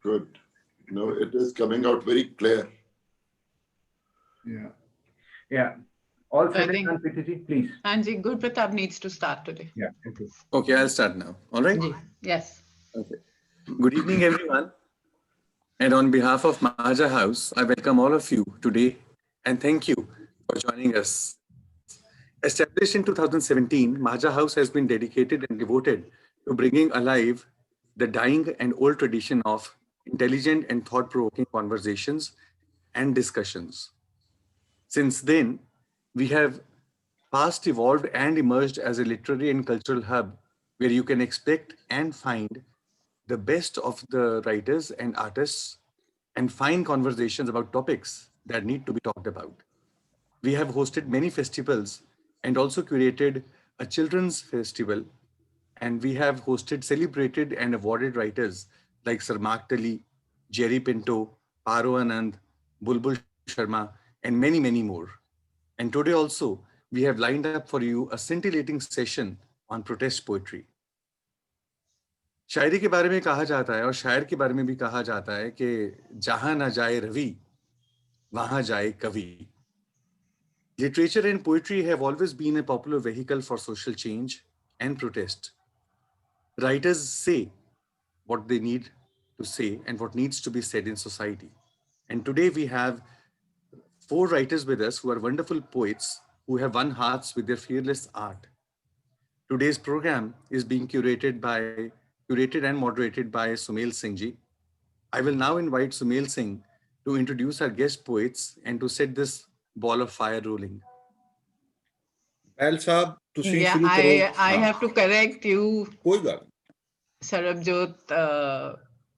Good. No, it is coming out very clear. Yeah. All So I set think- and PTG, please. Anji, Guru Pratap needs to start today. Yeah. Okay. Okay, I'll start now. All right. Ji, yes. Okay. Good evening, everyone. And on behalf of Mahaja House, I welcome all of you today and thank you for joining us. Established in 2017, Mahaja House has been dedicated and devoted to bringing alive the dying and old tradition of intelligent and thought-provoking conversations and discussions. Since then, we have fast evolved and emerged as a literary and cultural hub where you can expect and find the best of the writers and artists and find conversations about topics that need to be talked about. We have hosted many festivals and also curated a children's festival, and we have hosted celebrated and awarded writers like Sir Mark Tully, Jerry Pinto, Paro Anand, Bulbul Sharma, and many, many more. And today also, we have lined up for you a scintillating session on protest poetry. शायरी के बारे में कहा जाता है और शायर के बारे में भी कहा जाता है कि जहां ना जाए रवि वहां जाए कवि. Literature and poetry have always been a popular vehicle for social change and protest. Writers say what they need to say and what needs to be said in society. And today we have 4 writers with us who are wonderful poets who have won hearts with their fearless art. Today's program is being curated and moderated by Sumail Singh ji. I will now invite Sumail Singh to introduce our guest poets and to set this ball of fire rolling. Pal Saab, ਤੁਸੀਂ Yeah, ਸ਼ੁਰੂ ਕਰੋ. I have to correct you, ਕੋਈ ਗੱਲ ਨਹੀਂ. Sarabjot,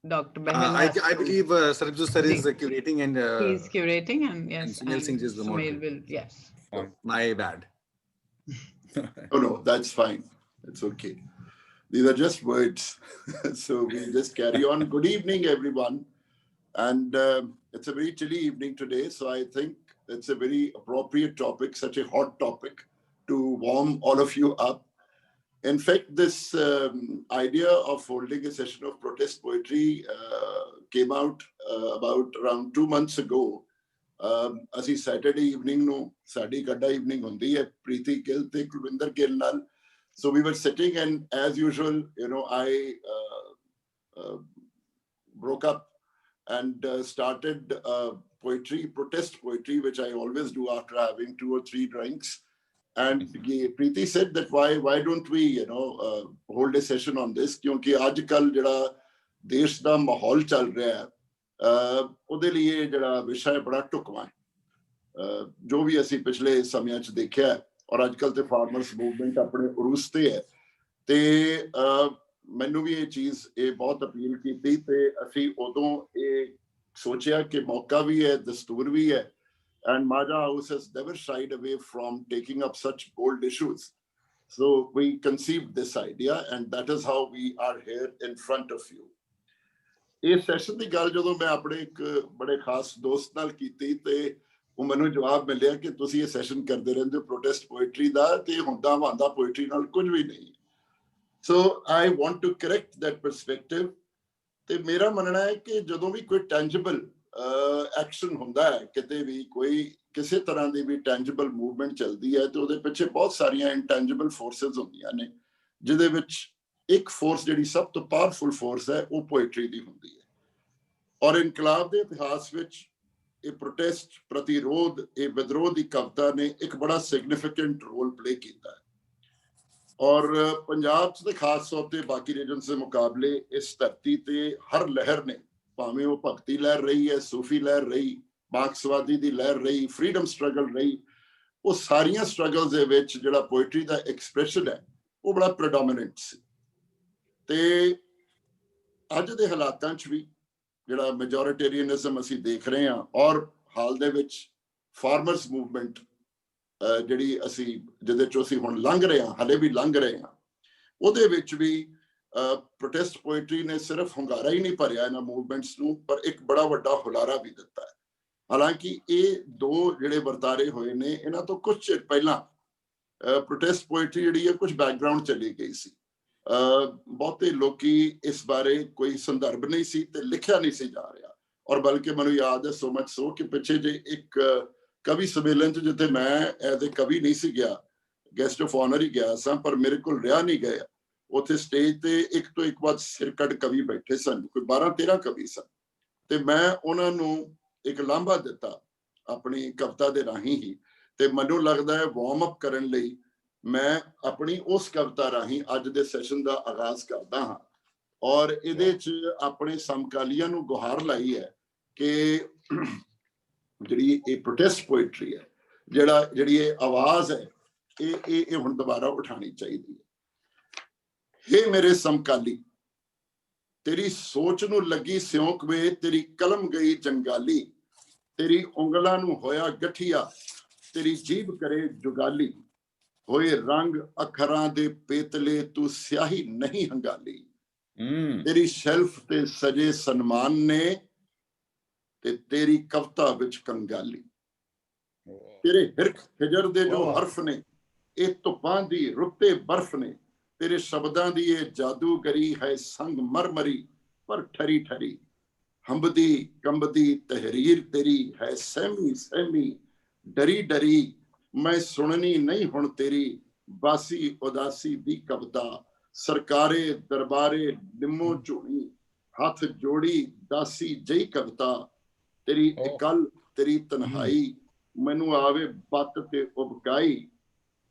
Dr. Behel. I believe Sarabjot sir is curating and He's curating, and yes, and Sumail Singh is the Sumail moderator. will, yes. Fine. My bad. Oh, no, that's fine. It's okay. These are just words. So we just carry on. Good evening, everyone. And it's a very chilly evening today. So I think it's a very appropriate topic, such a hot topic to warm all of you up. In fact, this idea of holding a session of protest poetry came out about around 2 months ago. ਅਸੀਂ Saturday evening ਨੂੰ ਸਾਡੀ ਕੱਢਾ evening ਹੁੰਦੀ ਹੈ ਪ੍ਰੀਤੀ ਗਿੱਲ ਤੇ ਕੁਲਵਿੰਦਰ ਗਿੱਲ ਨਾਲ. So we were sitting, and as usual, I broke up and started poetry, protest poetry, which I always do after having 2 or 3 drinks. And Preeti said that why don't we hold a session on this? Kyunki aajkal jehड़ा desh da mahol chal raha hai, ਉਹਦੇ ਲਈ ਇਹ ਜਿਹੜਾ ਵਿਸ਼ਾ ਹੈ ਬੜਾ ਢੁਕਵਾਂ ਹੈ ਜੋ ਵੀ ਅਸੀਂ ਪਿਛਲੇ ਸਮਿਆਂ 'ਚ ਦੇਖਿਆ ਔਰ ਅੱਜ ਕੱਲ੍ਹ ਤੇ ਫਾਰਮਰਸ ਮੂਵਮੈਂਟ ਆਪਣੇ ਉਰੂਸ ਤੇ ਹੈ ਤੇ ਮੈਨੂੰ ਵੀ ਇਹ ਚੀਜ਼ ਇਹ ਬਹੁਤ ਅਪੀਲ ਕੀਤੀ ਤੇ ਅਸੀਂ ਉਦੋਂ ਇਹ ਸੋਚਿਆ ਕਿ ਮੌਕਾ ਵੀ ਹੈ ਦਸਤੂਰ ਵੀ ਹੈ and Mahaja House has never shied away from taking up such bold issues. So we conceived this idea, and that is how we are here in front of you. ਇਸ ਸੈਸ਼ਨ ਦੀ ਗੱਲ ਜਦੋਂ ਮੈਂ ਆਪਣੇ ਇੱਕ ਬੜੇ ਖਾਸ ਦੋਸਤ ਨਾਲ ਕੀਤੀ ਤੇ ਉਹ ਮੈਨੂੰ ਜਵਾਬ ਮਿਲਿਆ ਕਿ ਤੁਸੀਂ ਇਹ ਸੈਸ਼ਨ ਕਰਦੇ ਰਹਿੰਦੇ ਹੋ ਪ੍ਰੋਟੈਸਟ ਪੋਇਟਰੀ ਦਾ ਤੇ ਹੁੰਦਾ ਵਾਂਦਾ ਪੋਇਟਰੀ ਨਾਲ ਕੁਝ ਵੀ ਨਹੀਂ. So I want to correct that perspective. ਤੇ ਮੇਰਾ ਮੰਨਣਾ ਹੈ ਕਿ ਜਦੋਂ ਵੀ ਕੋਈ ਟੈਂਜੀਬਲ ਐਕਸ਼ਨ ਹੁੰਦਾ ਹੈ ਕਿਤੇ ਵੀ ਕੋਈ ਕਿਸੇ ਤਰ੍ਹਾਂ ਦੀ ਵੀ ਟੈਂਜੀਬਲ ਮੂਵਮੈਂਟ ਚੱਲਦੀ ਹੈ ਤੇ ਉਹਦੇ ਪਿੱਛੇ ਬਹੁਤ ਸਾਰੀਆਂ ਇਨਟੈਂਜੀਬਲ ਫੋਰਸਿਸ ਹੁੰਦੀਆਂ ਨੇ ਜਿਹਦੇ ਵਿੱਚ ਇੱਕ ਫੋਰਸ ਜਿਹੜੀ ਸਭ ਤੋਂ ਪਾਵਰਫੁਲ ਫੋਰਸ ਹੈ ਉਹ ਪੋਇਟਰੀ ਦੀ ਹੁੰਦੀ ਹੈ ਔਰ ਇਨਕਲਾਬ ਦੇ ਇਤਿਹਾਸ ਵਿੱਚ ਇਹ ਪ੍ਰੋਟੈਸਟ ਪ੍ਰਤੀਰੋਧ ਇਹ ਵਿਦਰੋਹ ਦੀ ਕਵਿਤਾ ਨੇ ਇੱਕ ਬੜਾ ਸਿਗਨੀਫਿਕੈਂਟ ਰੋਲ ਪਲੇ ਕੀਤਾ ਹੈ ਔਰ ਪੰਜਾਬ 'ਚ ਤੇ ਖਾਸ ਤੌਰ ਤੇ ਬਾਕੀ ਰੀਜਨਸ ਦੇ ਮੁਕਾਬਲੇ ਇਸ ਧਰਤੀ ਤੇ ਹਰ ਲਹਿਰ ਨੇ ਭਾਵੇਂ ਉਹ ਭਗਤੀ ਲਹਿਰ ਰਹੀ ਹੈ ਸੂਫੀ ਲਹਿਰ ਰਹੀ ਮਾਰਕਸਵਾਦੀ ਦੀ ਲਹਿਰ ਰਹੀ ਫਰੀडम ਸਟਰਗਲ ਰਹੀ ਉਹ ਸਾਰੀਆਂ ਸਟਰਗਲਸ ਦੇ ਵਿੱਚ ਜਿਹੜਾ ਪੋਇਟਰੀ ਦਾ ਐਕਸਪ੍ਰੈਸ਼ਨ ਹੈ ਉਹ ਬੜਾ ਪ੍ਰੋਡੋਮੀਨੈਂਟ ਸੀ ਤੇ ਅੱਜ ਦੇ ਹਾਲਾਤਾਂ 'ਚ ਵੀ ਜਿਹੜਾ ਮੈਜੋਰਿਟੇਰੀਅਨਿਜ਼ਮ ਅਸੀਂ ਦੇਖ ਰਹੇ ਹਾਂ ਔਰ ਹਾਲ ਦੇ ਵਿੱਚ ਫਾਰਮਰਸ ਮੂਵਮੈਂਟ ਜਿਹੜੀ ਅਸੀਂ ਜਿਹਦੇ 'ਚੋਂ ਅਸੀਂ ਹੁਣ ਲੰਘ ਰਹੇ ਹਾਂ ਹਾਲੇ ਵੀ ਲੰਘ ਰਹੇ ਹਾਂ ਉਹਦੇ ਵਿੱਚ ਵੀ ਪ੍ਰੋਟੈਸਟ ਪੋਇਟਰੀ ਨੇ ਸਿਰਫ ਹੁੰਗਾਰਾ ਹੀ ਨਹੀਂ ਭਰਿਆ ਇਹਨਾਂ ਮੂਵਮੈਂਟਸ ਨੂੰ ਪਰ ਇੱਕ ਬੜਾ ਵੱਡਾ ਹੁਲਾਰਾ ਵੀ ਦਿੱਤਾ ਹੈ ਹਾਲਾਂਕਿ ਇਹ 2 ਜਿਹੜੇ ਵਰਤਾਰੇ ਹੋਏ ਨੇ ਇਹਨਾਂ ਤੋਂ ਕੁਝ ਚਿਰ ਪਹਿਲਾਂ ਪ੍ਰੋਟੈਸਟ ਪੋਇਟਰੀ ਜਿਹੜੀ ਹੈ ਕੁਝ ਬੈਕਗਰਾਉਂਡ ਚਲੀ ਗਈ ਸੀ ਬਹੁਤੇ ਲੋਕੀ ਇਸ ਬਾਰੇ ਕੋਈ ਸੰਦਰਭ ਨਹੀਂ ਸੀ ਤੇ ਲਿਖਿਆ ਨਹੀਂ ਸੀ ਜਾ ਰਿਹਾ। ਔਰ ਬਲਕਿ ਮੈਨੂੰ ਯਾਦ ਹੈ ਸੋ ਮਚ ਸੋ ਕਿ ਪਿੱਛੇ ਜੇ ਇੱਕ ਕਵੀ ਸੰਮੇਲਨ 'ਚ ਜਿੱਥੇ ਮੈਂ ਐਜ਼ ਏ ਕਵੀ ਨਹੀਂ ਸੀ ਗਿਆ, ਗੈਸਟ ਆਫ ਆਨਰ ਹੀ ਗਿਆ ਸਾਂ, ਪਰ ਮੇਰੇ ਕੋਲ ਰਿਹਾ ਨਹੀਂ ਗਿਆ। ਉੱਥੇ ਸਟੇਜ ਤੇ ਇੱਕ ਤੋਂ ਇੱਕ ਬਾਅਦ ਸਿਰਕੱਢ ਕਵੀ ਬੈਠੇ ਸਨ, ਕੋਈ 12-13 ਕਵੀ ਸਨ, ਤੇ ਮੈਂ ਉਹਨਾਂ ਨੂੰ ਇੱਕ ਲਾਂਭਾ ਦਿੱਤਾ ਆਪਣੀ ਕਵਿਤਾ ਦੇ ਰਾਹੀਂ ਹੀ। ਤੇ ਮੈਨੂੰ ਲੱਗਦਾ ਹੈ ਵਾਰਮ ਅਪ ਕਰਨ ਲਈ ਮੈਂ ਆਪਣੀ ਉਸ ਕਵਿਤਾ ਰਾਹੀਂ ਅੱਜ ਦੇ ਸੈਸ਼ਨ ਦਾ ਆਗਾਜ਼ ਕਰਦਾ ਹਾਂ। ਔਰ ਇਹਦੇ 'ਚ ਆਪਣੇ ਸਮਕਾਲੀਆਂ ਨੂੰ ਗੁਹਾਰ ਲਾਈ ਹੈ ਕਿ ਜਿਹੜੀ ਇਹ ਪ੍ਰੋਟੈਸਟ ਪੋਇਟਰੀ ਹੈ, ਜਿਹੜੀ ਇਹ ਆਵਾਜ਼ ਹੈ, ਇਹ ਹੁਣ ਦੁਬਾਰਾ ਉਠਾਉਣੀ ਚਾਹੀਦੀ ਹੈ। ਹੇ ਮੇਰੇ ਸਮਕਾਲੀ, ਤੇਰੀ ਸੋਚ ਨੂੰ ਲੱਗੀ ਸਿਉਂਕ ਵੇ, ਤੇਰੀ ਕਲਮ ਗਈ ਜੰਗਾਲੀ, ਤੇਰੀ ਉਂਗਲਾਂ ਨੂੰ ਹੋਇਆ ਗਠੀਆ, ਤੇਰੀ ਜੀਭ ਕਰੇ ਜੁਗਾਲੀ, ਹੋਏ ਰੰਗ ਅੱਖਰਾਂ ਦੇ ਪੇਤਲੇ, ਤੂੰ ਸਿਆਹੀ ਨਹੀਂ ਹੰਗਾਲੀ, ਤੇਰੀ ਸ਼ੈਲਫ ਤੇ ਸਜੇ ਸਨਮਾਨ ਨੇ ਤੇ ਤੇਰੀ ਕਵਿਤਾ ਵਿੱਚ ਕੰਗਾਲੀ, ਤੇਰੇ ਹਿਰਖ ਹਿਜਰ ਦੇ ਜੋ ਹਰਫ ਨੇ ਇਹ ਧੁੱਪਾਂ ਦੀ ਰੁੱਤੇ ਬਰਫ਼ ਨੇ, ਤੇਰੇ ਸ਼ਬਦਾਂ ਦੀ ਇਹ ਜਾਦੂਗਰੀ ਹੈ ਸੰਗ ਮਰਮਰੀ ਪਰ ਠਰੀ ਠਰੀ, ਹੰਬਦੀ ਕੰਬਦੀ ਤਹਿਰੀਰ ਤੇਰੀ ਹੈ ਸਹਿਮੀ ਸਹਿਮੀ ਡਰੀ ਡਰੀ, ਮੈਂ ਸੁਣਨੀ ਨਹੀਂ ਹੁਣ ਤੇਰੀ ਬਾਸੀ ਉਦਾਸੀ ਦੀ ਕਵਿਤਾ, ਸਰਕਾਰੇ ਦਰਬਾਰੇ ਨਿੰਮੋ ਝੂਣੀ ਹੱਥ ਜੋੜੀ ਦਾਸੀ ਜਈ ਕਵਿਤਾ, ਤੇਰੀ ਇਕੱਲ ਤੇਰੀ ਤਨਹਾਈ ਮੈਨੂੰ ਆਵੇ ਬੱਤ ਤੇ ਉਬਕਾਈ,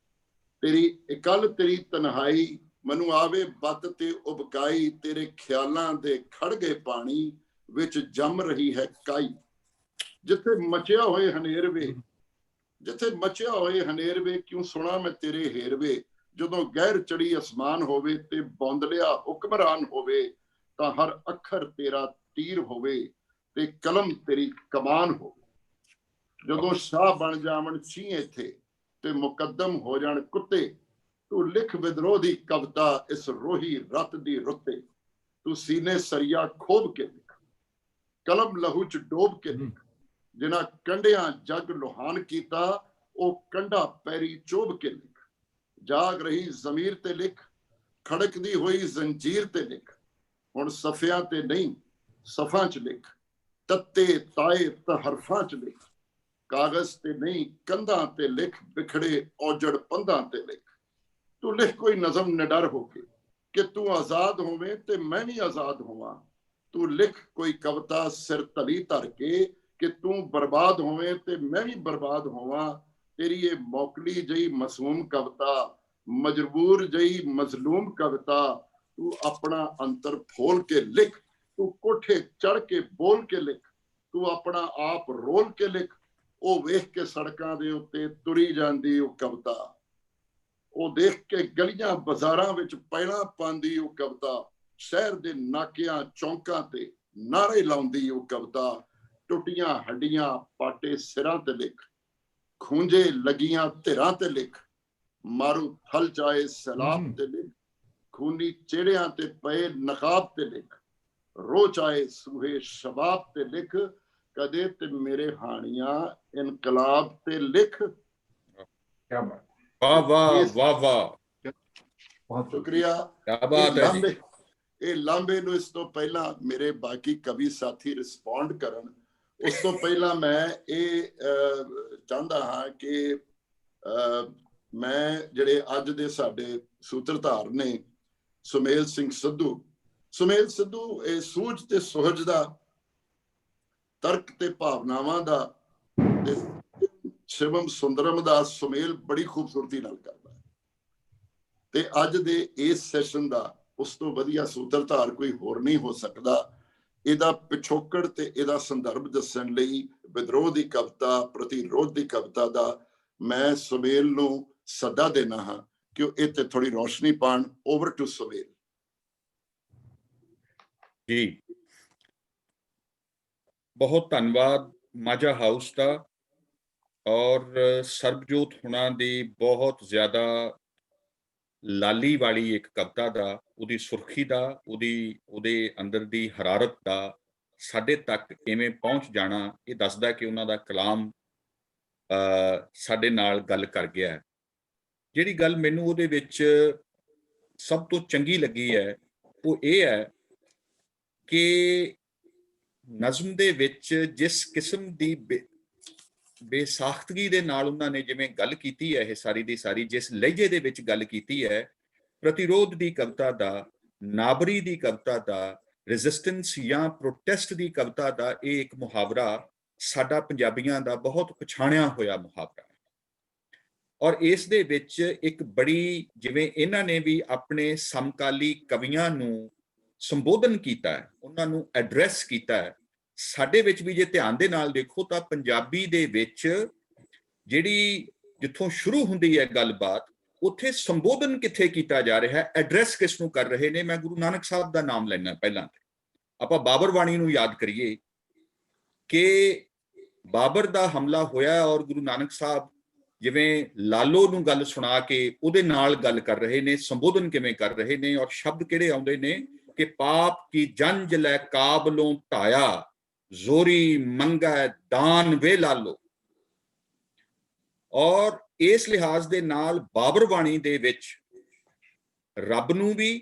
ਤੇਰੀ ਇਕੱਲ ਤੇਰੀ ਤਨਹਾਈ ਮੈਨੂੰ ਆਵੇ ਬੱਤ ਤੇ ਉਬਕਾਈ, ਤੇਰੇ ਖਿਆਲਾਂ ਦੇ ਖੜ ਗਏ ਪਾਣੀ ਵਿੱਚ ਜੰਮ ਰਹੀ ਹੈ ਕਾਈ, ਜਿੱਥੇ ਮਚਿਆ ਹੋਏ ਹਨੇਰਵੇ, ਜਿੱਥੇ ਮਚਿਆ ਹੋਏ ਹਨੇਰਵੇ ਕਿਉਂ ਸੁਣਾ ਮੈਂ ਤੇਰੇ ਹੇਰਵੇ, ਜਦੋਂ ਗਹਿਰ ਚੜੀ ਅਸਮਾਨ ਹੋਵੇ ਤੇ ਬੌਂਦਲਿਆ ਹੁਕਮਰਾਨ ਹੋਵੇ, ਤਾਂ ਹਰ ਅੱਖਰ ਤੇਰਾ ਤੀਰ ਹੋਵੇ ਤੇ ਕਲਮ ਤੇਰੀ ਕਮਾਨ ਹੋਵੇ, ਜਦੋਂ ਸ਼ਾਹ ਬਣ ਜਾਵਣ ਛੀ ਇੱਥੇ ਤੇ ਮੁਕੱਦਮ ਹੋ ਜਾਣ ਕੁੱਤੇ, ਤੂੰ ਲਿਖ ਵਿਦਰੋਹ ਦੀ ਕਵਿਤਾ ਇਸ ਰੋਹੀ ਰਤ ਦੀ ਰੁੱਤੇ, ਤੂੰ ਸੀਨੇ ਸਰੀਆ ਖੋਬ ਕੇ ਲਿਖ, ਕਲਮ ਲਹੂ ਚ ਡੋਬ ਕੇ ਲਿਖ, ਜਿਨ੍ਹਾਂ ਕੰਢਿਆਂ ਜੱਗ ਲੁਹਾਨ ਕੀਤਾ ਉਹ ਕੰਢਾ ਪੈਰੀ ਚੋਬ ਕੇ ਲਿਖ, ਜਾਗ ਰਹੀ ਜ਼ਮੀਰ ਤੇ ਲਿਖ, ਖੜਕਦੀ ਹੋਈ ਜ਼ੰਜੀਰ ਤੇ ਲਿਖ, ਹੁਣ ਸਫਿਆਂ ਤੇ ਨਹੀਂ ਸਫਾਂ ਚ ਲਿਖ, ਤੱਤੇ ਤਾਏ ਹਰਫਾਂ ਚ ਲਿਖ, ਕਾਗਜ਼ ਤੇ ਨਹੀਂ ਕੰਧਾਂ ਤੇ ਲਿਖ, ਬਿਖੜੇ ਔਜੜ ਪੰਧਾਂ ਤੇ ਲਿਖ, ਤੂੰ ਲਿਖ ਕੋਈ ਨਜ਼ਮ ਨਿਡਰ ਹੋ ਕੇ ਕਿ ਤੂੰ ਆਜ਼ਾਦ ਹੋਵੇਂ ਤੇ ਮੈਂ ਵੀ ਆਜ਼ਾਦ ਹੋਵਾਂ, ਤੂੰ ਲਿਖ ਕੋਈ ਕਵਿਤਾ ਸਿਰ ਧਲੀ ਧਰ ਕੇ ਕਿ ਤੂੰ ਬਰਬਾਦ ਹੋਵੇਂ ਤੇ ਮੈਂ ਵੀ ਬਰਬਾਦ ਹੋਵਾਂ, ਤੇਰੀ ਇਹ ਮੌਕਲੀ ਜਈ ਮਾਸੂਮ ਕਵਿਤਾ, ਮਜਬੂਰ ਜਈ ਮਜ਼ਲੂਮ ਕਵਿਤਾ, ਤੂੰ ਆਪਣਾ ਅੰਤਰ ਫੋਲ ਕੇ ਲਿਖ, ਤੂੰ ਕੋਠੇ ਚੜ ਕੇ ਬੋਲ ਕੇ ਲਿਖ, ਤੂੰ ਆਪਣਾ ਆਪ ਰੋਲ ਕੇ ਲਿਖ, ਉਹ ਵੇਖ ਕੇ ਸੜਕਾਂ ਦੇ ਉੱਤੇ ਤੁਰੀ ਜਾਂਦੀ ਉਹ ਕਵਿਤਾ, ਉਹ ਦੇਖ ਕੇ ਗਲੀਆਂ ਬਾਜ਼ਾਰਾਂ ਵਿੱਚ ਪੈਣਾ ਪਾਉਂਦੀ ਉਹ ਕਵਿਤਾ, ਸ਼ਹਿਰ ਦੇ ਨਾਕਿਆਂ ਚੌਂਕਾਂ ਤੇ ਨਾਰੇ ਲਾਉਂਦੀ ਉਹ ਕਵਿਤਾ, ਟੁੱਟੀਆਂ ਹੱਡੀਆਂ ਪਾਟੇ ਸਿਰਾਂ ਤੇ ਲਿਖ, ਖੂੰਜੇ ਲੱਗੀਆਂ ਧਿਰਾਂ ਤੇ ਲਿਖ, ਮਾਰੂ ਥਲ ਚਾਏ ਸੈਲਾਬ ਤੇ ਲਿਖ, ਖੂਨੀ ਚਿਹੜਿਆਂ ਤੇ ਪਏ ਨਕਾਬ ਤੇ ਲਿਖ, ਰੋ ਚਾਏ ਸੂਹੇ ਸ਼ਬਾਬ ਤੇ ਲਿਖ, ਕਦੇ ਤੇ ਮੇਰੇ ਹਾਣੀਆਂ ਇਨਕਲਾਬ ਤੇ ਲਿਖ। क्या बात, वाह वाह वाह वाह, बहुत ਸ਼ੁਕਰੀਆ। क्या बात है जी। ਇਹ ਲਾਂਬੇ ਨੂੰ ਇਸ ਤੋਂ ਪਹਿਲਾਂ ਮੇਰੇ ਬਾਕੀ ਕਵੀ ਸਾਥੀ ਰਿਸਪੌਂਡ ਕਰਨ, ਉਸ ਤੋਂ ਪਹਿਲਾਂ ਮੈਂ ਇਹ ਚਾਹੁੰਦਾ ਹਾਂ ਕਿ ਮੈਂ ਜਿਹੜੇ ਅੱਜ ਦੇ ਸਾਡੇ ਸੂਤਰਧਾਰ ਨੇ ਸੁਮੇਲ ਸਿੰਘ ਸਿੱਧੂ, ਸੁਮੇਲ ਸਿੱਧੂ ਇਹ ਸੂਝ ਤੇ ਸੁਹਜ ਦਾ, ਤਰਕ ਤੇ ਭਾਵਨਾਵਾਂ ਦਾ ਤੇ ਸ਼ਿਵਮ ਸੁੰਦਰਮ ਦਾ ਸੁਮੇਲ ਬੜੀ ਖੂਬਸੂਰਤੀ ਨਾਲ ਕਰਦਾ ਹੈ, ਤੇ ਅੱਜ ਦੇ ਇਸ ਸੈਸ਼ਨ ਦਾ ਉਸ ਤੋਂ ਵਧੀਆ ਸੂਤਰਧਾਰ ਕੋਈ ਹੋਰ ਨਹੀਂ ਹੋ ਸਕਦਾ। ਇਹਦਾ ਪਿਛੋਕੜ ਤੇ ਇਹਦਾ ਸੰਦਰਭ ਦੱਸਣ ਲਈ ਵਿਦਰੋਹ ਦੀ ਕਵਿਤਾ, ਪ੍ਰਤੀਰੋਧ ਦੀ ਕਵਿਤਾ ਦਾ ਮੈਂ ਸੁਮੇਲ ਨੂੰ ਸੱਦਾ ਦੇਣਾ ਹਾਂ ਕਿ ਉਹ ਇਹ ਤੇ ਥੋੜੀ ਰੋਸ਼ਨੀ ਪਾਣ। ਓਵਰ ਟੂ ਸੁਮੇਲ ਜੀ। ਬਹੁਤ ਧੰਨਵਾਦ ਮਾਝਾ ਹਾਊਸ ਦਾ ਔਰ ਸਰਬਜੋਤ ਹੁਣਾਂ ਦੀ ਬਹੁਤ ਜ਼ਿਆਦਾ ਲਾਲੀ ਵਾਲੀ ਇੱਕ ਕਵਿਤਾ ਦਾ, ਉਹਦੀ ਸੁਰਖੀ ਦਾ, ਉਹਦੇ ਅੰਦਰ ਦੀ ਹਰਾਰਤ ਦਾ ਸਾਡੇ ਤੱਕ ਕਿਵੇਂ ਪਹੁੰਚ ਜਾਣਾ, ਇਹ ਦੱਸਦਾ ਕਿ ਉਹਨਾਂ ਦਾ ਕਲਾਮ ਸਾਡੇ ਨਾਲ ਗੱਲ ਕਰ ਗਿਆ ਹੈ। ਜਿਹੜੀ ਗੱਲ ਮੈਨੂੰ ਉਹਦੇ ਵਿੱਚ ਸਭ ਤੋਂ ਚੰਗੀ ਲੱਗੀ ਹੈ ਉਹ ਇਹ ਹੈ ਕਿ ਨਜ਼ਮ ਦੇ ਵਿੱਚ ਜਿਸ ਕਿਸਮ ਦੀ ਬੇਸਾਖਤਗੀ ਦੇ ਨਾਲ ਉਹਨਾਂ ਨੇ ਜਿਵੇਂ ਗੱਲ ਕੀਤੀ ਹੈ, ਇਹ ਸਾਰੀ ਦੀ ਸਾਰੀ ਜਿਸ ਲਹਿਜੇ ਦੇ ਵਿੱਚ ਗੱਲ ਕੀਤੀ ਹੈ, ਪ੍ਰਤੀਰੋਧ ਦੀ ਕਵਿਤਾ ਦਾ, ਨਾਬਰੀ ਦੀ ਕਵਿਤਾ ਦਾ, ਰੈਜ਼ਿਸਟੈਂਸ ਜਾਂ ਪ੍ਰੋਟੈਸਟ ਦੀ ਕਵਿਤਾ ਦਾ ਇਹ ਇੱਕ ਮੁਹਾਵਰਾ ਸਾਡਾ ਪੰਜਾਬੀਆਂ ਦਾ ਬਹੁਤ ਪਛਾਣਿਆ ਹੋਇਆ ਮੁਹਾਵਰਾ ਹੈ। ਔਰ ਇਸ ਦੇ ਵਿੱਚ ਇੱਕ ਬੜੀ, ਜਿਵੇਂ ਇਹਨਾਂ ਨੇ ਵੀ ਆਪਣੇ ਸਮਕਾਲੀ ਕਵੀਆਂ ਨੂੰ ਸੰਬੋਧਨ ਕੀਤਾ ਹੈ, ਉਹਨਾਂ ਨੂੰ ਐਡਰੈਸ ਕੀਤਾ ਹੈ, ਸਾਡੇ ਵਿੱਚ ਵੀ ਜੇ ਧਿਆਨ ਦੇ ਨਾਲ ਦੇਖੋ ਤਾਂ ਪੰਜਾਬੀ ਦੇ ਵਿੱਚ ਜਿਹੜੀ ਜਿੱਥੋਂ ਸ਼ੁਰੂ ਹੁੰਦੀ ਹੈ ਗੱਲਬਾਤ, ਉੱਥੇ ਸੰਬੋਧਨ ਕਿੱਥੇ ਕੀਤਾ ਜਾ ਰਿਹਾ ਹੈ, ਐਡਰੈਸ ਕਿਸ ਨੂੰ ਕਰ ਰਹੇ ਨੇ। ਮੈਂ ਗੁਰੂ ਨਾਨਕ ਸਾਹਿਬ ਦਾ ਨਾਮ ਲੈਣਾ ਪਹਿਲਾਂ। ਆਪਾਂ ਬਾਬਰ ਬਾਣੀ ਨੂੰ ਯਾਦ ਕਰੀਏ ਕਿ ਬਾਬਰ ਦਾ ਹਮਲਾ ਹੋਇਆ ਔਰ ਗੁਰੂ ਨਾਨਕ ਸਾਹਿਬ ਜਿਵੇਂ ਲਾਲੋ ਨੂੰ ਗੱਲ ਸੁਣਾ ਕੇ ਉਹਦੇ ਨਾਲ ਗੱਲ ਕਰ ਰਹੇ ਨੇ, ਸੰਬੋਧਨ ਕਿਵੇਂ ਕਰ ਰਹੇ ਨੇ, ਔਰ ਸ਼ਬਦ ਕਿਹੜੇ ਆਉਂਦੇ ਨੇ ਕਿ ਪਾਪ ਕੀ ਜੰਜ ਲੈ ਕਾਬਲੋਂ ਢਾਇਆ, ਜ਼ੋਰੀ ਮੰਗੈ ਦਾਨ ਵੇ ਲਾਲੋ। ਔਰ ਇਸ ਲਿਹਾਜ਼ ਦੇ ਨਾਲ ਬਾਬਰ ਬਾਣੀ ਦੇ ਵਿੱਚ ਰੱਬ ਨੂੰ ਵੀ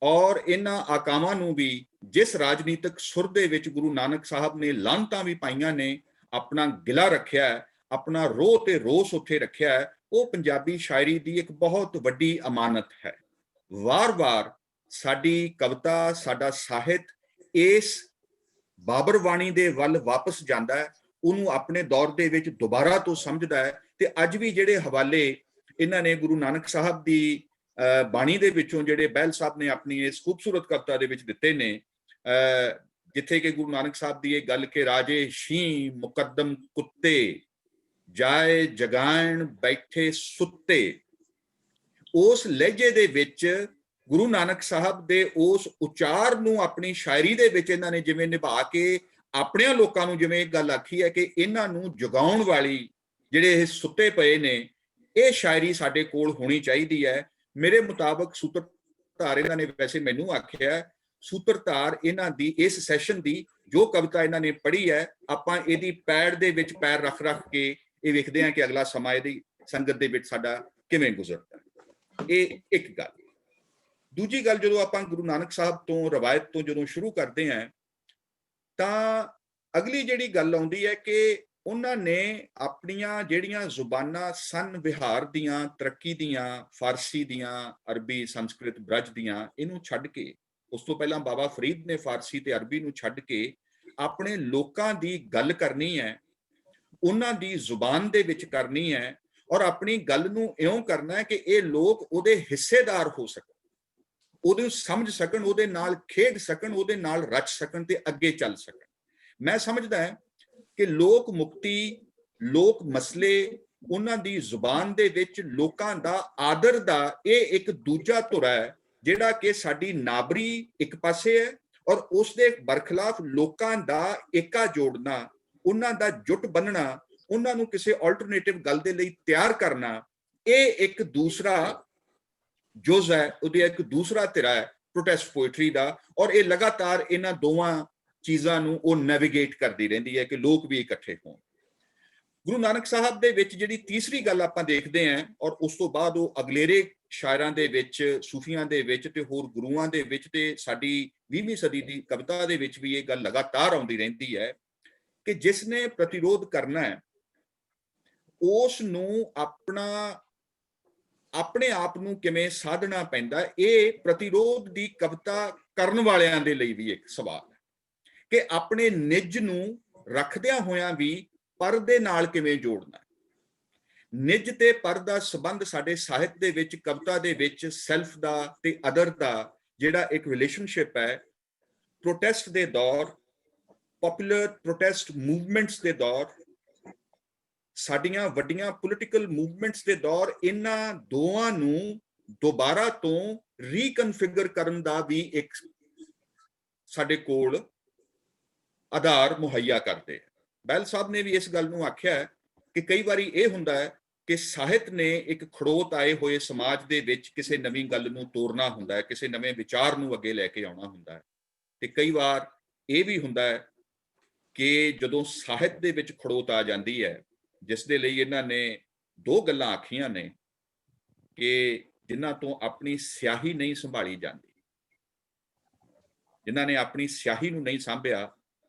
ਔਰ ਇਹਨਾਂ ਆਕਾਵਾਂ ਨੂੰ ਵੀ ਜਿਸ ਰਾਜਨੀਤਿਕ ਸੁਰ ਦੇ ਵਿੱਚ ਗੁਰੂ ਨਾਨਕ ਸਾਹਿਬ ਨੇ ਲਾਹਨਤਾਂ ਵੀ ਪਾਈਆਂ ਨੇ, ਆਪਣਾ ਗਿਲਾ ਰੱਖਿਆ ਹੈ, ਆਪਣਾ ਰੋਹ ਤੇ ਰੋਸ ਉੱਥੇ ਰੱਖਿਆ ਹੈ, ਉਹ ਪੰਜਾਬੀ ਸ਼ਾਇਰੀ ਦੀ ਇੱਕ ਬਹੁਤ ਵੱਡੀ ਅਮਾਨਤ ਹੈ। ਵਾਰ-ਵਾਰ ਸਾਡੀ ਕਵਿਤਾ, ਸਾਡਾ ਸਾਹਿਤ ਇਸ ਬਾਬਰ ਬਾਣੀ ਦੇ ਵੱਲ ਵਾਪਸ ਜਾਂਦਾ ਹੈ, ਉਹਨੂੰ ਆਪਣੇ ਦੌਰ ਦੇ ਵਿੱਚ ਦੁਬਾਰਾ ਤੋਂ ਸਮਝਦਾ ਹੈ। ਤੇ ਅੱਜ ਵੀ ਜਿਹੜੇ ਹਵਾਲੇ ਇਹਨਾਂ ਨੇ ਗੁਰੂ ਨਾਨਕ ਸਾਹਿਬ ਦੀ ਬਾਣੀ ਦੇ ਵਿੱਚੋਂ ਜਿਹੜੇ ਬਹਿਲ ਸਾਹਿਬ ਨੇ ਆਪਣੀ ਇਸ ਖੂਬਸੂਰਤ ਕਵਿਤਾ ਦੇ ਵਿੱਚ ਦਿੱਤੇ ਨੇ, ਜਿੱਥੇ ਕਿ ਗੁਰੂ ਨਾਨਕ ਸਾਹਿਬ ਦੀ ਇਹ ਗੱਲ ਕਿ ਰਾਜੇ ਸ਼ੀ ਮੁਕੱਦਮ ਕੁੱਤੇ ਜਾਏ ਜਗਾਇਣ ਬੈਠੇ ਸੁੱਤੇ, ਉਸ ਲਹਿਜੇ ਦੇ ਵਿੱਚ ਗੁਰੂ ਨਾਨਕ ਸਾਹਿਬ ਦੇ ਉਸ ਉਚਾਰ ਨੂੰ ਆਪਣੀ ਸ਼ਾਇਰੀ ਦੇ ਵਿੱਚ ਇਹਨਾਂ ਨੇ ਜਿਵੇਂ ਨਿਭਾ ਕੇ ਆਪਣਿਆਂ ਲੋਕਾਂ ਨੂੰ ਜਿਵੇਂ ਇਹ ਗੱਲ ਆਖੀ ਹੈ ਕਿ ਇਹਨਾਂ ਨੂੰ ਜਗਾਉਣ ਵਾਲੀ ਜਿਹੜੇ ਇਹ ਸੁੱਤੇ ਪਏ ਨੇ, ਇਹ ਸ਼ਾਇਰੀ ਸਾਡੇ ਕੋਲ ਹੋਣੀ ਚਾਹੀਦੀ ਹੈ। ਮੇਰੇ ਮੁਤਾਬਕ ਸੂਤਰਧਾਰ ਇਹਨਾਂ ਨੇ ਵੈਸੇ ਮੈਨੂੰ ਆਖਿਆ, ਸੂਤਰਧਾਰ ਇਹਨਾਂ ਦੀ ਇਸ ਸੈਸ਼ਨ ਦੀ ਜੋ ਕਵਿਤਾ ਇਹਨਾਂ ਨੇ ਪੜ੍ਹੀ ਹੈ, ਆਪਾਂ ਇਹਦੀ ਪੈੜ ਦੇ ਵਿੱਚ ਪੈਰ ਰੱਖ ਰੱਖ ਕੇ ਇਹ ਵੇਖਦੇ ਹਾਂ ਕਿ ਅਗਲਾ ਸਮਾਂ ਇਹਦੀ ਸੰਗਤ ਦੇ ਵਿੱਚ ਸਾਡਾ ਕਿਵੇਂ ਗੁਜ਼ਰਦਾ। ਇਹ ਇੱਕ ਗੱਲ। ਦੂਜੀ ਗੱਲ, ਜਦੋਂ ਆਪਾਂ ਗੁਰੂ ਨਾਨਕ ਸਾਹਿਬ ਤੋਂ ਰਵਾਇਤ ਤੋਂ ਜਦੋਂ ਸ਼ੁਰੂ ਕਰਦੇ ਹਾਂ ਤਾਂ ਅਗਲੀ ਜਿਹੜੀ ਗੱਲ ਆਉਂਦੀ ਹੈ ਕਿ ਉਹਨਾਂ ਨੇ ਆਪਣੀਆਂ ਜਿਹੜੀਆਂ ਜ਼ੁਬਾਨਾਂ ਸਨ ਵਿਹਾਰ ਦੀਆਂ, ਤਰੱਕੀ ਦੀਆਂ, ਫਾਰਸੀ ਦੀਆਂ, ਅਰਬੀ, ਸੰਸਕ੍ਰਿਤ, ਬ੍ਰਜ ਦੀਆਂ, ਇਹਨੂੰ ਛੱਡ ਕੇ, ਉਸ ਤੋਂ ਪਹਿਲਾਂ ਬਾਬਾ ਫਰੀਦ ਨੇ ਫਾਰਸੀ ਤੇ ਅਰਬੀ ਨੂੰ ਛੱਡ ਕੇ ਆਪਣੇ ਲੋਕਾਂ ਦੀ ਗੱਲ ਕਰਨੀ ਹੈ, ਉਹਨਾਂ ਦੀ ਜ਼ੁਬਾਨ ਦੇ ਵਿੱਚ ਕਰਨੀ ਹੈ, ਔਰ ਆਪਣੀ ਗੱਲ ਨੂੰ ਇਉਂ ਕਰਨਾ ਹੈ ਕਿ ਇਹ ਲੋਕ ਉਹਦੇ ਹਿੱਸੇਦਾਰ ਹੋ ਸਕਣ, ਉਹਨੂੰ ਸਮਝ ਸਕਣ, ਉਹਦੇ ਨਾਲ ਖੇਡ ਸਕਣ, ਉਹਦੇ ਨਾਲ ਰਚ ਸਕਣ ਤੇ ਅੱਗੇ ਚੱਲ ਸਕਣ। ਮੈਂ ਸਮਝਦਾ ਹਾਂ ਕਿ ਲੋਕ ਮੁਕਤੀ, ਲੋਕ ਮਸਲੇ, ਉਹਨਾਂ ਦੀ ਜ਼ੁਬਾਨ ਦੇ ਵਿੱਚ ਲੋਕਾਂ ਦਾ ਆਦਰ ਦਾ ਇਹ ਇੱਕ ਦੂਜਾ ਧੁਰਾ ਹੈ ਜਿਹੜਾ ਕਿ ਸਾਡੀ ਨਾਬਰੀ ਇੱਕ ਪਾਸੇ ਹੈ, ਔਰ ਉਸ ਦੇ ਬਰਖਲਾਫ ਲੋਕਾਂ ਦਾ ਏਕਾ ਜੋੜਨਾ, ਉਹਨਾਂ ਦਾ ਜੁੱਟ ਬੰਨਣਾ, ਉਹਨਾਂ ਨੂੰ ਕਿਸੇ ਆਲਟਰਨੇਟਿਵ ਗੱਲ ਦੇ ਲਈ ਤਿਆਰ ਕਰਨਾ, ਇਹ ਇੱਕ ਦੂਸਰਾ ਜੁਜ਼ ਹੈ, ਉਹਦੀ ਇੱਕ ਦੂਸਰਾ ਧਿਰਾ ਹੈ ਪ੍ਰੋਟੈਸਟ ਪੋਇਟਰੀ ਦਾ। ਔਰ ਇਹ ਲਗਾਤਾਰ ਇਹਨਾਂ ਦੋਵਾਂ ਚੀਜ਼ਾਂ ਨੂੰ ਉਹ ਨੈਵੀਗੇਟ ਕਰਦੀ ਰਹਿੰਦੀ ਹੈ ਕਿ ਲੋਕ ਵੀ ਇਕੱਠੇ ਹੋਣ। ਗੁਰੂ ਨਾਨਕ ਸਾਹਿਬ ਦੇ ਵਿੱਚ ਜਿਹੜੀ ਤੀਸਰੀ ਗੱਲ ਆਪਾਂ ਦੇਖਦੇ ਹਾਂ, ਔਰ ਉਸ ਤੋਂ ਬਾਅਦ ਉਹ ਅਗਲੇਰੇ ਸ਼ਾਇਰਾਂ ਦੇ ਵਿੱਚ, ਸੂਫੀਆਂ ਦੇ ਵਿੱਚ ਤੇ ਹੋਰ ਗੁਰੂਆਂ ਦੇ ਵਿੱਚ ਤੇ ਸਾਡੀ 20ਵੀਂ ਸਦੀ ਦੀ ਕਵਿਤਾ ਦੇ ਵਿੱਚ ਵੀ ਇਹ ਗੱਲ ਲਗਾਤਾਰ ਆਉਂਦੀ ਰਹਿੰਦੀ ਹੈ ਕਿ ਜਿਸ ਨੇ ਪ੍ਰਤੀਰੋਧ ਕਰਨਾ ਹੈ ਉਸ ਨੂੰ ਆਪਣੇ ਆਪ ਨੂੰ ਕਿਵੇਂ ਸਾਧਣਾ ਪੈਂਦਾ। ਇਹ ਪ੍ਰਤੀਰੋਧ ਦੀ ਕਵਿਤਾ ਕਰਨ ਵਾਲਿਆਂ ਦੇ ਲਈ ਵੀ ਇੱਕ ਸਵਾਲ ਹੈ ਕਿ ਆਪਣੇ ਨਿੱਜ ਨੂੰ ਰੱਖਦਿਆਂ ਹੋਇਆਂ ਵੀ ਪਰ ਦੇ ਨਾਲ ਕਿਵੇਂ ਜੋੜਨਾ। ਨਿੱਜ ਤੇ ਪਰ ਦਾ ਸੰਬੰਧ ਸਾਡੇ ਸਾਹਿਤ ਦੇ ਵਿੱਚ, ਕਵਿਤਾ ਦੇ ਵਿੱਚ ਸੈਲਫ ਦਾ ਤੇ ਅਦਰ ਦਾ ਜਿਹੜਾ ਇੱਕ ਰਿਲੇਸ਼ਨਸ਼ਿਪ ਹੈ, ਪ੍ਰੋਟੈਸਟ ਦੇ ਦੌਰ, ਪਪੂਲਰ ਪ੍ਰੋਟੈਸਟ ਮੂਵਮੈਂਟਸ ਦੇ ਦੌਰ, ਸਾਡੀਆਂ ਵੱਡੀਆਂ ਪੋਲੀਟੀਕਲ ਮੂਵਮੈਂਟਸ ਦੇ ਦੌਰ, ਇਹਨਾਂ ਦੋਵਾਂ ਨੂੰ ਦੁਬਾਰਾ ਤੋਂ ਰੀਕਨਫਿਗਰ ਕਰਨ ਦਾ ਵੀ ਇੱਕ ਸਾਡੇ ਕੋਲ ਆਧਾਰ ਮੁਹੱਈਆ ਕਰਦੇ। ਬਹਿਲ ਸਾਹਿਬ ਨੇ ਵੀ ਇਸ ਗੱਲ ਨੂੰ ਆਖਿਆ ਹੈ ਕਿ ਕਈ ਵਾਰੀ ਇਹ ਹੁੰਦਾ ਹੈ ਕਿ ਸਾਹਿਤ ਨੇ ਇੱਕ ਖੜੋਤ ਆਏ ਹੋਏ ਸਮਾਜ ਦੇ ਵਿੱਚ ਕਿਸੇ ਨਵੀਂ ਗੱਲ ਨੂੰ ਤੋਰਨਾ ਹੁੰਦਾ ਹੈ, ਕਿਸੇ ਨਵੇਂ ਵਿਚਾਰ ਨੂੰ ਅੱਗੇ ਲੈ ਕੇ ਆਉਣਾ ਹੁੰਦਾ ਹੈ, ਤੇ ਕਈ ਵਾਰ ਇਹ ਵੀ ਹੁੰਦਾ ਹੈ ਕਿ ਜਦੋਂ ਸਾਹਿਤ ਦੇ ਵਿੱਚ ਖੜੋਤ ਆ ਜਾਂਦੀ ਹੈ, ਜਿਸ ਦੇ ਲਈ ਇਹਨਾਂ ਨੇ ਦੋ ਗੱਲਾਂ ਆਖੀਆਂ ਨੇ ਕਿ ਜਿਨ੍ਹਾਂ ਤੋਂ ਆਪਣੀ ਸਿਆਹੀ ਨਹੀਂ ਸੰਭਾਲੀ ਜਾਂਦੀ, ਜਿਨ੍ਹਾਂ ਨੇ ਆਪਣੀ ਸਿਆਹੀ ਨੂੰ ਨਹੀਂ ਸਾਂਭਿਆ,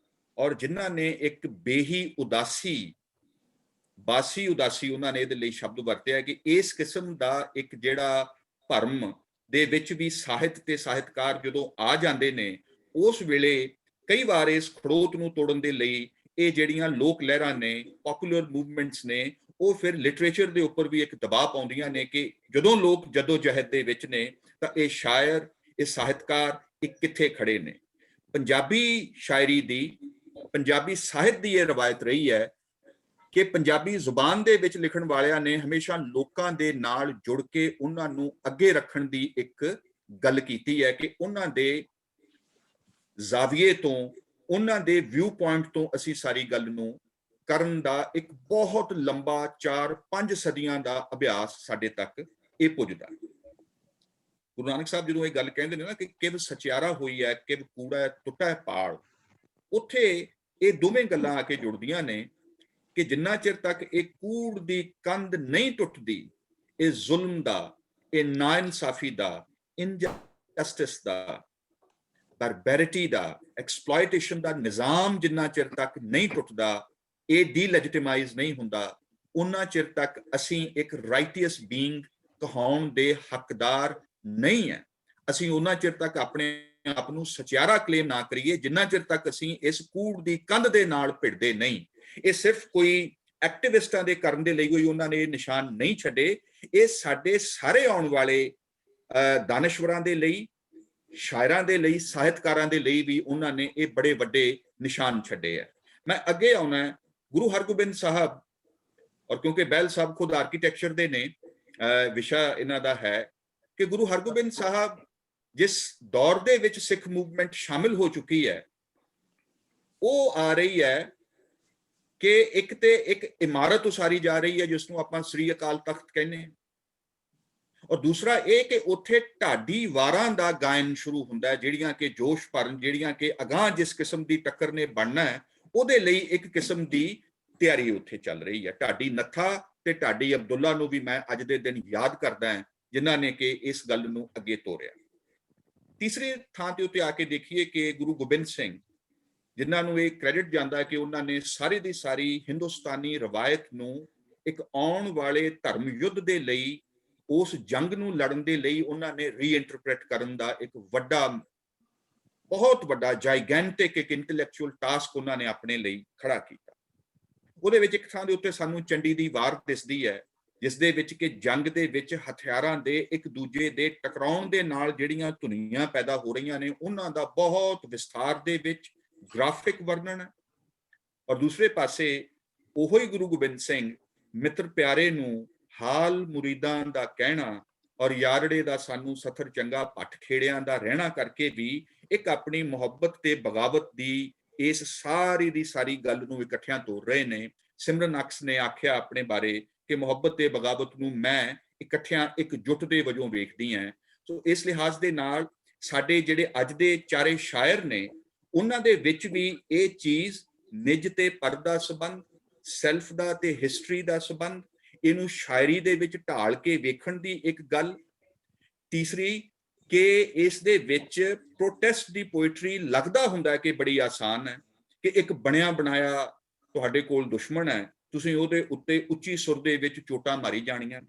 ਔਰ ਜਿਨ੍ਹਾਂ ਨੇ ਇੱਕ ਬੇਹੀ ਉਦਾਸੀ, ਬਾਸੀ ਉਦਾਸੀ, ਉਹਨਾਂ ਨੇ ਇਹਦੇ ਲਈ ਸ਼ਬਦ ਵਰਤਿਆ ਕਿ ਇਸ ਕਿਸਮ ਦਾ ਇੱਕ ਜਿਹੜਾ ਭਰਮ ਦੇ ਵਿੱਚ ਵੀ ਸਾਹਿਤ ਤੇ ਸਾਹਿਤਕਾਰ ਜਦੋਂ ਆ ਜਾਂਦੇ ਨੇ, ਉਸ ਵੇਲੇ ਕਈ ਵਾਰ ਇਸ ਖੜੋਤ ਨੂੰ ਤੋੜਨ ਦੇ ਲਈ ਇਹ ਜਿਹੜੀਆਂ ਲੋਕ ਲਹਿਰਾਂ ਨੇ, ਪੋਪੂਲਰ ਮੂਵਮੈਂਟਸ ਨੇ, ਉਹ ਫਿਰ ਲਿਟਰੇਚਰ ਦੇ ਉੱਪਰ ਵੀ ਇੱਕ ਦਬਾਅ ਪਾਉਂਦੀਆਂ ਨੇ ਕਿ ਜਦੋਂ ਲੋਕ ਜਦੋਜਹਿਦ ਦੇ ਵਿੱਚ ਨੇ ਤਾਂ ਇਹ ਸ਼ਾਇਰ, ਇਹ ਸਾਹਿਤਕਾਰ ਇਹ ਕਿੱਥੇ ਖੜੇ ਨੇ। ਪੰਜਾਬੀ ਸ਼ਾਇਰੀ ਦੀ, ਪੰਜਾਬੀ ਸਾਹਿਤ ਦੀ ਇਹ ਰਵਾਇਤ ਰਹੀ ਹੈ ਕਿ ਪੰਜਾਬੀ ਜ਼ੁਬਾਨ ਦੇ ਵਿੱਚ ਲਿਖਣ ਵਾਲਿਆਂ ਨੇ ਹਮੇਸ਼ਾ ਲੋਕਾਂ ਦੇ ਨਾਲ ਜੁੜ ਕੇ ਉਹਨਾਂ ਨੂੰ ਅੱਗੇ ਰੱਖਣ ਦੀ ਇੱਕ ਗੱਲ ਕੀਤੀ ਹੈ ਕਿ ਉਹਨਾਂ ਦੇ ਜ਼ਾਵੀਏ ਤੋਂ, ਉਹਨਾਂ ਦੇ ਵਿਊ ਪੁਆਇੰਟ ਤੋਂ ਅਸੀਂ ਸਾਰੀ ਗੱਲ ਨੂੰ ਕਰਨ ਦਾ ਇੱਕ ਬਹੁਤ ਲੰਬਾ 4-5 ਸਦੀਆਂ ਦਾ ਅਭਿਆਸ ਸਾਡੇ ਤੱਕ ਇਹ ਪੁੱਜਦਾ। ਗੁਰੂ ਨਾਨਕ ਸਾਹਿਬ ਜਦੋਂ ਇਹ ਗੱਲ ਕਹਿੰਦੇ ਨੇ ਨਾ ਕਿ ਕਿਵ ਸਚਿਆਰਾ ਹੋਈ ਹੈ, ਕਿਵ ਕੂੜਾ ਹੈ, ਟੁੱਟਾ ਹੈ ਪਾਲ, ਉੱਥੇ ਇਹ ਦੋਵੇਂ ਗੱਲਾਂ ਆ ਕੇ ਜੁੜਦੀਆਂ ਨੇ ਕਿ ਜਿੰਨਾ ਚਿਰ ਤੱਕ ਇਹ ਕੂੜ ਦੀ ਕੰਧ ਨਹੀਂ ਟੁੱਟਦੀ, ਇਹ ਜ਼ੁਲਮ ਦਾ, ਇਹ ਨਾਇਨਸਾਫੀ ਦਾ, ਇਨਜਸਟਿਸ ਦਾ, ਬਾਰਬੈਰਿਟੀ ਦਾ, ਐਕਸਪਲੋਇਟੇਸ਼ਨ ਦਾ ਨਿਜ਼ਾਮ ਜਿੰਨਾ ਚਿਰ ਤੱਕ ਨਹੀਂ ਟੁੱਟਦਾ, ਇਹ ਡੀਲੈਜੀਟਿਮਾਈਜ਼ ਨਹੀਂ ਹੁੰਦਾ, ਉਹਨਾਂ ਚਿਰ ਤੱਕ ਅਸੀਂ ਇੱਕ ਰਾਈਟੀਅਸ ਬੀਇੰਗ ਕਹਾਉਣ ਦੇ ਹੱਕਦਾਰ ਨਹੀਂ ਹੈ। ਅਸੀਂ ਉਹਨਾਂ ਚਿਰ ਤੱਕ ਆਪਣੇ ਆਪ ਨੂੰ ਸਚਿਆਰਾ ਕਲੇਮ ਨਾ ਕਰੀਏ ਜਿੰਨਾ ਚਿਰ ਤੱਕ ਅਸੀਂ ਇਸ ਕੂੜ ਦੀ ਕੰਧ ਦੇ ਨਾਲ ਭਿੜਦੇ ਨਹੀਂ। ਇਹ ਸਿਰਫ ਕੋਈ ਐਕਟਿਵਿਸਟਾਂ ਦੇ ਕਰਨ ਦੇ ਲਈ ਕੋਈ ਉਹਨਾਂ ਨੇ ਨਿਸ਼ਾਨ ਨਹੀਂ ਛੱਡੇ, ਇਹ ਸਾਡੇ ਸਾਰੇ ਆਉਣ ਵਾਲੇ ਦਾਨਸ਼ਵਰਾਂ ਦੇ ਲਈ, ਸ਼ਾਇਰਾਂ ਦੇ ਲਈ, ਸਾਹਿਤਕਾਰਾਂ ਦੇ ਲਈ ਵੀ ਉਹਨਾਂ ਨੇ ਇਹ ਬੜੇ ਵੱਡੇ ਨਿਸ਼ਾਨ ਛੱਡੇ ਹੈ। ਮੈਂ ਅੱਗੇ ਆਉਣਾ ਗੁਰੂ ਹਰਗੋਬਿੰਦ ਸਾਹਿਬ, ਔਰ ਕਿਉਂਕਿ ਬਹਿਲ ਸਾਹਿਬ ਖੁਦ ਆਰਕੀਟੈਕਚਰ ਦੇ ਨੇ, ਵਿਸ਼ਾ ਇਹਨਾਂ ਦਾ ਹੈ ਕਿ ਗੁਰੂ ਹਰਗੋਬਿੰਦ ਸਾਹਿਬ ਜਿਸ ਦੌਰ ਦੇ ਵਿੱਚ ਸਿੱਖ ਮੂਵਮੈਂਟ ਸ਼ਾਮਿਲ ਹੋ ਚੁੱਕੀ ਹੈ, ਉਹ ਆ ਰਹੀ ਹੈ ਕਿ ਇੱਕ ਤੇ ਇੱਕ ਇਮਾਰਤ ਉਸਾਰੀ ਜਾ ਰਹੀ ਹੈ ਜਿਸ ਨੂੰ ਆਪਾਂ ਸ੍ਰੀ ਅਕਾਲ ਤਖਤ ਕਹਿੰਦੇ ਹਾਂ, ਔਰ ਦੂਸਰਾ ਇਹ ਕਿ ਉੱਥੇ ਢਾਡੀ ਵਾਰਾਂ ਦਾ ਗਾਇਨ ਸ਼ੁਰੂ ਹੁੰਦਾ ਹੈ, ਜਿਹੜੀਆਂ ਕਿ ਜੋਸ਼ ਭਰਨ, ਜਿਹੜੀਆਂ ਕਿ ਅਗਾਂਹ ਜਿਸ ਕਿਸਮ ਦੀ ਟੱਕਰ ਨੇ ਬਣਨਾ ਹੈ ਉਹਦੇ ਲਈ ਇੱਕ ਕਿਸਮ ਦੀ ਤਿਆਰੀ ਉੱਥੇ ਚੱਲ ਰਹੀ ਹੈ। ਢਾਡੀ ਨੱਥਾ ਤੇ ਢਾਡੀ ਅਬਦੁੱਲਾ ਨੂੰ ਵੀ ਮੈਂ ਅੱਜ ਦੇ ਦਿਨ ਯਾਦ ਕਰਦਾ ਹਾਂ, ਜਿਨ੍ਹਾਂ ਨੇ ਕਿ ਇਸ ਗੱਲ ਨੂੰ ਅੱਗੇ ਤੋਰਿਆ। ਤੀਸਰੀ ਥਾਂ ਤੇ ਉੱਤੇ ਆ ਕੇ ਦੇਖੀਏ ਕਿ ਗੁਰੂ ਗੋਬਿੰਦ ਸਿੰਘ, ਜਿਨ੍ਹਾਂ ਨੂੰ ਇਹ ਕ੍ਰੈਡਿਟ ਜਾਂਦਾ ਹੈ ਕਿ ਉਹਨਾਂ ਨੇ ਸਾਰੀ ਦੀ ਸਾਰੀ ਹਿੰਦੁਸਤਾਨੀ ਰਵਾਇਤ ਨੂੰ ਇੱਕ ਆਉਣ ਵਾਲੇ ਧਰਮ ਯੁੱਧ ਦੇ ਲਈ, ਉਸ ਜੰਗ ਨੂੰ ਲੜਨ ਦੇ ਲਈ ਉਹਨਾਂ ਨੇ ਰੀਇੰਟਰਪ੍ਰੇਟ ਕਰਨ ਦਾ ਇੱਕ ਵੱਡਾ, ਬਹੁਤ ਵੱਡਾ ਜਾਈਗੈਂਟਿਕ ਇੱਕ ਇੰਟੈਲੈਕਚੁਅਲ ਟਾਸਕ ਉਹਨਾਂ ਨੇ ਆਪਣੇ ਲਈ ਖੜਾ ਕੀਤਾ। ਉਹਦੇ ਵਿੱਚ ਇੱਕ ਥਾਂ ਦੇ ਉੱਤੇ ਸਾਨੂੰ ਚੰਡੀ ਦੀ ਵਾਰ ਦਿਸਦੀ ਹੈ, ਜਿਸ ਦੇ ਵਿੱਚ ਕਿ ਜੰਗ ਦੇ ਵਿੱਚ ਹਥਿਆਰਾਂ ਦੇ ਇੱਕ ਦੂਜੇ ਦੇ ਟਕਰਾਉਣ ਦੇ ਨਾਲ ਜਿਹੜੀਆਂ ਧੁਨੀਆਂ ਪੈਦਾ ਹੋ ਰਹੀਆਂ ਨੇ, ਉਹਨਾਂ ਦਾ ਬਹੁਤ ਵਿਸਥਾਰ ਦੇ ਵਿੱਚ ਗ੍ਰਾਫਿਕ ਵਰਣਨ ਹੈ। ਔਰ ਦੂਸਰੇ ਪਾਸੇ ਉਹੋ ਹੀ ਗੁਰੂ ਗੋਬਿੰਦ ਸਿੰਘ ਮਿੱਤਰ ਪਿਆਰੇ ਨੂੰ ਹਾਲ ਮੁਰੀਦਾਂ ਦਾ ਕਹਿਣਾ ਔਰ ਯਾਰੜੇ ਦਾ ਸਾਨੂੰ ਸਥਰ ਚੰਗਾ ਭੱਠ ਖੇੜਿਆਂ ਦਾ ਰਹਿਣਾ ਕਰਕੇ ਵੀ ਇੱਕ ਆਪਣੀ ਮੁਹੱਬਤ ਤੇ ਬਗਾਵਤ ਦੀ ਇਸ ਸਾਰੀ ਦੀ ਸਾਰੀ ਗੱਲ ਨੂੰ ਇਕੱਠਿਆਂ ਤੋਰ ਰਹੇ ਨੇ। ਸਿਮਰਨ ਅਕਸ ਨੇ ਆਖਿਆ ਆਪਣੇ ਬਾਰੇ ਕਿ ਮੁਹੱਬਤ ਤੇ ਬਗਾਵਤ ਨੂੰ ਮੈਂ ਇਕੱਠਿਆਂ ਇੱਕ ਜੁੱਟ ਦੇ ਵਜੋਂ ਵੇਖਦੀ ਹਾਂ। ਸੋ ਇਸ ਲਿਹਾਜ਼ ਦੇ ਨਾਲ ਸਾਡੇ ਜਿਹੜੇ ਅੱਜ ਦੇ ਚਾਰੇ ਸ਼ਾਇਰ ਨੇ, ਉਹਨਾਂ ਦੇ ਵਿੱਚ ਵੀ ਇਹ ਚੀਜ਼ ਨਿੱਜ ਤੇ ਪਰਦ ਦਾ ਸੰਬੰਧ, ਸੈਲਫ ਦਾ ਤੇ ਹਿਸਟਰੀ ਦਾ ਸੰਬੰਧ, ਇਹਨੂੰ ਸ਼ਾਇਰੀ ਦੇ ਵਿੱਚ ਢਾਲ ਕੇ ਵੇਖਣ ਦੀ ਇੱਕ ਗੱਲ। ਤੀਸਰੀ ਕਿ ਇਸ ਦੇ ਵਿੱਚ ਪ੍ਰੋਟੈਸਟ ਦੀ ਪੋਇਟਰੀ ਲੱਗਦਾ ਹੁੰਦਾ ਕਿ ਬੜੀ ਆਸਾਨ ਹੈ, ਕਿ ਇੱਕ ਬਣਿਆ ਬਣਾਇਆ ਤੁਹਾਡੇ ਕੋਲ ਦੁਸ਼ਮਣ ਹੈ, ਤੁਸੀਂ ਉਹਦੇ ਉੱਤੇ ਉੱਚੀ ਸੁਰ ਦੇ ਵਿੱਚ ਚੋਟਾਂ ਮਾਰੀ ਜਾਣੀਆਂ,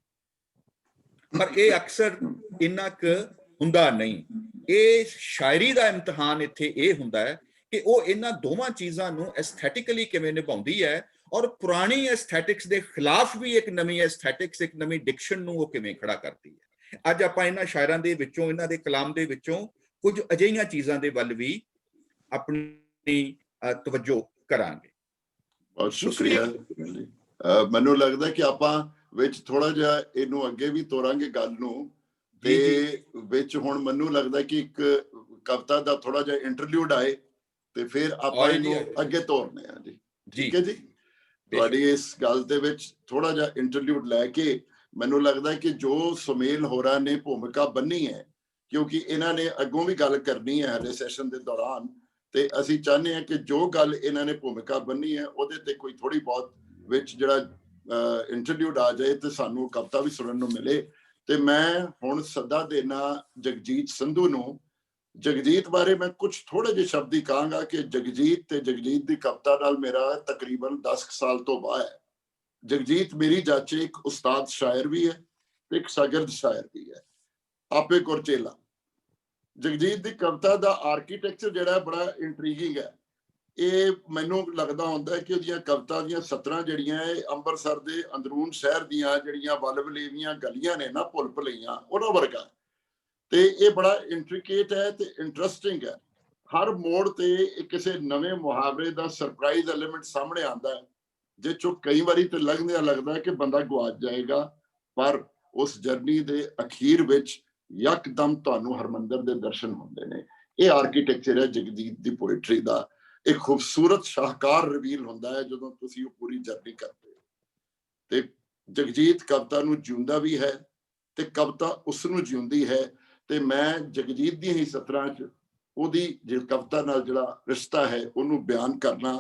ਪਰ ਇਹ ਅਕਸਰ ਇੰਨਾ ਕੁ ਹੁੰਦਾ ਨਹੀਂ। ਇਹ ਸ਼ਾਇਰੀ ਦਾ ਇਮਤਿਹਾਨ ਇੱਥੇ ਇਹ ਹੁੰਦਾ ਹੈ ਕਿ ਉਹ ਇਹਨਾਂ ਦੋਵਾਂ ਚੀਜ਼ਾਂ ਨੂੰ ਐਸਥੈਟਿਕਲੀ ਕਿਵੇਂ ਨਿਭਾਉਂਦੀ ਹੈ, ਔਰ ਪੁਰਾਣੀ ਐਸਥੈਟਿਕਸ ਦੇ ਖਿਲਾਫ ਵੀ ਇੱਕ ਨਵੀਂ ਐਸਥੈਟਿਕਸ, ਇੱਕ ਨਵੀਂ ਡਿਕਸ਼ਨ ਨੂੰ ਉਹ ਕਿਵੇਂ ਖੜਾ ਕਰਦੀ ਹੈ। ਅੱਜ ਆਪਾਂ ਇਹਨਾਂ ਸ਼ਾਇਰਾਂ ਦੇ ਵਿੱਚੋਂ, ਇਹਨਾਂ ਦੇ ਕਲਾਮ ਦੇ ਵਿੱਚੋਂ ਕੁਝ ਅਜਿਹੀਆਂ ਚੀਜ਼ਾਂ ਦੇ ਵੱਲ ਵੀ ਆਪਣੀ ਤਵੱਜੋ ਕਰਾਂਗੇ। ਬਹੁਤ ਸ਼ੁਕਰੀਆ। ਮੈਨੂੰ ਲੱਗਦਾ ਕਿ ਆਪਾਂ ਵਿੱਚ ਥੋੜਾ ਜਿਹਾ ਇਹਨੂੰ ਅੱਗੇ ਵੀ ਤੋਰਾਂਗੇ ਗੱਲ ਨੂੰ, ਤੇ ਵਿੱਚ ਹੁਣ ਮੈਨੂੰ ਲੱਗਦਾ ਕਿ ਇੱਕ ਕਵਿਤਾ ਦਾ ਥੋੜਾ ਜਿਹਾ ਇੰਟਰਲੂਡ ਆਏ ਤੇ ਫਿਰ ਆਪਾਂ ਇਹਨੂੰ ਅੱਗੇ ਤੋਰਨੇ ਆ ਜੀ। ਠੀਕ ਹੈ ਜੀ। ਤੁਹਾਡੀ ਇਸ ਗੱਲ ਦੇ ਵਿੱਚ ਥੋੜਾ ਜਿਹਾ ਇੰਟਰਲੂਡ ਲੈ ਕੇ ਮੈਨੂੰ ਲੱਗਦਾ ਕਿ ਜੋ ਸੁਮੇਲ ਹੋਰਾਂ ਨੇ ਭੂਮਿਕਾ ਬੰਨੀ ਹੈ, ਕਿਉਂਕਿ ਇਹਨਾਂ ਨੇ ਅੱਗੋਂ ਵੀ ਗੱਲ ਕਰਨੀ ਹੈ ਹਲੇ ਸੈਸ਼ਨ ਦੇ ਦੌਰਾਨ, ਤੇ ਅਸੀਂ ਚਾਹੁੰਦੇ ਹਾਂ ਕਿ ਜੋ ਗੱਲ ਇਹਨਾਂ ਨੇ ਭੂਮਿਕਾ ਬੰਨੀ ਹੈ ਉਹਦੇ ਤੇ ਕੋਈ ਥੋੜੀ ਬਹੁਤ ਵਿੱਚ ਜਿਹੜਾ ਇੰਟਰਲੂਡ ਆ ਜਾਏ ਤੇ ਸਾਨੂੰ ਕਵਿਤਾ ਵੀ ਸੁਣਨ ਨੂੰ ਮਿਲੇ। ਤੇ ਮੈਂ ਹੁਣ ਸੱਦਾ ਦੇਣਾ ਜਗਜੀਤ ਸੰਧੂ ਨੂੰ। ਜਗਜੀਤ ਬਾਰੇ ਮੈਂ ਕੁਝ ਥੋੜੇ ਜਿਹੇ ਸ਼ਬਦ ਹੀ ਕਹਾਂਗਾ ਕਿ ਜਗਜੀਤ ਤੇ ਜਗਜੀਤ ਦੀ ਕਵਿਤਾ ਨਾਲ ਮੇਰਾ ਤਕਰੀਬਨ 10 ਸਾਲ ਤੋਂ ਬਾਅਦ ਹੈ। ਜਗਜੀਤ ਮੇਰੀ ਜਾਚੇ ਇੱਕ ਉਸਤਾਦ ਸ਼ਾਇਰ ਵੀ ਹੈ ਤੇ ਇੱਕ ਸ਼ਾਗਿਰਦ ਸ਼ਾਇਰ ਵੀ ਹੈ, ਆਪੇ ਕੁਰਚੇਲਾ। ਜਗਜੀਤ ਦੀ ਕਵਿਤਾ ਦਾ ਆਰਕੀਟੈਕਚਰ ਜਿਹੜਾ ਬੜਾ ਇੰਟਰੀਗਿੰਗ ਹੈ। ਇਹ ਮੈਨੂੰ ਲੱਗਦਾ ਹੁੰਦਾ ਕਿ ਉਹਦੀਆਂ ਕਵਿਤਾ ਦੀਆਂ ਸਤਰਾਂ ਜਿਹੜੀਆਂ ਇਹ ਅੰਮ੍ਰਿਤਸਰ ਦੇ ਅੰਦਰੂਨ ਸ਼ਹਿਰ ਦੀਆਂ ਜਿਹੜੀਆਂ ਵਲਵਲੇਵੀਆਂ ਗਲੀਆਂ ਨੇ ਨਾ, ਭੁੱਲ ਭੁਲਈਆਂ, ਉਹਨਾਂ ਵਰਗਾ। ਤੇ ਇਹ ਬੜਾ ਇੰਟ੍ਰਿਕੇਟ ਹੈ ਤੇ ਇੰਟਰਸਟਿੰਗ ਹੈ। ਹਰ ਮੋੜ ਤੇ ਇਹ ਕਿਸੇ ਨਵੇਂ ਮੁਹਾਵਰੇ ਦਾ ਸਰਪ੍ਰਾਈਜ਼ ਐਲੀਮੈਂਟ ਸਾਹਮਣੇ ਆਉਂਦਾ ਹੈ, ਜਿਸ ਚੋਂ ਕਈ ਵਾਰੀ ਤੇ ਲੱਗਦਿਆਂ ਲੱਗਦਾ ਕਿ ਬੰਦਾ ਗਵਾਚ ਜਾਏਗਾ, ਪਰ ਉਸ ਜਰਨੀ ਦੇ ਅਖੀਰ ਵਿੱਚ ਯਕਦਮ ਤੁਹਾਨੂੰ ਹਰਮੰਦਰ ਦੇ ਦਰਸ਼ਨ ਹੁੰਦੇ ਨੇ। ਇਹ ਆਰਕੀਟੈਕਚਰ ਹੈ ਜਗਜੀਤ ਦੀ ਪੋਇਟਰੀ ਦਾ। ਇੱਕ ਖੂਬਸੂਰਤ ਸ਼ਾਹਕਾਰ ਰਿਵੀਲ ਹੁੰਦਾ ਹੈ ਜਦੋਂ ਤੁਸੀਂ ਉਹ ਪੂਰੀ ਜਰਨੀ ਕਰਦੇ ਹੋ। ਤੇ ਜਗਜੀਤ ਕਵਿਤਾ ਨੂੰ ਜਿਉਂਦਾ ਵੀ ਹੈ ਤੇ ਕਵਿਤਾ ਉਸ ਨੂੰ ਜਿਉਂਦੀ ਹੈ। ਤੇ ਮੈਂ ਜਗਜੀਤ ਦੀਆਂ ਹੀ ਸਤਰਾਂ 'ਚ ਉਹਦੀ ਜਿਹੜੀ ਕਵਿਤਾ ਨਾਲ ਜਿਹੜਾ ਰਿਸ਼ਤਾ ਹੈ ਉਹਨੂੰ ਬਿਆਨ ਕਰਨਾ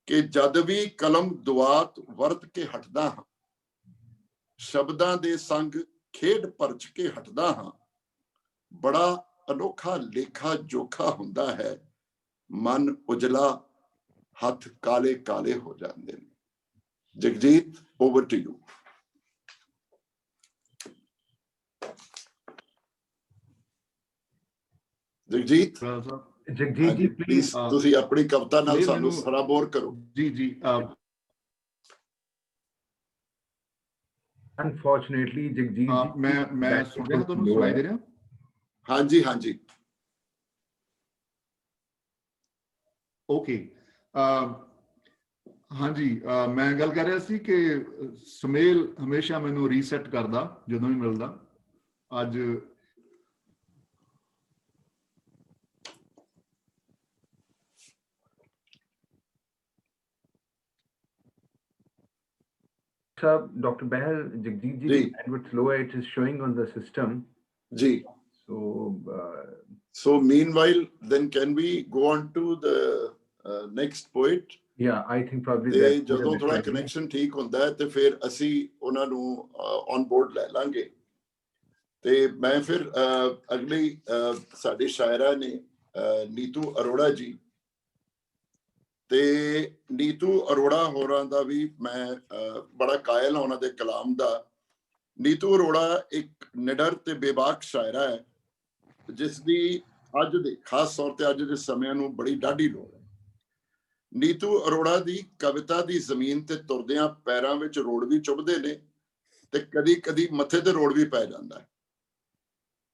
ਕਿ ਜਦ ਵੀ ਕਲਮ ਦੁਆਤ ਵਰਤ ਕੇ ਹਟਦਾ ਹਾਂ, ਸ਼ਬਦਾਂ ਦੇ ਸੰਗ ਖੇਡ ਪਰਚ ਕੇ ਹਟਦਾ ਹਾਂ, ਬੜਾ ਅਨੋਖਾ ਲੇਖਾ ਜੋਖਾ ਹੁੰਦਾ ਹੈ, ਮਨ ਉਜਲਾ ਹੱਥ ਕਾਲੇ ਕਾਲੇ ਹੋ ਜਾਂਦੇ ਨੇ। Jagjit, over to you. Jagjit Jagjit ji please ਤੁਸੀਂ ਆਪਣੀ ਕਵਿਤਾ ਨਾਲ ਸਾਨੂੰ ਸਰਾਬੋਰ ਕਰੋ। ਜੀ ਅਨਫੋਰਚੂਨੇਟਲੀ ਜਗਜੀਤ ਜੀ ਮੈਂ ਸੁਣ ਰਿਹਾ, ਤੁਹਾਨੂੰ ਸੁਣਾਈ ਦੇ ਰਿਹਾ? ਹਾਂਜੀ ਹਾਂਜੀ ਓਕੇ। ਹਾਂਜੀ, ਮੈਂ ਗੱਲ ਕਰ ਰਿਹਾ ਸੀ ਕਿ ਸੁਮੇਲ ਹਮੇਸ਼ਾ ਮੈਨੂੰ ਰੀਸੈਟ ਕਰਦਾ ਜਦੋਂ ਵੀ ਮਿਲਦਾ। ਅੱਜ Dr. Behel, Jagdeep ji, bandwidth low, it is showing on the system. Ji. So meanwhile, then can we go on to the next poet? Yeah, I think probably ਤੇ ਜਦੋਂ ਥੋੜਾ ਕਨੈਕਸ਼ਨ ਠੀਕ ਹੁੰਦਾ ਹੈ ਤੇ ਫਿਰ ਅਸੀਂ ਉਹਨਾਂ ਨੂੰ ਔਨ ਬੋਰਡ ਲੈ ਲਾਂਗੇ। ਤੇ ਮੈਂ ਫਿਰ ਅਗਲੀ ਸਾਡੀ ਸ਼ਾਇਰਾ ਨੇ ਨੀਤੂ ਅਰੋੜਾ ਜੀ, ਤੇ ਨੀਤੂ ਅਰੋੜਾ ਹੋਰਾਂ ਦਾ ਵੀ ਮੈਂ ਬੜਾ ਕਾਇਲ ਹਾਂ ਉਹਨਾਂ ਦੇ ਕਲਾਮ ਦਾ। ਨੀਤੂ ਅਰੋੜਾ ਇੱਕ ਨਿਡਰ ਤੇ ਬੇਬਾਕ ਸ਼ਾਇਰਾ ਹੈ ਜਿਸ ਦੀ ਅੱਜ ਦੇ ਖਾਸ ਤੌਰ ਤੇ ਅੱਜ ਦੇ ਸਮਿਆਂ ਨੂੰ ਬੜੀ ਡਾਢੀ ਲੋੜ ਹੈ। ਨੀਤੂ ਅਰੋੜਾ ਦੀ ਕਵਿਤਾ ਦੀ ਜ਼ਮੀਨ ਤੇ ਤੁਰਦਿਆਂ ਪੈਰਾਂ ਵਿੱਚ ਰੋੜ ਵੀ ਚੁੱਭਦੇ ਨੇ ਤੇ ਕਦੀ ਕਦੀ ਮੱਥੇ ਤੇ ਰੋੜ ਵੀ ਪੈ ਜਾਂਦਾ ਹੈ।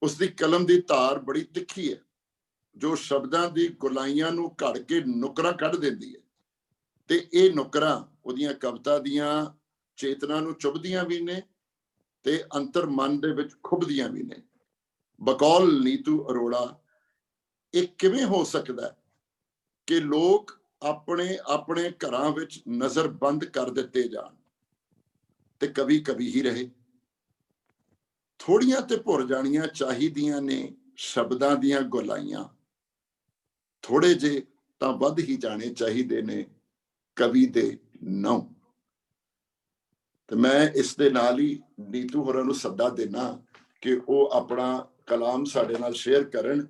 ਉਸ ਦੀ ਕਲਮ ਦੀ ਧਾਰ ਬੜੀ ਤਿੱਖੀ ਹੈ ਜੋ ਸ਼ਬਦਾਂ ਦੀ ਗੁਲਾਈਆਂ ਨੂੰ ਘੜ ਕੇ ਨੁਕਰਾਂ ਕੱਢ ਦਿੰਦੀ ਹੈ, ਤੇ ਇਹ ਨੁਕਰਾਂ ਉਹਦੀਆਂ ਕਵਿਤਾ ਦੀਆਂ ਚੇਤਨਾ ਨੂੰ ਚੁੱਭਦੀਆਂ ਵੀ ਨੇ ਤੇ ਅੰਤਰ ਮਨ ਦੇ ਵਿੱਚ ਖੁੱਭਦੀਆਂ ਵੀ ਨੇ। ਬਕੌਲ ਨੀਤੂ ਅਰੋੜਾ, ਇਹ ਕਿਵੇਂ ਹੋ ਸਕਦਾ ਕਿ ਲੋਕ ਆਪਣੇ ਆਪਣੇ ਘਰਾਂ ਵਿੱਚ ਨਜ਼ਰ ਬੰਦ ਕਰ ਦਿੱਤੇ ਜਾਣ ਤੇ ਕਵੀ ਕਵੀ ਹੀ ਰਹੇ। ਥੋੜੀਆਂ ਤੇ ਭੁਰ ਜਾਣੀਆਂ ਚਾਹੀਦੀਆਂ ਨੇ ਸ਼ਬਦਾਂ ਦੀਆਂ ਗੁਲਾਈਆਂ, ਥੋੜੇ ਜੇ ਤਾਂ ਵੱਧ ਹੀ ਜਾਣੇ ਚਾਹੀਦੇ ਨੇ ਕਵੀ ਦੇ ਨਾਮ। ਤੇ ਮੈਂ ਇਸ ਦੇ ਨਾਲ ਹੀ ਨੀਤੂ ਹੋਰਾਂ ਨੂੰ ਸੱਦਾ ਦੇਣਾ ਕਿ ਉਹ ਆਪਣਾ ਕਲਾਮ ਸਾਡੇ ਨਾਲ ਸ਼ੇਅਰ ਕਰਨ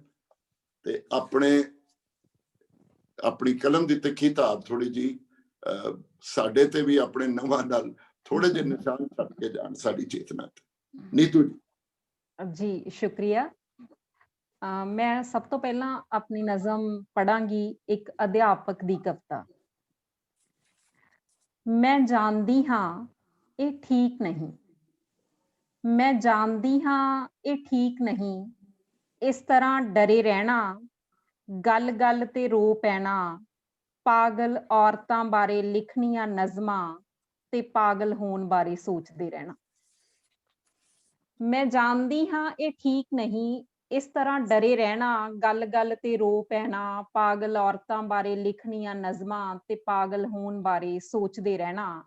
ਤੇ ਆਪਣੀ ਕਲਮ ਦੀ ਤਿੱਖੀ ਧਾਰ ਥੋੜੀ ਜੀ ਸਾਡੇ ਤੇ ਵੀ ਆਪਣੇ ਨਵਾਂ ਨਾਲ ਥੋੜੇ ਜਿਹੇ ਨਿਸ਼ਾਨ ਛੱਡ ਕੇ ਜਾਣ ਸਾਡੀ ਚੇਤਨਾ ਤੇ। ਨੀਤੂ ਜੀ ਸ਼ੁਕਰੀਆ। ਮੈਂ ਸਭ ਤੋਂ ਪਹਿਲਾਂ ਆਪਣੀ ਨਜ਼ਮ ਪੜਾਂਗੀ ਇੱਕ ਅਧਿਆਪਕ ਦੀ ਕਵਿਤਾ। ਮੈਂ ਜਾਣਦੀ ਹਾਂ ਇਹ ਠੀਕ ਨਹੀਂ, ਮੈਂ ਜਾਣਦੀ ਹਾਂ ਇਹ ਠੀਕ ਨਹੀਂ, ਇਸ ਤਰ੍ਹਾਂ ਡਰੇ ਰਹਿਣਾ, ਗੱਲ ਗੱਲ ਤੇ ਰੋ ਪੈਣਾ, ਪਾਗਲ ਔਰਤਾਂ ਬਾਰੇ ਲਿਖਣੀਆਂ ਨਜ਼ਮਾਂ ਤੇ ਪਾਗਲ ਹੋਣ ਬਾਰੇ ਸੋਚਦੇ ਰਹਿਣਾ। ਮੈਂ ਜਾਣਦੀ ਹਾਂ ਇਹ ਠੀਕ ਨਹੀਂ, ਇਸ ਤਰ੍ਹਾਂ ਡਰੇ ਰਹਿਣਾ, ਗੱਲ ਗੱਲ ਤੇ ਰੋ ਪੈਣਾ, ਪਾਗਲ ਔਰਤਾਂ ਬਾਰੇ ਲਿਖਣੀਆਂ ਨਜ਼ਮਾਂ ਤੇ ਪਾਗਲ ਹੋਣ ਬਾਰੇ ਸੋਚਦੇ ਰਹਿਣਾ।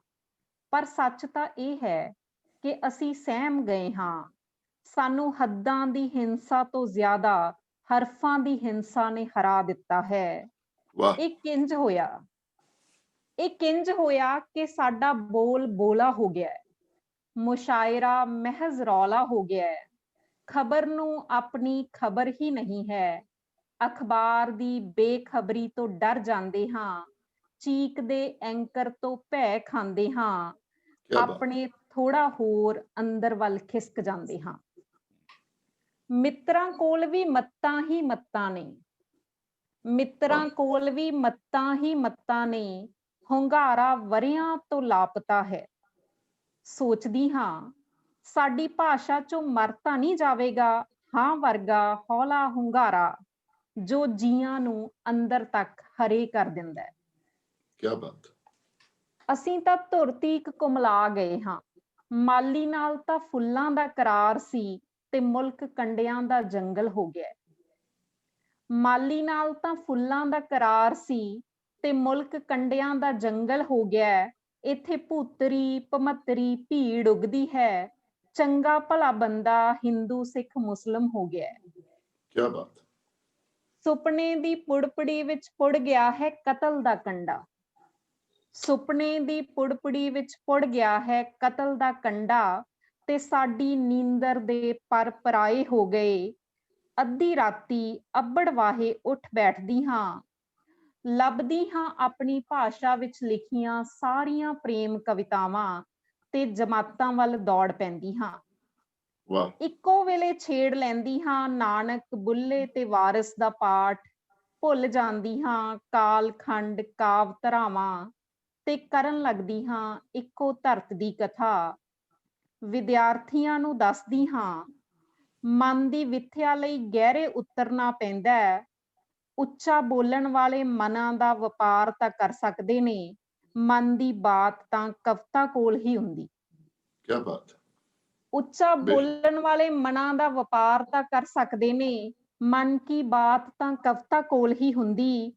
ਪਰ ਸੱਚ ਤਾਂ ਇਹ ਹੈ ਕਿ ਅਸੀਂ ਸਹਿਮ ਗਏ ਹਾਂ, ਸਾਨੂੰ ਹੱਦਾਂ ਦੀ ਹਿੰਸਾ ਤੋਂ ਜ਼ਿਆਦਾ ਹਰਫਾਂ ਦੀ ਹਿੰਸਾ ਨੇ ਹਰਾ ਦਿੱਤਾ ਹੈ। ਇਹ ਕਿੰਜ ਹੋਇਆ ਕਿ ਸਾਡਾ ਬੋਲ ਬੋਲਾ ਹੋ ਗਿਆ ਹੈ, ਮੁਸ਼ਾਇਰਾ ਮਹਿਜ਼ ਰੌਲਾ ਹੋ ਗਿਆ ਹੈ, ਖਬਰ ਨੂੰ ਆਪਣੀ ਖਬਰ ਹੀ ਨਹੀਂ ਹੈ, ਅਖਬਾਰ ਦੀ ਬੇਖਬਰੀ ਤੋਂ ਡਰ ਜਾਂਦੇ ਹਾਂ, ਚੀਕਦੇ ਐਂਕਰ ਤੋਂ ਭੈ ਖਾਂਦੇ ਹਾਂ, ਕਿਆ ਬਾਤ। ਆਪਣੇ ਥੋੜਾ ਹੋਰ ਅੰਦਰ ਵੱਲ ਖਿਸਕ ਜਾਂਦੇ ਹਾਂ। ਮਿੱਤਰਾਂ ਕੋਲ ਵੀ ਮੱਤਾਂ ਹੀ ਮੱਤਾਂ ਨੇ, ਮਿੱਤਰਾਂ ਕੋਲ ਵੀ ਮੱਤਾਂ ਹੀ ਮੱਤਾਂ ਨੇ, ਹੁੰਗਾਰਾ ਵਰਿਆਂ ਤੋਂ ਲਾਪਤਾ ਹੈ। ਸੋਚਦੀ ਹਾਂ ਸਾਡੀ ਭਾਸ਼ਾ ਚੋਂ ਮਰ ਤਾਂ ਨਹੀਂ ਜਾਵੇਗਾ ਹਾਂ ਵਰਗਾ ਹੌਲਾ ਹੁੰਗਾਰਾ, ਜੋ ਜੀਆਂ ਨੂੰ ਅੰਦਰ ਤੱਕ ਹਰੇ ਕਰ ਦਿੰਦਾ ਹੈ। ਕਿਆ ਬਾਤ। ਅਸੀਂ ਤਾਂ ਧੁਰਤੀ ਇੱਕ ਕੁਮਲਾ ਗਏ ਹਾਂ, ਮਾਲੀ ਨਾਲ ਤਾਂ ਫੁੱਲਾਂ ਦਾ ਕਰਾਰ ਸੀ ਤੇ ਮੁਲਕ ਕੰਡਿਆਂ ਦਾ ਜੰਗਲ ਹੋ ਗਿਆ। ਮਾਲੀ ਨਾਲ ਤਾਂ ਫੁੱਲਾਂ ਦਾ ਕਰਾਰ ਸੀ ਤੇ ਮੁਲਕ ਕੰਡਿਆਂ ਦਾ ਜੰਗਲ ਹੋ ਗਿਆ। ਇੱਥੇ ਭੂਤਰੀ ਭਮਤਰੀ ਭੀੜ ਉਗਦੀ ਹੈ, ਚੰਗਾ ਭਲਾ ਬੰਦਾ ਹਿੰਦੂ ਸਿੱਖ ਮੁਸਲਮ ਹੋ ਗਿਆ। ਕਿਆ ਬਾਤ। ਸੁਪਨੇ ਦੀ ਪੁੜਪੜੀ ਵਿੱਚ ਪੁੜ ਗਿਆ ਹੈ ਕਤਲ ਦਾ ਕੰਡਾ, ਸੁਪਨੇ ਦੀ ਪੁੜਪੜੀ ਵਿੱਚ ਪੁੜ ਗਿਆ ਹੈ ਕਤਲ ਦਾ ਕੰਡਾ, ਤੇ ਸਾਡੀ ਨੀਂਦਰ ਦੇ ਪਰ ਪਰਾਏ ਹੋ ਗਏ। ਅੱਧੀ ਰਾਤੀ ਅੱਬੜ ਵਾਹੇ ਉੱਠ ਬੈਠਦੀ ਹਾਂ, ਲੱਭਦੀ ਹਾਂ ਆਪਣੀ ਭਾਸ਼ਾ ਵਿੱਚ ਲਿਖੀਆਂ ਸਾਰੀਆਂ ਪ੍ਰੇਮ ਕਵਿਤਾਵਾਂ ਤੇ ਜਮਾਤਾਂ ਵੱਲ ਦੌੜ ਪੈਂਦੀ ਹਾਂ। ਵਾਹ। ਇੱਕੋ ਵੇਲੇ ਛੇੜ ਲੈਂਦੀ ਹਾਂ ਨਾਨਕ ਬੁੱਲੇ ਤੇ ਵਾਰਿਸ ਦਾ ਪਾਠ, ਭੁੱਲ ਜਾਂਦੀ ਹਾਂ ਕਾਲ ਖੰਡ ਕਾਵ ਧਰਾਵਾਂ, ਤੇ ਕਰਨ ਲੱਗਦੀ ਹਾਂ ਇੱਕੋ ਧਰਤ ਦੀ ਕਥਾ। ਵਿਦਿਆਰਥੀਆਂ ਨੂੰ ਦੱਸਦੀ ਹਾਂ ਮਨ ਦੀ ਵਿਥਿਆ ਲਈ ਗਹਿਰੇ ਉਤਰਨਾ ਪੈਂਦਾ ਹੈ, ਉੱਚਾ ਬੋਲਣ ਵਾਲੇ ਮਨਾਂ ਦਾ ਵਪਾਰ ਤਾਂ ਕਰ ਸਕਦੇ ਨੇ, ਮਨ ਦੀ ਬਾਤ ਤਾਂ ਕਵਿਤਾ ਕੋਲ ਹੀ ਹੁੰਦੀ। ਕਿਆ ਬਾਤ। ਉੱਚਾ ਬੋਲਣ ਵਾਲੇ ਮਨਾਂ ਦਾ ਵਪਾਰ ਤਾਂ ਕਰ ਸਕਦੇ ਨੇ, ਮਨ ਕੀ ਬਾਤ ਤਾਂ ਕਵਿਤਾ ਕੋਲ ਹੀ ਹੁੰਦੀ।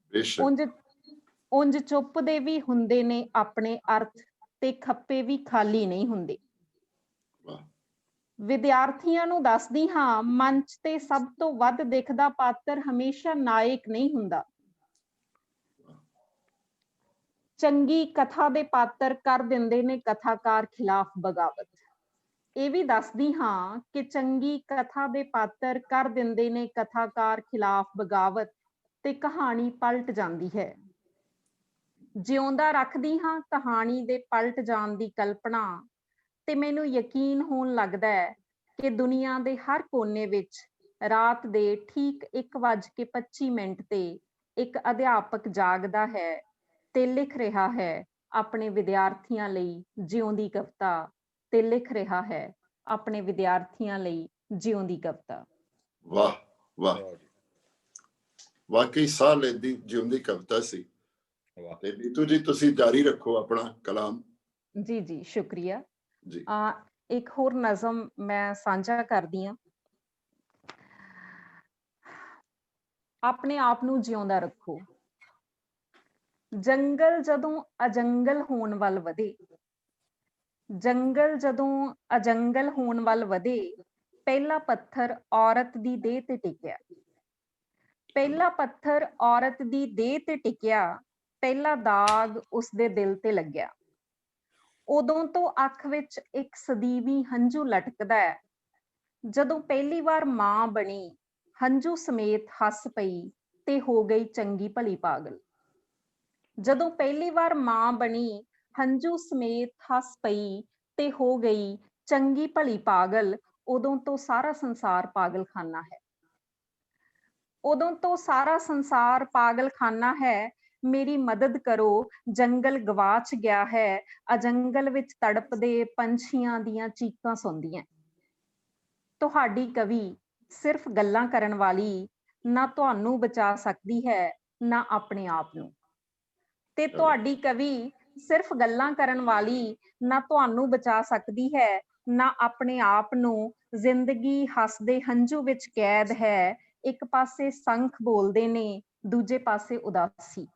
ਉਂਝ ਚੁੱਪ ਦੇ ਵੀ ਹੁੰਦੇ ਨੇ ਆਪਣੇ ਅਰਥ, ਤੇ ਖੱਪੇ ਵੀ ਖਾਲੀ ਨਹੀਂ ਹੁੰਦੇ। ਵਿਦਿਆਰਥੀਆਂ ਨੂੰ ਦੱਸਦੀ ਹਾਂ ਮੰਚ ਤੇ ਸਭ ਤੋਂ ਵੱਧ ਦਿਖਦਾ ਪਾਤਰ ਹਮੇਸ਼ਾ ਨਾਇਕ ਨਹੀਂ ਹੁੰਦਾ। ਚੰਗੀ ਕਥਾ ਦੇ ਪਾਤਰ ਕਰ ਦਿੰਦੇ ਨੇ ਕਥਾਕਾਰ ਖਿਲਾਫ ਬਗਾਵਤ। ਇਹ ਵੀ ਦੱਸਦੀ ਹਾਂ ਕਿ ਚੰਗੀ ਕਥਾ ਦੇ ਪਾਤਰ ਕਰ ਦਿੰਦੇ ਨੇ ਕਥਾਕਾਰ ਖਿਲਾਫ ਬਗਾਵਤ, ਤੇ ਕਹਾਣੀ ਪਲਟ ਜਾਂਦੀ ਹੈ। ਜਿਉਂਦਾ ਰੱਖਦੀ ਹਾਂ ਕਹਾਣੀ ਦੇ ਪਲਟ ਜਾਣ ਦੀ ਕਲਪਨਾ, ਤੇ ਮੈਨੂੰ ਯਕੀਨ ਹੋਣ ਲੱਗਦਾ ਹੈ ਕਿ ਦੁਨੀਆ ਦੇ ਹਰ ਕੋਨੇ ਵਿੱਚ ਰਾਤ ਦੇ ਠੀਕ 1:25 ਤੇ ਇੱਕ ਅਧਿਆਪਕ ਜਾਗਦਾ ਹੈ ਤੇ ਲਿਖ ਰਿਹਾ ਹੈ ਆਪਣੇ ਵਿਦਿਆਰਥੀਆਂ ਲਈ ਜਿਉਂਦੀ ਕਵਿਤਾ, ਤੇ ਲਿਖ ਰਿਹਾ ਹੈ ਆਪਣੇ ਵਿਦਿਆਰਥੀਆਂ ਲਈ ਜਿਉਂਦੀ ਕਵਿਤਾ। ਵਾਹ ਵਾਹ, ਵਾਕਈ ਸਾਹ ਲੈਂਦੀ ਜਿਉਂਦੀ ਕਵਿਤਾ ਸੀ। ਤੇ ਨੀਤੂ ਜੀ ਤੁਸੀਂ ਜਾਰੀ ਰੱਖੋ ਆਪਣਾ ਕਲਾਮ। ਜੀ ਜੀ ਸ਼ੁਕਰੀਆ ਜੀ। ਇੱਕ ਹੋਰ ਨਜ਼ਮ ਮੈਂ ਸਾਂਝਾ ਕਰਦੀ ਹਾਂ। ਆਪਣੇ ਆਪ ਨੂੰ ਜਿਉਂਦਾ ਰੱਖੋ। ਜੰਗਲ ਜਦੋਂ ਅਜੰਗਲ ਹੋਣ ਵੱਲ ਵਧੇ, ਜੰਗਲ ਜਦੋਂ ਅਜੰਗਲ ਹੋਣ ਵੱਲ ਵਧੇ, ਪਹਿਲਾ ਪੱਥਰ ਔਰਤ ਦੀ ਦੇਹ ਤੇ ਟਿਕਿਆ। ਪਹਿਲਾ ਪੱਥਰ ਔਰਤ ਦੀ ਦੇਹ ਤੇ ਟਿਕਿਆ, ਪਹਿਲਾ ਦਾਗ ਉਸਦੇ ਦਿਲ ਤੇ ਲੱਗਿਆ। ਉਦੋਂ ਤੋਂ ਅੱਖ ਵਿੱਚ ਇੱਕ ਸਦੀਵੀ ਹੰਝੂ ਲਟਕਦਾ ਹੈ। ਜਦੋਂ ਪਹਿਲੀ ਵਾਰ ਮਾਂ ਬਣੀ, ਹੰਝੂ ਸਮੇਤ ਹੱਸ ਪਈ ਤੇ ਹੋ ਗਈ ਚੰਗੀ ਭਲੀ ਪਾਗਲ। ਜਦੋਂ ਪਹਿਲੀ ਵਾਰ ਮਾਂ ਬਣੀ, ਹੰਝੂ ਸਮੇਤ ਹੱਸ ਪਈ ਤੇ ਹੋ ਗਈ ਚੰਗੀ ਭਲੀ ਪਾਗਲ, ਉਦੋਂ ਤੋਂ ਸਾਰਾ ਸੰਸਾਰ ਪਾਗਲਖਾਨਾ ਹੈ। ਉਦੋਂ ਤੋਂ ਸਾਰਾ ਸੰਸਾਰ ਪਾਗਲਖਾਨਾ ਹੈ। ਮੇਰੀ ਮਦਦ ਕਰੋ, ਜੰਗਲ ਗਵਾਚ ਗਿਆ ਹੈ, ਅਜੰਗਲ ਵਿੱਚ ਤੜਪਦੇ ਪੰਛੀਆਂ ਦੀਆਂ ਚੀਕਾਂ ਸੁਣਦੀਆਂ। ਤੁਹਾਡੀ ਕਵੀ ਸਿਰਫ ਗੱਲਾਂ ਕਰਨ ਵਾਲੀ ਨਾ ਤੁਹਾਨੂੰ ਬਚਾ ਸਕਦੀ ਹੈ ਨਾ ਆਪਣੇ ਆਪ ਨੂੰ, ਤੇ ਤੁਹਾਡੀ ਕਵੀ ਸਿਰਫ ਗੱਲਾਂ ਕਰਨ ਵਾਲੀ ਨਾ ਤੁਹਾਨੂੰ ਬਚਾ ਸਕਦੀ ਹੈ ਨਾ ਆਪਣੇ ਆਪ ਨੂੰ। ਜ਼ਿੰਦਗੀ ਹੱਸਦੇ ਹੰਝੂ ਵਿੱਚ ਕੈਦ ਹੈ, ਇੱਕ ਪਾਸੇ ਸੰਖ ਬੋਲਦੇ ਨੇ, ਦੂਜੇ ਪਾਸੇ ਉਦਾਸੀ।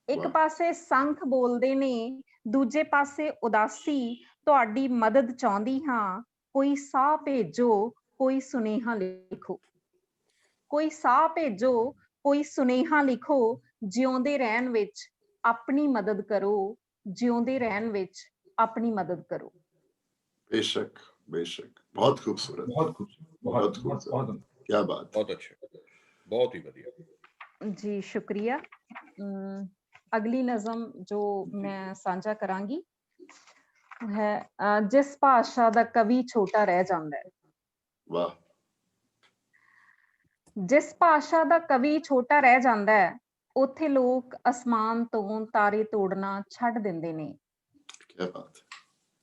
ਇੱਕ ਪਾਸੇ ਸੰਖ ਬੋਲਦੇ ਨੇ, ਦੂਜੇ ਪਾਸੇ ਉਦਾਸੀ। ਤੁਹਾਡੀ ਮਦਦ ਚਾਹੁੰਦੀ ਹਾਂ, ਕੋਈ ਸਾਹ ਭੇਜੋ, ਕੋਈ ਸੁਨੇਹਾ ਲਿਖੋ। ਕੋਈ ਸਾਹ ਭੇਜੋ, ਕੋਈ ਸੁਨੇਹਾ ਲਿਖੋ। ਜਿਉਂਦੇ ਰਹਿਣ ਵਿੱਚ ਆਪਣੀ ਮਦਦ ਕਰੋ, ਜਿਉਂਦੇ ਰਹਿਣ ਵਿੱਚ ਆਪਣੀ ਮਦਦ ਕਰੋ। बेशक बेशक, बहुत खूबसूरत, बहुत खूबसूरत, बहुत बहुत खूबसूरत, बहुत क्या बात। ਬਹੁਤ ਅੱਛਾ, ਬਹੁਤ ਹੀ ਵਧੀਆ। ਜੀ ਸ਼ੁਕਰੀਆ। ਅਗਲੀ ਨਜ਼ਮ ਜੋ ਮੈਂ ਸਾਂਝਾ ਕਰਾਂਗੀ ਉਹ ਹੈ ਜਿਸ ਭਾਸ਼ਾ ਦਾ ਕਵੀ ਛੋਟਾ ਰਹਿ ਜਾਂਦਾ ਹੈ। वाह, ਜਿਸ ਭਾਸ਼ਾ ਦਾ ਕਵੀ ਛੋਟਾ ਰਹਿ ਜਾਂਦਾ ਹੈ ਉੱਥੇ ਲੋਕ ਅਸਮਾਨ ਤੋਂ ਤਾਰੇ ਤੋੜਨਾ ਛੱਡ ਦਿੰਦੇ ਨੇ। क्या बात है।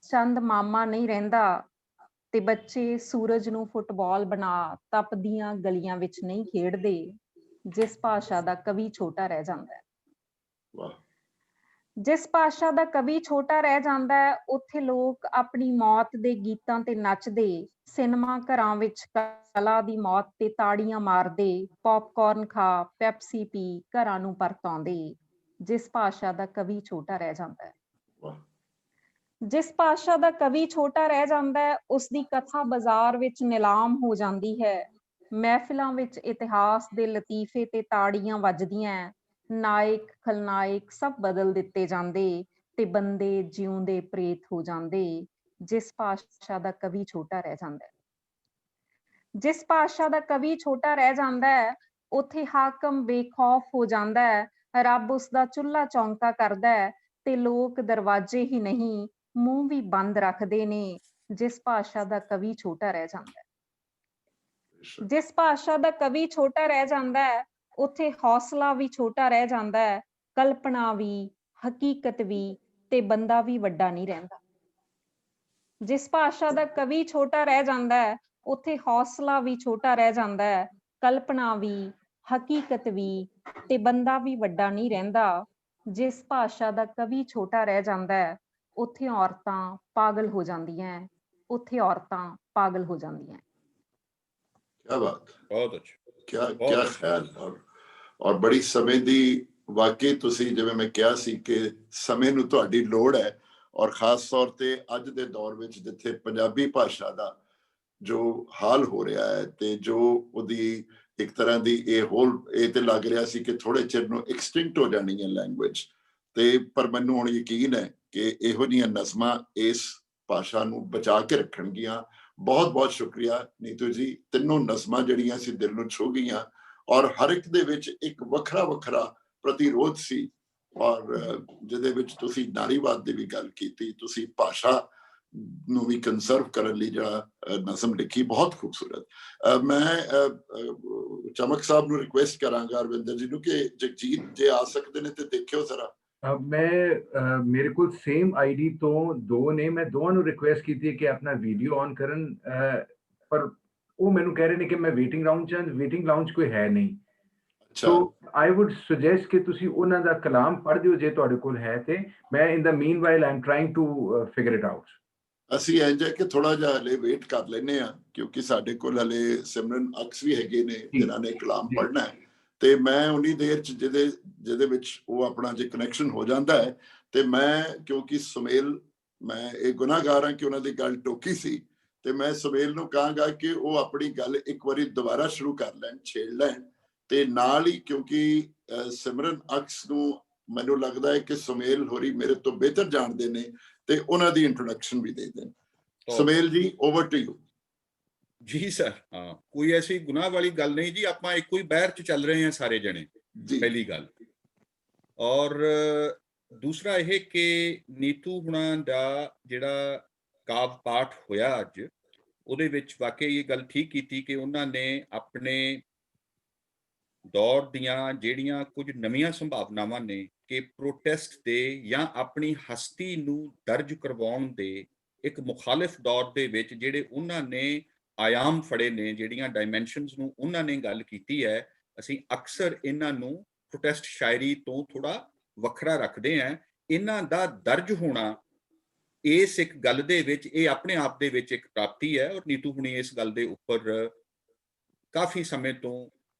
ਚੰਦ ਮਾਮਾ ਨਹੀਂ ਰਹਿੰਦਾ ਤੇ ਬੱਚੇ ਸੂਰਜ ਨੂੰ ਫੁੱਟਬਾਲ ਬਣਾ ਤਪਦੀਆਂ ਗਲੀਆਂ ਵਿੱਚ ਨਹੀਂ ਖੇਡਦੇ। ਜਿਸ ਭਾਸ਼ਾ ਦਾ ਕਵੀ ਛੋਟਾ ਰਹਿ ਜਾਂਦਾ ਹੈ। वाह, ਜਿਸ ਭਾਸ਼ਾ ਦਾ ਕਵੀ ਛੋਟਾ ਰਹਿ ਜਾਂਦਾ ਹੈ ਉੱਥੇ ਲੋਕ ਆਪਣੀ ਮੌਤ ਦੇ ਗੀਤਾਂ ਤੇ ਨੱਚਦੇ। ਸਿਨੇਮਾ ਘਰਾਂ ਵਿੱਚ ਕਲਾ ਦੀ ਮੌਤ ਤੇ ਤਾੜੀਆਂ ਮਾਰਦੇ। ਪੌਪਕਾਰਨ ਖਾ ਪੈਪਸੀ ਪੀ ਘਰਾਂ ਨੂੰ ਪਰਤਾਉਂਦੇ। ਜਿਸ ਭਾਸ਼ਾ ਦਾ ਕਵੀ ਛੋਟਾ ਰਹਿ ਜਾਂਦਾ ਹੈ। वाह, ਜਿਸ ਭਾਸ਼ਾ ਦਾ ਕਵੀ ਛੋਟਾ ਰਹਿ ਜਾਂਦਾ ਹੈ ਉਸਦੀ ਕਥਾ ਬਾਜ਼ਾਰ ਵਿੱਚ ਨਿਲਾਮ ਹੋ ਜਾਂਦੀ ਹੈ। ਮਹਿਫਿਲਾਂ ਵਿੱਚ ਇਤਿਹਾਸ ਦੇ ਲਤੀਫੇ ਤੇ ਤਾੜੀਆਂ ਵੱਜਦੀਆਂ। ਨਾਇਕ ਖਲਨਾਇਕ ਸਭ ਬਦਲ ਦਿੱਤੇ ਜਾਂਦੇ ਤੇ ਬੰਦੇ ਜਿਉਂਦੇ ਪ੍ਰੇਤ ਹੋ ਜਾਂਦੇ। ਜਿਸ ਭਾਸ਼ਾ ਦਾ ਕਵੀ ਛੋਟਾ ਰਹਿ ਜਾਂਦਾ ਹੈ। ਜਿਸ ਭਾਸ਼ਾ ਦਾ ਕਵੀ ਛੋਟਾ ਰਹਿ ਜਾਂਦਾ ਹੈ ਉੱਥੇ ਹਾਕਮ ਬੇਖੌਫ ਹੋ ਜਾਂਦਾ ਹੈ। ਰੱਬ ਉਸਦਾ ਚੁੱਲ੍ਹਾ ਚੌਂਕਾ ਕਰਦਾ ਹੈ ਤੇ ਲੋਕ ਦਰਵਾਜ਼ੇ ਹੀ ਨਹੀਂ ਮੂੰਹ ਵੀ ਬੰਦ ਰੱਖਦੇ ਨੇ। ਜਿਸ ਭਾਸ਼ਾ ਦਾ ਕਵੀ ਛੋਟਾ ਰਹਿ ਜਾਂਦਾ ਹੈ। बेशक, ਜਿਸ ਭਾਸ਼ਾ ਦਾ ਕਵੀ ਛੋਟਾ ਰਹਿ ਜਾਂਦਾ ਹੈ ਉੱਥੇ ਹੌਸਲਾ ਵੀ ਛੋਟਾ ਰਹਿ ਜਾਂਦਾ ਹੈ। ਕਲਪਨਾ ਵੀ, ਹਕੀਕਤ ਵੀ ਤੇ ਬੰਦਾ ਵੀ ਵੱਡਾ ਨਹੀਂ ਰਹਿੰਦਾ। ਜਿਸ ਭਾਸ਼ਾ ਦਾ ਕਵੀ ਛੋਟਾ ਰਹਿ ਜਾਂਦਾ ਹੈ ਉੱਥੇ ਹੌਸਲਾ ਵੀ ਛੋਟਾ ਰਹਿ ਜਾਂਦਾ ਹੈ। ਕਲਪਨਾ ਵੀ, ਹਕੀਕਤ ਵੀ ਤੇ ਬੰਦਾ ਵੀ ਵੱਡਾ ਨਹੀਂ ਰਹਿੰਦਾ। ਜਿਸ ਭਾਸ਼ਾ ਦਾ ਕਵੀ ਛੋਟਾ ਰਹਿ ਜਾਂਦਾ ਹੈ ਉੱਥੇ ਔਰਤਾਂ ਪਾਗਲ ਹੋ ਜਾਂਦੀਆਂ। ਉੱਥੇ ਔਰਤਾਂ ਪਾਗਲ ਹੋ ਜਾਂਦੀਆਂ। क्या बात, ਬਹੁਤ ਅੱਛਾ, क्या बहुत क्या अच्छा। ख्याल। और बड़ी समय ਦੀ ਵਾਕਈ ਤੁਸੀਂ ਜਿਵੇਂ ਮੈਂ ਕਿਹਾ ਸੀ ਕਿ ਸਮੇਂ ਨੂੰ ਤੁਹਾਡੀ ਲੋੜ ਹੈ ਔਰ ਖਾਸ ਤੌਰ ਤੇ ਅੱਜ ਦੇ ਦੌਰ ਵਿੱਚ ਜਿੱਥੇ ਪੰਜਾਬੀ ਭਾਸ਼ਾ ਦਾ ਜੋ ਹਾਲ ਹੋ ਰਿਹਾ ਹੈ ਤੇ ਜੋ ਉਹਦੀ ਇੱਕ ਤਰ੍ਹਾਂ ਦੀ ਇਹ ਤੇ ਲੱਗ ਰਿਹਾ ਸੀ ਕਿ ਥੋੜੇ ਚਿਰ ਨੂੰ ਐਕਸਟਿੰਕਟ ਹੋ ਜਾਣੀ ਹੈ ਲੈਂਗੁਏਜ ਤੇ ਪਰ ਮੈਨੂੰ ਹੁਣ ਯਕੀਨ ਹੈ ਕਿ ਇਹੋ ਜਿਹੀਆਂ ਨਜ਼ਮਾਂ ਇਸ ਭਾਸ਼ਾ ਨੂੰ ਬਚਾ ਕੇ ਰੱਖਣਗੀਆਂ। ਬਹੁਤ ਬਹੁਤ ਸ਼ੁਕਰੀਆ ਨੀਤੂ ਜੀ। ਤਿੰਨੋਂ ਨਜ਼ਮਾਂ ਜਿਹੜੀਆਂ ਸੀ ਦਿਲ ਨੂੰ ਛੂ ਗਈਆਂ ਔਰ ਹਰ ਇੱਕ ਦੇ ਵਿੱਚ ਇੱਕ ਵੱਖਰਾ ਵੱਖਰਾ ਪ੍ਰਤੀਰੋਧ ਸੀ ਔਰ ਜਿਹਦੇ ਵਿੱਚ ਤੁਸੀਂ ਨਾਰੀਵਾਦ ਦੀ ਵੀ ਗੱਲ ਕੀਤੀ, ਤੁਸੀਂ ਭਾਸ਼ਾ ਨੂੰ ਵੀ ਕੰਜ਼ਰਵ ਕਰਨ ਲਈ ਜਿਹੜਾ ਨਜ਼ਮ ਲਿਖੀ, ਬਹੁਤ ਖੂਬਸੂਰਤ। ਮੈਂ ਚਮਕ ਸਾਹਿਬ ਨੂੰ ਰਿਕੁਐਸਟ ਕਰਾਂਗਾ ਅਰਵਿੰਦਰ ਜੀ ਨੂੰ ਕਿ ਜਗਜੀਤ ਜੇ ਆ ਸਕਦੇ ਨੇ ਤੇ ਦੇਖਿਓ ਜ਼ਰਾ। ਮੈਂ ਮੇਰੇ ਕੋਲ ਸੇਮ ਆਈਡੀ ਤੋਂ ਦੋ ਨੇ, ਮੈਂ ਦੋਵਾਂ ਨੂੰ ਰਿਕੁਐਸਟ ਕੀਤੀ ਹੈ ਕਿ ਆਪਣਾ ਵੀਡੀਓ ਔਨ ਕਰਨ ਪਰ ਉਹ ਮੈਨੂੰ ਕਹਿ ਰਹੇ ਨੇ ਕਿ ਮੈਂ ਵੇਟਿੰਗ ਰਾਊਂਡ ਚ, ਵੇਟਿੰਗ ਲਾਉਂਜ ਕੋਈ ਹੈ ਨਹੀਂ। ਸੋ ਆਈ ਵੁੱਡ ਸੁਜੈਸਟ ਕਿ ਤੁਸੀਂ ਉਹਨਾਂ ਦਾ ਕਲਾਮ ਪੜ੍ਹ ਦਿਓ ਜੇ ਤੁਹਾਡੇ ਕੋਲ ਹੈ ਤੇ। ਮੈਂ in the meanwhile I am trying to figure it out. ਅਸੀਂ ਇੰਜ ਹੈ ਕਿ ਥੋੜਾ ਜਿਹਾ ਹਲੇ ਵੇਟ ਕਰ ਲੈਨੇ ਆ ਕਿਉਂਕਿ ਸਾਡੇ ਕੋਲ ਹਲੇ ਸਿਮਰਨ ਅਕਸ ਵੀ ਹੈਗੇ ਨੇ ਜਿਨ੍ਹਾਂ ਨੇ ਕਲਾਮ ਪੜ੍ਹਨਾ ਹੈ ਤੇ ਮੈਂ ਉਨੀ ਦੇਰ ਚ ਜਿਹਦੇ ਵਿੱਚ ਉਹ ਆਪਣਾ ਜੇ ਕਨੈਕਸ਼ਨ ਹੋ ਜਾਂਦਾ ਹੈ ਤੇ ਮੈਂ ਕਿਉਂਕਿ ਸੁਮੇਲ ਮੈਂ ਇਹ ਗੁਨਾਹਗਾਰ ਹਾਂ ਕਿ ਉਹਨਾਂ ਦੀ ਗੱਲ ਟੋਕੀ ਸੀ ਤੇ ਮੈਂ ਸੁਮੇਲ ਨੂੰ ਕਹਾਂਗਾ ਕਿ ਉਹ ਆਪਣੀ ਗੱਲ ਇੱਕ ਵਾਰੀ ਦੁਬਾਰਾ ਸ਼ੁਰੂ ਕਰ ਲੈਣ, ਛੇੜ ਲੈਣ ਤੇ ਨਾਲ ਹੀ ਕਿਉਂਕਿ ਸਿਮਰਨ ਅਕਸ ਨੂੰ ਮੈਨੂੰ ਲੱਗਦਾ ਹੈ ਕਿ ਸੁਮੇਲ ਹੋਰੀ ਮੇਰੇ ਤੋਂ ਬਿਹਤਰ ਜਾਣਦੇ ਨੇ ਤੇ ਉਹਨਾਂ ਦੀ ਇੰਟਰੋਡਕਸ਼ਨ ਵੀ ਦੇ ਦੇਣ। ਸੁਮੇਲ ਜੀ ਓਵਰ ਟੂ ਯੂ। ਜੀ ਸਰ, ਹਾਂ ਕੋਈ ਐਸੀ ਗੁਨਾਹ ਵਾਲੀ ਗੱਲ ਨਹੀਂ ਜੀ, ਆਪਾਂ ਇੱਕੋ ਹੀ ਬਹਿਰ ਚ ਚੱਲ ਰਹੇ ਹਾਂ ਸਾਰੇ ਜਣੇ, ਪਹਿਲੀ ਗੱਲ। ਔਰ ਦੂਸਰਾ ਇਹ ਕਿ ਨੀਤੂ ਹੁਣਾਂ ਦਾ ਜਿਹੜਾ ਕਾਵ ਪਾਠ ਹੋਇਆ ਅੱਜ, ਉਹਦੇ ਵਿੱਚ ਵਾਕਈ ਇਹ ਗੱਲ ਠੀਕ ਕੀਤੀ ਕਿ ਉਹਨਾਂ ਨੇ ਆਪਣੇ ਦੌਰ ਦੀਆਂ ਜਿਹੜੀਆਂ ਕੁਝ ਨਵੀਆਂ ਸੰਭਾਵਨਾਵਾਂ ਨੇ ਕਿ ਪ੍ਰੋਟੈਸਟ ਦੇ ਜਾਂ ਆਪਣੀ ਹਸਤੀ ਨੂੰ ਦਰਜ ਕਰਵਾਉਣ ਦੇ ਇੱਕ ਮੁਖਾਲਿਫ ਦੌਰ ਦੇ ਵਿੱਚ ਜਿਹੜੇ ਉਹਨਾਂ ਨੇ ਆਯਾਮ ਫੜੇ ਨੇ, ਜਿਹੜੀਆਂ ਡਾਇਮੈਂਸ਼ਨਸ ਨੂੰ ਉਹਨਾਂ ਨੇ ਗੱਲ ਕੀਤੀ ਹੈ, ਅਸੀਂ ਅਕਸਰ ਇਹਨਾਂ ਨੂੰ ਪ੍ਰੋਟੈਸਟ ਸ਼ਾਇਰੀ ਤੋਂ ਥੋੜਾ ਵੱਖਰਾ ਰੱਖਦੇ ਹਾਂ। ਇਹਨਾਂ ਦਾ ਦਰਜ ਹੋਣਾ ਇਸ ਇੱਕ ਗੱਲ ਦੇ ਵਿੱਚ ਇਹ ਆਪਣੇ ਆਪ ਦੇ ਵਿੱਚ ਇੱਕ ਪ੍ਰਾਪਤੀ ਹੈ ਔਰ ਨੀਤੂ ਹੁਣੀ ਇਸ ਗੱਲ ਦੇ ਉੱਪਰ ਕਾਫੀ ਸਮੇਂ ਤੋਂ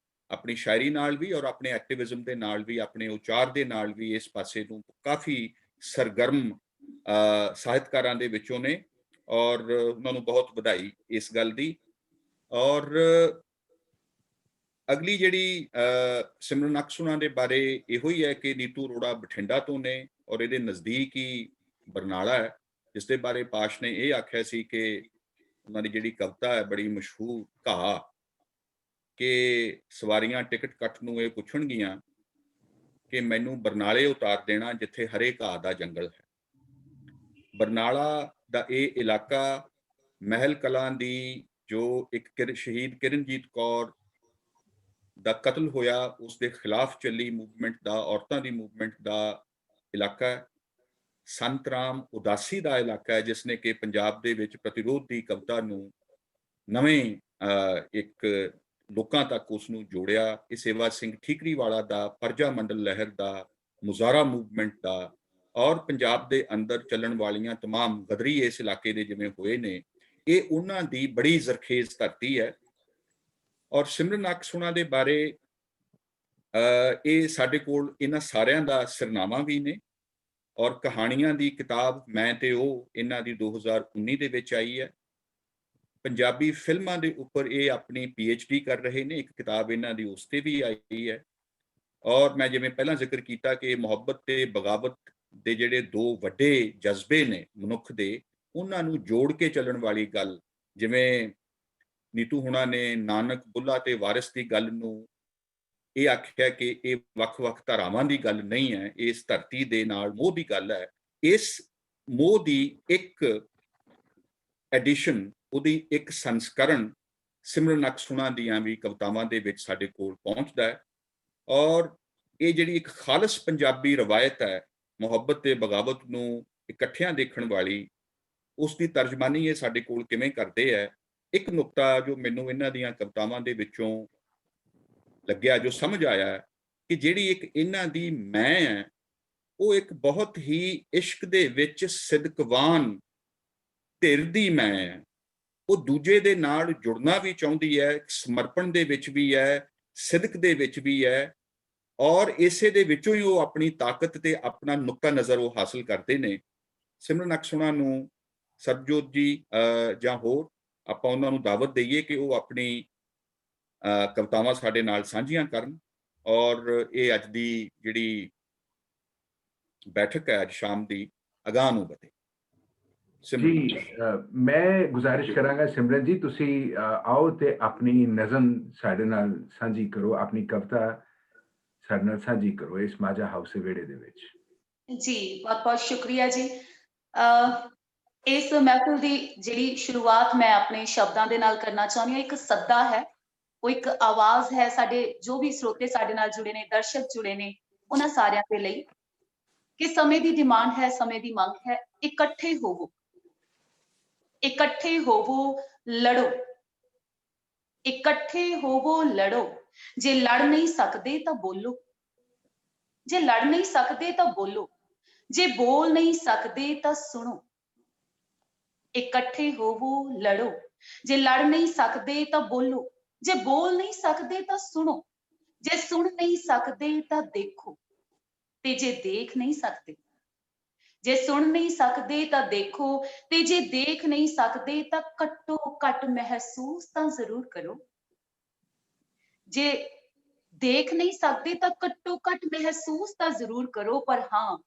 ਆਪਣੀ ਸ਼ਾਇਰੀ ਨਾਲ ਵੀ ਔਰ ਆਪਣੇ ਐਕਟਿਵਿਜ਼ਮ ਦੇ ਨਾਲ ਵੀ, ਆਪਣੇ ਉਚਾਰ ਦੇ ਨਾਲ ਵੀ ਇਸ ਪਾਸੇ ਨੂੰ ਕਾਫੀ ਸਰਗਰਮ ਸਾਹਿਤਕਾਰਾਂ ਦੇ ਵਿੱਚੋਂ ਨੇ ਔਰ ਉਹਨਾਂ ਨੂੰ ਬਹੁਤ ਵਧਾਈ ਇਸ ਗੱਲ ਦੀ। ਔਰ ਅਗਲੀ ਜਿਹੜੀ ਸਿਮਰਨ ਅਕਸ ਉਹਨਾਂ ਦੇ ਬਾਰੇ ਇਹੋ ਹੀ ਹੈ ਕਿ ਨੀਤੂ ਅਰੋੜਾ ਬਠਿੰਡਾ ਤੋਂ ਨੇ ਔਰ ਇਹਦੇ ਨਜ਼ਦੀਕ ਹੀ ਬਰਨਾਲਾ ਹੈ ਜਿਸ ਦੇ ਬਾਰੇ ਪਾਸ਼ ਨੇ ਇਹ ਆਖਿਆ ਸੀ ਕਿ ਉਹਨਾਂ ਦੀ ਜਿਹੜੀ ਕਵਿਤਾ ਹੈ ਬੜੀ ਮਸ਼ਹੂਰ ਘਾਹ, ਕਿ ਸਵਾਰੀਆਂ ਟਿਕਟ ਕੱਟ ਨੂੰ ਇਹ ਪੁੱਛਣਗੀਆਂ ਕਿ ਮੈਨੂੰ ਬਰਨਾਲੇ ਉਤਾਰ ਦੇਣਾ ਜਿੱਥੇ ਹਰੇ ਘਾਹ ਦਾ ਜੰਗਲ ਹੈ। ਬਰਨਾਲਾ ਦਾ ਇਹ ਇਲਾਕਾ ਮਹਿਲ ਕਲਾਂ ਦੀ ਜੋ ਇੱਕ ਸ਼ਹੀਦ ਕਿਰਨਜੀਤ ਕੌਰ ਦਾ ਕਤਲ ਹੋਇਆ ਉਸ ਦੇ ਖਿਲਾਫ ਚੱਲੀ ਮੂਵਮੈਂਟ ਦਾ, ਔਰਤਾਂ ਦੀ ਮੂਵਮੈਂਟ ਦਾ ਇਲਾਕਾ ਹੈ। ਸੰਤ ਰਾਮ ਉਦਾਸੀ ਦਾ ਇਲਾਕਾ ਹੈ, ਜਿਸ ਨੇ ਕਿ ਪੰਜਾਬ ਦੇ ਵਿੱਚ ਪ੍ਰਤੀਰੋਧ ਦੀ ਕਵਿਤਾ ਨੂੰ ਨਵੇਂ ਇੱਕ ਲੋਕਾਂ ਤੱਕ ਉਸ ਨੂੰ ਜੋੜਿਆ। ਇਹ ਸੇਵਾ ਸਿੰਘ ਠੀਕਰੀਵਾਲਾ ਦਾ, ਪਰਜਾ ਮੰਡਲ ਲਹਿਰ ਦਾ, ਮੁਜ਼ਾਰਾ ਮੂਵਮੈਂਟ ਦਾ, ਔਰ ਪੰਜਾਬ ਦੇ ਅੰਦਰ ਚੱਲਣ ਵਾਲੀਆਂ ਤਮਾਮ ਗਦਰੀ ਇਸ ਇਲਾਕੇ ਦੇ ਜਿਵੇਂ ਹੋਏ ਨੇ, ਇਹ ਉਹਨਾਂ ਦੀ ਬੜੀ ਜ਼ਰਖੇਜ਼ ਧਰਤੀ ਹੈ। ਔਰ ਸਿਮਰਨ ਅਕਸੁਣਾ ਦੇ ਬਾਰੇ ਇਹ ਸਾਡੇ ਕੋਲ ਇਹਨਾਂ ਸਾਰਿਆਂ ਦਾ ਸਿਰਨਾਮਾ ਵੀ ਨੇ, ਔਰ ਕਹਾਣੀਆਂ ਦੀ ਕਿਤਾਬ ਮੈਂ ਤੇ ਉਹ ਇਹਨਾਂ ਦੀ 2019 ਦੇ ਵਿੱਚ ਆਈ ਹੈ। ਪੰਜਾਬੀ ਫਿਲਮਾਂ ਦੇ ਉੱਪਰ ਇਹ ਆਪਣੀ PhD ਕਰ ਰਹੇ ਨੇ, ਇੱਕ ਕਿਤਾਬ ਇਹਨਾਂ ਦੀ ਉਸ ਤੇ ਵੀ ਆਈ ਹੈ। ਔਰ ਮੈਂ ਜਿਵੇਂ ਪਹਿਲਾਂ ਜ਼ਿਕਰ ਕੀਤਾ ਕਿ ਮੁਹੱਬਤ ਤੇ ਬਗਾਵਤ ਦੇ ਜਿਹੜੇ ਦੋ ਵੱਡੇ ਜਜ਼ਬੇ ਨੇ ਮਨੁੱਖ ਦੇ, ਉਹਨਾਂ ਨੂੰ ਜੋੜ ਕੇ ਚੱਲਣ ਵਾਲੀ ਗੱਲ, ਜਿਵੇਂ ਨੀਤੂ ਹੁਣਾਂ ਨੇ ਨਾਨਕ, ਬੁੱਲਾ ਤੇ ਵਾਰਿਸ ਦੀ ਗੱਲ ਨੂੰ ਇਹ ਆਖਿਆ ਕਿ ਇਹ ਵੱਖ-ਵੱਖ ਧਾਰਾਵਾਂ ਦੀ ਗੱਲ ਨਹੀਂ ਹੈ, ਇਸ ਧਰਤੀ ਦੇ ਨਾਲ ਮੋਹ ਦੀ ਗੱਲ ਹੈ। ਇਸ ਮੋਹ ਦੀ ਇੱਕ ਐਡੀਸ਼ਨ, ਉਹਦੀ ਇੱਕ ਸੰਸਕਰਣ ਸਿਮਰਨ ਅਕਸੁਣਾ ਦੀਆਂ ਵੀ ਕਵਿਤਾਵਾਂ ਦੇ ਵਿੱਚ ਸਾਡੇ ਕੋਲ ਪਹੁੰਚਦਾ ਹੈ। ਔਰ ਇਹ ਜਿਹੜੀ ਇੱਕ ਖਾਲਸ ਪੰਜਾਬੀ ਰਵਾਇਤ ਹੈ, ਮੁਹੱਬਤ ਤੇ ਬਗਾਵਤ ਨੂੰ ਇਕੱਠਿਆਂ ਦੇਖਣ ਵਾਲੀ, ਉਸ ਦੀ ਤਰਜਮਾਨੀ ਇਹ ਸਾਡੇ ਕੋਲ ਕਿਵੇਂ ਕਰਦੇ ਹੈ। ਇੱਕ ਨੁਕਤਾ ਜੋ ਮੈਨੂੰ ਇਹਨਾਂ ਦੀਆਂ ਕਵਿਤਾਵਾਂ ਦੇ ਵਿੱਚੋਂ ਲੱਗਿਆ, ਜੋ ਸਮਝ ਆਇਆ, ਕਿ ਜਿਹੜੀ ਇੱਕ ਇਹਨਾਂ ਦੀ ਮੈਂ ਹੈ, ਉਹ ਇੱਕ ਬਹੁਤ ਹੀ ਇਸ਼ਕ ਦੇ ਵਿੱਚ ਸਿਦਕਵਾਨ ਧਿਰ ਦੀ ਮੈਂ ਹੈ। ਉਹ ਦੂਜੇ ਦੇ ਨਾਲ ਜੁੜਨਾ ਵੀ ਚਾਹੁੰਦੀ ਹੈ, ਸਮਰਪਣ ਦੇ ਵਿੱਚ ਵੀ ਹੈ, ਸਿਦਕ ਦੇ ਵਿੱਚ ਵੀ ਹੈ, ਔਰ ਇਸੇ ਦੇ ਵਿੱਚੋਂ ਹੀ ਉਹ ਆਪਣੀ ਤਾਕਤ ਤੇ ਆਪਣਾ ਨੁਕਤਾ ਨਜ਼ਰ ਉਹ ਹਾਸਲ ਕਰਦੇ ਨੇ। ਸਿਮਰਨ ਅਕਸੁਣਾ ਨੂੰ ਸਰਬਜੋਤ ਜੀ ਜਾਂ ਹੋਰ ਆਪਾਂ ਉਹਨਾਂ ਨੂੰ ਦਾਵਤ ਦਈਏ ਕਿ ਉਹ ਆਪਣੀ ਕਵਿਤਾਵਾਂ ਸਾਡੇ ਨਾਲ ਸਾਂਝੀਆਂ ਕਰਨ, ਔਰ ਇਹ ਅੱਜ ਦੀ ਜਿਹੜੀ ਬੈਠਕ ਹੈ ਅੱਜ ਸ਼ਾਮ ਦੀ, ਅਗਾਂਹ ਨੂੰ ਵਧੇ। ਜੀ ਮੈਂ ਗੁਜ਼ਾਰਿਸ਼ ਕਰਾਂਗਾ ਸਿਮਰਨ ਜੀ, ਤੁਸੀਂ ਆਓ ਤੇ ਆਪਣੀ ਨਜ਼ਮ ਸਾਡੇ ਨਾਲ ਸਾਂਝੀ ਕਰੋ, ਆਪਣੀ ਕਵਿਤਾ ਸਾਡੇ ਨਾਲ ਸਾਂਝੀ ਕਰੋ ਇਸ ਮਾਝਾ ਹਾਊਸ ਦੇ ਵਿਹੜੇ ਦੇ ਵਿੱਚ। ਜੀ ਬਹੁਤ ਬਹੁਤ ਸ਼ੁਕਰੀਆ ਜੀ। ਇਸ ਮਹਿਫਿਲ ਦੀ ਜਿਹੜੀ ਸ਼ੁਰੂਆਤ ਮੈਂ ਆਪਣੇ ਸ਼ਬਦਾਂ ਦੇ ਨਾਲ ਕਰਨਾ ਚਾਹੁੰਦੀ ਹਾਂ। ਇੱਕ ਸੱਦਾ ਹੈ, ਉਹ ਇੱਕ ਆਵਾਜ਼ ਹੈ ਸਾਡੇ ਜੋ ਵੀ ਸਰੋਤੇ ਸਾਡੇ ਨਾਲ ਜੁੜੇ ਨੇ, ਦਰਸ਼ਕ ਜੁੜੇ ਨੇ, ਉਹਨਾਂ ਸਾਰਿਆਂ ਦੇ ਲਈ, ਕਿ ਸਮੇਂ ਦੀ ਡਿਮਾਂਡ ਹੈ, ਸਮੇਂ ਦੀ ਮੰਗ ਹੈ, ਇਕੱਠੇ ਹੋਵੋ, ਇਕੱਠੇ ਹੋਵੋ, ਲੜੋ, ਇਕੱਠੇ ਹੋਵੋ, ਲੜੋ। ਜੇ ਲੜ ਨਹੀਂ ਸਕਦੇ ਤਾਂ ਬੋਲੋ, ਜੇ ਲੜ ਨਹੀਂ ਸਕਦੇ ਤਾਂ ਬੋਲੋ, ਜੇ ਬੋਲ ਨਹੀਂ ਸਕਦੇ ਤਾਂ ਸੁਣੋ। ਇਕੱਠੇ ਹੋਵੋ, ਲੜੋ, ਜੇ ਲੜ ਨਹੀਂ ਸਕਦੇ ਤਾਂ ਬੋਲੋ, ਜੇ ਬੋਲ ਨਹੀਂ ਸਕਦੇ ਤਾਂ ਸੁਣੋ, ਜੇ ਸੁਣ ਨਹੀਂ ਸਕਦੇ ਤਾਂ ਦੇਖੋ, ਤੇ ਜੇ ਦੇਖ ਨਹੀਂ ਸਕਦੇ, ਜੇ ਸੁਣ ਨਹੀਂ ਸਕਦੇ ਤਾਂ ਦੇਖੋ, ਤੇ ਜੇ ਦੇਖ ਨਹੀਂ ਸਕਦੇ ਤਾਂ ਘੱਟੋ ਘੱਟ ਮਹਿਸੂਸ ਤਾਂ ਜ਼ਰੂਰ ਕਰੋ। ਜੇ ਦੇਖ ਨਹੀਂ ਸਕਦੇ ਤਾਂ ਘੱਟੋ ਘੱਟ ਮਹਿਸੂਸ ਤਾਂ ਜ਼ਰੂਰ ਕਰੋ। ਪਰ ਹਾਂ,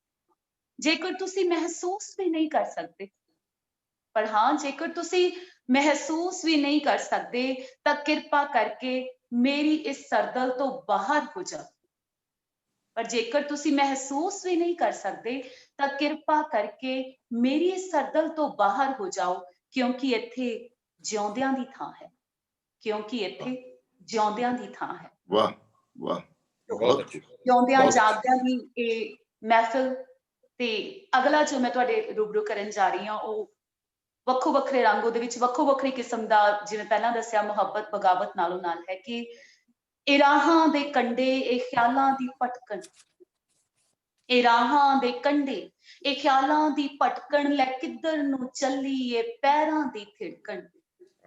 ਜੇਕਰ ਤੁਸੀਂ ਮਹਿਸੂਸ ਵੀ ਨਹੀਂ ਕਰ ਸਕਦੇ, ਪਰ ਹਾਂ ਜੇਕਰ ਤੁਸੀਂ ਮਹਿਸੂਸ ਵੀ ਨਹੀਂ ਕਰ ਸਕਦੇ, ਤਾਂ ਕਿਰਪਾ ਕਰਕੇ ਮੇਰੀ ਇਸ ਸਰਦਲ ਤੋਂ ਬਾਹਰ ਹੋ ਜਾਓ। ਪਰ ਜੇਕਰ ਤੁਸੀਂ ਮਹਿਸੂਸ ਵੀ ਨਹੀਂ ਕਰ ਸਕਦੇ, ਤਾਂ ਕਿਰਪਾ ਕਰਕੇ ਮੇਰੀ ਇਸ ਸਰਦਲ ਤੋਂ ਬਾਹਰ ਹੋ ਜਾਓ, ਕਿਉਂਕਿ ਇੱਥੇ ਜਿਉਂਦਿਆਂ ਦੀ ਥਾਂ ਹੈ, ਕਿਉਂਕਿ ਇੱਥੇ ਜਿਉਂਦਿਆਂ ਦੀ ਥਾਂ ਹੈ। ਵਾਹ ਵਾਹ, ਬਹੁਤ ਅੱਛੀ। ਜਿਉਂਦਿਆਂ ਜਾਗਦਿਆਂ ਦੀ ਇਹ ਮਹਿਫਿਲ। ਤੇ ਅਗਲਾ ਜੋ ਮੈਂ ਤੁਹਾਡੇ ਰੂਬਰੂ ਕਰਨ ਜਾ ਰਹੀ ਹਾਂ, ਉਹ ਵੱਖੋ ਵੱਖਰੇ ਰੰਗ, ਉਹਦੇ ਵਿੱਚ ਵੱਖੋ ਵੱਖਰੀ ਕਿਸਮ ਦਾ, ਜਿਵੇਂ ਪਹਿਲਾਂ ਦੱਸਿਆ, ਮੁਹੱਬਤ ਬਗਾਵਤ ਨਾਲੋਂ ਨਾਲ ਹੈ, ਕਿ ਇਹ ਰਾਹਾਂ ਦੇ ਕੰਢੇ, ਇਹ ਖਿਆਲਾਂ ਦੀ ਭਟਕਣ, ਇਹ ਰਾਹਾਂ ਦੇ ਕੰਢੇ, ਇਹ ਖਿਆਲਾਂ ਦੀ ਭਟਕਣ, ਲੈ ਕਿੱਧਰ ਨੂੰ ਚੱਲੀ ਇਹ ਪੈਰਾਂ ਦੀ ਥਿੜਕਣ।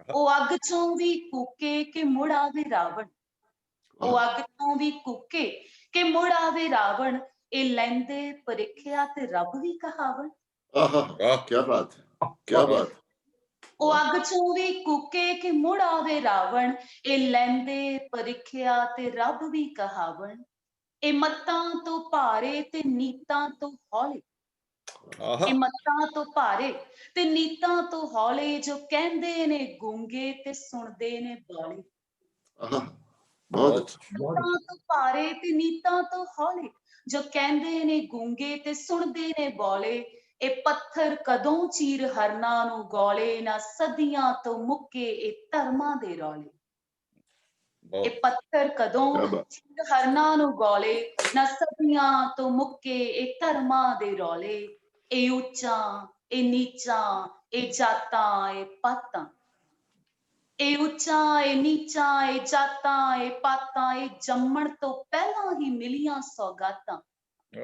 ਉਹ ਅੱਗ ਚੋਂ ਵੀ ਕੂਕੇ ਕਿ ਮੁੜ ਆਵੇ ਰਾਵਣ, ਉਹ ਅੱਗ ਤੋਂ ਵੀ ਕੂਕੇ ਕਿ ਮੁੜ ਆਵੇ ਰਾਵਣ, ਇਹ ਲੈਂਦੇ ਪਰੀਖਿਆ ਤੇ ਰੱਬ ਵੀ ਕਹਾਵਣ। ਆਹਾ, ਕੀ ਬਾਤ ਹੈ, ਕੀ ਬਾਤ। ਉਹ ਅੱਗ ਚੋਂ ਵੀ ਕੂਕੇ ਕਿ ਮੁੜ ਆਵੇ ਰਾਵਣ, ਇਹ ਲੈਂਦੇ ਪਰੀਖਿਆ ਤੇ ਰੱਬ ਵੀ ਕਹਾਵਣ। ਇਹ ਮੱਤਾਂ ਤੋਂ ਭਾਰੇ ਤੇ ਨੀਤਾਂ ਤੋਂ ਹੌਲੇ, ਆਹਾ ਇਹ ਮੱਤਾਂ ਤੋਂ ਭਾਰੇ ਤੇ ਨੀਤਾਂ ਤੋਂ ਹੌਲੇ, ਜੋ ਕਹਿੰਦੇ ਨੇ ਗੂੰਗੇ ਤੇ ਸੁਣਦੇ ਨੇ ਬਾਲੇ। ਆਹਾ, ਬਹੁਤ ਅੱਛਾ। ਬਹੁਤ ਮੱਤਾਂ ਤੋਂ ਭਾਰੇ ਤੇ ਨੀਤਾਂ ਤੋਂ ਹੌਲੇ, ਜੋ ਕਹਿੰਦੇ ਨੇ ਗੂੰਗੇ ਤੇ ਸੁਣਦੇ ਨੇ ਬੋਲੇ। ਇਹ ਪੱਥਰ ਕਦੋਂ ਚੀਰ ਹਰਨਾਂ ਨੂੰ ਗੋਲੇ, ਨਾ ਸਦੀਆਂ ਤੋਂ ਮੁੱਕੇ ਇਹ ਧਰਮਾਂ ਦੇ ਰੌਲੇ। ਬਹੁਤ ਇਹ ਪੱਥਰ ਕਦੋਂ ਕਿਆ ਬਾਤ। ਚੀਰ ਹਰਨਾਂ ਨੂੰ ਗੋਲੇ, ਨਾ ਸਦੀਆਂ ਤੋਂ ਮੁੱਕੇ ਇਹ ਧਰਮਾਂ ਦੇ ਰੌਲੇ। ਇਹ ਉੱਚਾਂ ਇਹ ਨੀਚਾਂ, ਇਹ ਜਾਤਾਂ ਇਹ ਪਾਤਾਂ। ਇਹ ਉੱਚਾਂ ਇਹ ਨੀਚਾਂ, ਇਹ ਜਾਤਾਂ ਇਹ ਪਾਤਾਂ, ਇਹ ਜੰਮਣ ਤੋਂ ਪਹਿਲਾਂ ਹੀ ਮਿਲੀਆਂ ਸੌਗਾਤਾਂ। ਆਹ,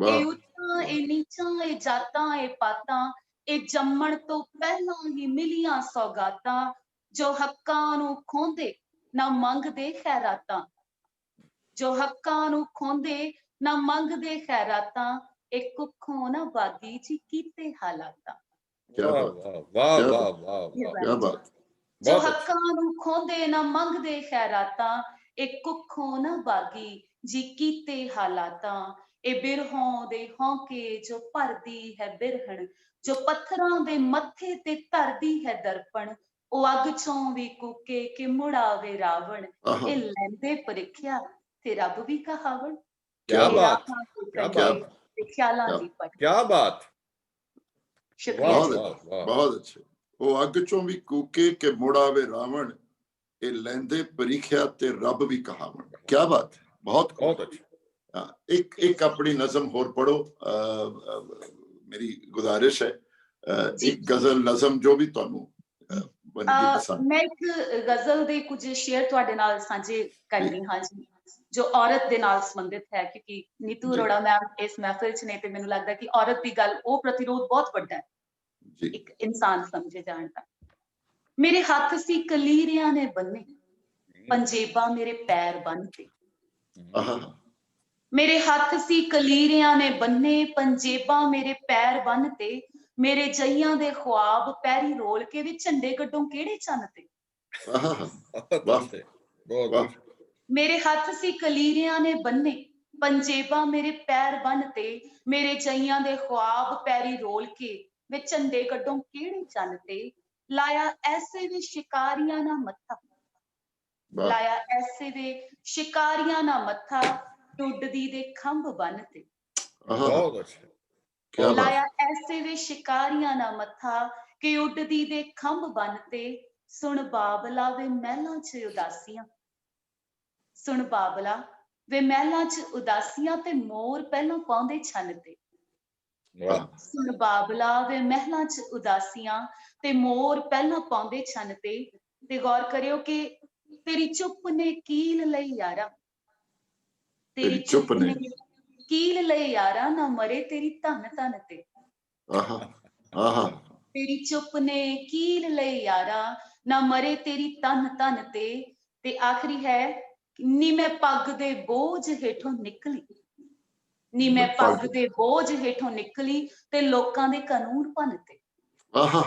ਇਹ ਵਾਹ, ਉੱਚਾਂ ਇਹ ਨੀਚਾਂ, ਇਹ ਜਾਤਾਂ ਇਹ ਪਾਤਾਂ, ਇਹ ਜੰਮਣ ਤੋਂ ਪਹਿਲਾਂ ਹੀ ਮਿਲੀਆਂ ਸੌਗਾਤਾਂ। ਜੋ ਹੱਕਾਂ ਨੂੰ ਖੋਹਦੇ ਨਾ ਮੰਗਦੇ ਖੈਰਾਤਾਂ, ਜੋ ਹੱਕਾਂ ਨੂੰ ਖੋਹਦੇ ਨਾ ਮੰਗਦੇ ਖੈਰਾਤਾਂ। ਇਹ ਕੁੱਖੋਂ ਨਾ ਬਾਗੀ ਜੀ ਕੀਤੇ ਹਾਲਾਤਾਂ। ਕਿਆ ਵਾਹ ਬਾਤ, ਵਾਹ ਵਾਹ ਕਿਆ ਵਾਹ ਬਾਤ। ਵਾਹ ਇਹ ਵਾਹ ਕਿਆ ਬਾਤ। ਜੋ ਬਹੁਤ ਅੱਛਾ। ਹੱਕਾਂ ਨੂੰ ਖੋਹਦੇ ਨਾ ਮੰਗਦੇ ਖੈਰਾਤਾਂ। ਇਹ ਕੁੱਖੋਂ ਨਾ ਬਾਗੀ ਜੀ ਕੀਤੇ ਹਾਲਾਤਾਂ। ਇਹ ਬਿਰਹੋਂ ਦੇ ਹੌਂਕੇ ਜੋ ਭਰਦੀ ਹੈ ਬਿਰਹਣ, ਜੋ ਪੱਥਰਾਂ ਦੇ ਮੱਥੇ ਤੇ ਧਰਦੀ ਹੈ ਦਰਪਣ। ਉਹ ਅੱਗ ਚੋਂ ਵੀ ਕੂਕੇ ਕਿ ਮੁੜਾਵੇ ਰਾਵਣ। ਆਹਾ, ਇਹ ਲੈਂਦੇ ਪ੍ਰੀਖਿਆ ਤੇ ਰੱਬ ਵੀ ਕਹਾਵਣ। ਕਿਆ ਇਹ ਬਾਤ, ਰਾਹਾਂ ਤੇ ਕਿਆ ਕੰਢੇ ਬਾਤ। ਤੇ ਖਿਆਲਾਂ ਕਿਆ ਦੀ ਪਟ। ਕਿਆ ਬਾਤ। ਸ਼ੁਕਰੀਆ ਵਾਹ ਬਹੁਤ ਜੀ। ਵਾਹ ਵਾਹ ਬਹੁਤ ਅੱਛਾ। ਉਹ ਅੱਗ ਚੋਂ ਵੀ ਕੂਕੇ ਕਿ ਮੁੜਾਵੇ ਰਾਵਣ, ਇਹ ਲੈਂਦੇ ਪ੍ਰੀਖਿਆ ਤੇ ਰੱਬ ਵੀ ਕਹਾਵਣ। ਕਿਆ ਬਾਤ ਹੈ, ਬਹੁਤ ਖੂਬ। ਬਹੁਤ ਅੱਛਾ। ਹਾਂ, ਇੱਕ ਆਪਣੀ ਨਜ਼ਮ ਹੋਰ ਪੜੋ, ਮੇਰੀ ਗੁਜ਼ਾਰਿਸ਼ ਹੈ। ਜੀ। ਇੱਕ ਗਜ਼ਲ ਨਜ਼ਮ ਜੋ ਵੀ ਤੁਹਾਨੂੰ ਬਣਦੀ ਪਸੰਦ। ਮੈਂ ਇੱਕ ਗਜ਼ਲ ਦੇ ਕੁਝ ਸ਼ੇਅਰ ਤੁਹਾਡੇ ਨਾਲ ਸਾਂਝੇ ਕਰਨੀ ਹਾਂ ਜੀ, ਜੋ ਔਰਤ ਦੇ ਨਾਲ ਸੰਬੰਧਿਤ ਹੈ, ਕਿਉਂਕਿ ਨੀਤੂ ਜੀ। ਅਰੋੜਾ ਮੈਮ ਇਸ ਮਹਿਫਿਲ 'ਚ ਨੇ ਤੇ ਮੈਨੂੰ ਲੱਗਦਾ ਕਿ ਔਰਤ ਦੀ ਗੱਲ ਉਹ ਪ੍ਰਤੀਰੋਧ ਬਹੁਤ ਵੱਡਾ ਹੈ ਜੀ। ਇੱਕ ਇਨਸਾਨ ਸਮਝੇ ਜਾਣ ਦਾ। ਮੇਰੇ ਹੱਥ ਸੀ ਕਲੀਰਿਆਂ ਨੇ ਬੰਨੇ, ਪੰਜੇਬਾਂ ਮੇਰੇ ਪੈਰ ਬੰਨ੍ਹਤੇ। ਆਹਾ, ਮੇਰੇ ਹੱਥ ਸੀ ਕਲੀਰਿਆਂ ਨੇ ਬੰਨੇ, ਪੰਜੇਬਾਂ ਮੇਰੇ ਪੈਰ ਬੰਨ੍ਹਤੇ। ਮੇਰੇ ਜਈਆਂ ਦੇ ਖੁਆਬ ਪੈਰੀ ਰੋਲ ਕੇ ਵੀ ਝੰਡੇ ਗੱਡੋਂ ਕਿਹੜੇ ਚੰਨ ਤੇ। ਆਹਾ, ਬਹੁਤ ਵਾਹ। ਅੱਛਾ, ਬਹੁਤ ਵਾਹ। ਅੱਛਾ। ਮੇਰੇ ਹੱਥ ਸੀ ਕਲੀਰਿਆਂ ਨੇ ਬੰਨੇ, ਪੰਜੇਬਾਂ ਮੇਰੇ ਪੈਰ ਬੰਨ੍ਹਤੇ। ਮੇਰੇ ਜਈਆਂ ਦੇ ਖੁਆਬ ਪੈਰੀ ਰੋਲ ਕੇ ਵੇ ਝੰਡੇ ਗੱਡੋਂ ਕਿਹੜੇ ਚੰਨ ਤੇ। ਲਾਇਆ ਐਸੇ ਵੇ ਸ਼ਿਕਾਰੀਆਂ ਨਾ ਮੱਥਾ, ਵਾਹ, ਲਾਇਆ ਐਸੇ ਵੇ ਸ਼ਿਕਾਰੀਆਂ ਨਾ ਮੱਥਾ, ਉੱਡਦੀ ਦੇ ਖੰਭ ਬੰਨ੍ਹਤੇ। ਆਹਾ, ਬਹੁਤ ਅੱਛਾ। ਕਿਆ ਬਾਤ। ਲਾਇਆ ਐਸੇ ਵੇ ਸ਼ਿਕਾਰੀਆਂ ਨਾ ਮੱਥਾ, ਕਿ ਉੱਡਦੀ ਦੇ ਖੰਭ ਬੰਨ੍ਹਤੇ। ਸੁਣ ਬਾਬਲਾ ਵੇ ਮਹਿਲਾਂ 'ਚ ਉਦਾਸੀਆਂ, ਸੁਣ ਬਾਬਲਾ ਵੇ ਮਹਿਲਾਂ 'ਚ ਉਦਾਸੀਆਂ, ਤੇ ਮੋਰ ਪਹਿਲਾਂ ਪਾਉਂਦੇ ਛੰਨ ਤੇ। ਵਾਹ ਸੁਣ ਬਾਬਲਾ ਵੇ ਮਹਿਲਾਂ 'ਚ ਉਦਾਸੀਆਂ, ਤੇ ਮੋਰ ਪਹਿਲਾਂ ਪਾਉਂਦੇ ਛੰਨ ਤੇ। ਤੇ ਗੌਰ ਕਰਿਓ ਕਿ ਤੇਰੀ ਚੁੱਪ ਨੇ ਕੀਲ ਲਈ ਯਾਰਾ, ਤੇਰੀ ਚੁੱਪ ਨੇ ਕੀਲ ਲਈ ਯਾਰਾ, ਨਾ ਮਰੇ ਤੇਰੀ ਧਨ ਧਨ ਤੇ। ਆਹਾ, ਆਹਾ, ਤੇਰੀ ਚੁੱਪ ਨੇ ਕੀਲ ਲਈ ਯਾਰਾ, ਨਾ ਮਰੇ ਤੇਰੀ ਧਨ ਧਨ ਤੇ। ਤੇ ਆਖਰੀ ਹੈ, ਨੀ ਮੈਂ ਪੱਗ ਦੇ ਬੋਝ ਹੇਠੋਂ ਨਿਕਲੀ, ਨੀ ਮੈਂ ਪੱਗ ਦੇ ਬੋਝ ਹੇਠੋਂ ਨਿਕਲੀ, ਤੇ ਲੋਕਾਂ ਦੇ ਕਾਨੂੰਨ ਭੰਨਤੇ। ਆਹਾ,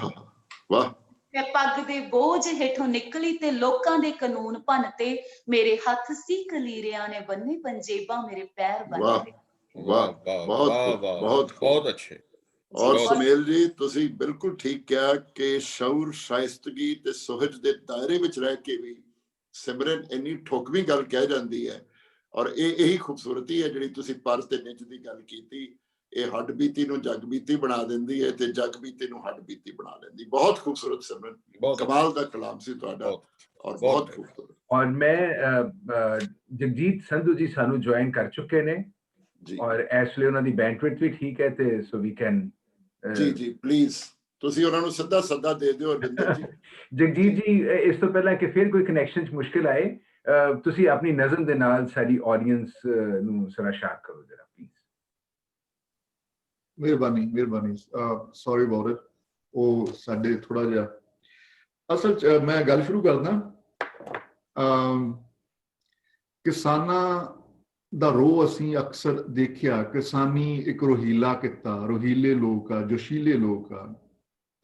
ਵਾਹ। ਮੈਂ ਪੱਗ ਦੇ ਬੋਝ ਹੇਠੋਂ ਨਿਕਲੀ ਤੇ ਲੋਕਾਂ ਦੇ ਕਾਨੂੰਨ ਭੰਨਤੇ। ਮੇਰੇ ਹੱਥ ਸੀ ਕਲੀਰਿਆਂ ਨੇ ਬੰਨੇ, ਪੰਜੇਬਾਂ ਮੇਰੇ ਪੈਰ ਵਾਹ, ਬੰਨ੍ਹਤੇ। ਵਾਹ, ਵਾਹ ਬਹੁਤ ਵਾਹ ਖੂਬ, ਵਾਹ ਬਹੁਤ ਖੂਬ। ਬਹੁਤ ਅੱਛੇ। ਔਰ ਬਹੁਤ- ਸੁਮੇਲ ਜੀ, ਤੁਸੀਂ ਬਿਲਕੁਲ ਠੀਕ ਕਿਹਾ ਕਿ ਸ਼ਊਰ, ਸ਼ਾਇਸਤਗੀ ਤੇ ਸੁਹਜ ਦੇ ਦਾਇਰੇ ਵਿੱਚ ਰਹਿ ਕੇ ਵੀ ਸਿਮਰਨ ਇੰਨੀ ਠੋਕਵੀਂ ਗੱਲ ਕਹਿ ਜਾਂਦੀ ਹੈ। ਔਰ ਇਹੀ ਖੂਬਸੂਰਤੀ ਹੈ ਜਿਹੜੀ ਤੁਸੀਂ ਪਰ ਤੇ ਨਿੱਜ ਦੀ ਗੱਲ ਕੀਤੀ। ਇਹ ਹੱਡ ਬੀਤੀ ਨੂੰ ਜਗ ਬੀਤੀ ਬਣਾ ਦਿੰਦੀ ਹੈ, ਤੇ ਜਗ ਬੀਤੀ ਨੂੰ ਹੱਡ ਬੀਤੀ ਬਣਾ ਲੈਂਦੀ। ਬਹੁਤ ਖੂਬਸੂਰਤ ਸਿਮਰਨ, ਬਹੁਤ ਕਮਾਲ ਦਾ ਕਲਾਮ ਸੀ ਤੁਹਾਡਾ, ਬਹੁਤ ਔਰ ਬਹੁਤ ਬਹੁਤ ਖੂਬਸੂਰਤ ਔਰ ਮੈਂ ਜਗਜੀਤ ਸੰਧੂ ਜੀ ਸਾਨੂੰ ਜੁਆਇਨ ਕਰ ਚੁੱਕੇ ਨੇ, ਜੀ। ਔਰ ਇਸ ਲਈ ਉਹਨਾਂ ਦੀ ਬੈਂਡਵਿਡਥ ਵੀ ਠੀਕ ਹੈ, ਤੇ ਸੋ ਵੀ ਕੈਨ ਜੀ ਜੀ, ਪਲੀਜ਼ ਤੁਸੀਂ ਉਹਨਾਂ ਨੂੰ ਸਿੱਧਾ ਸੱਦਾ ਦੇ ਦਿਓ ਅਰਵਿੰਦਰ ਜੀ। ਜਗਜੀਤ ਜੀ, ਇਸ ਤੋਂ ਪਹਿਲਾਂ ਕਿ ਫਿਰ ਕੋਈ ਕਨੈਕਸ਼ਨ 'ਚ ਮੁਸ਼ਕਿਲ ਆਏ, ਤੁਸੀਂ ਆਪਣੀ ਨਜ਼ਮ ਦੇ ਨਾਲ ਸਾਡੀ ਆਡੀਅנס ਨੂੰ ਸਰਾਸ਼ਾਰ ਕਰੋ ਜਰਾ ਪਲੀਜ਼। ਮਿਹਰਬਾਨੀ ਸੌਰੀ ਅਬਾਊਟ ਇਟ। ਉਹ ਸਾਡੇ ਥੋੜਾ ਜਿਹਾ ਅਸਲ 'ਚ ਮੈਂ ਗੱਲ ਸ਼ੁਰੂ ਕਰਦਾ। ਕਿਸਾਨਾਂ ਦਾ ਰੋਹ ਅਸੀਂ ਅਕਸਰ ਦੇਖਿਆ। ਕਿਸਾਨੀ ਇੱਕ ਰੋਹੀਲਾ ਕਿੱਤਾ, ਰੋਹੀਲੇ ਲੋਕ ਆ, ਜੋਸ਼ੀਲੇ ਲੋਕ ਆ।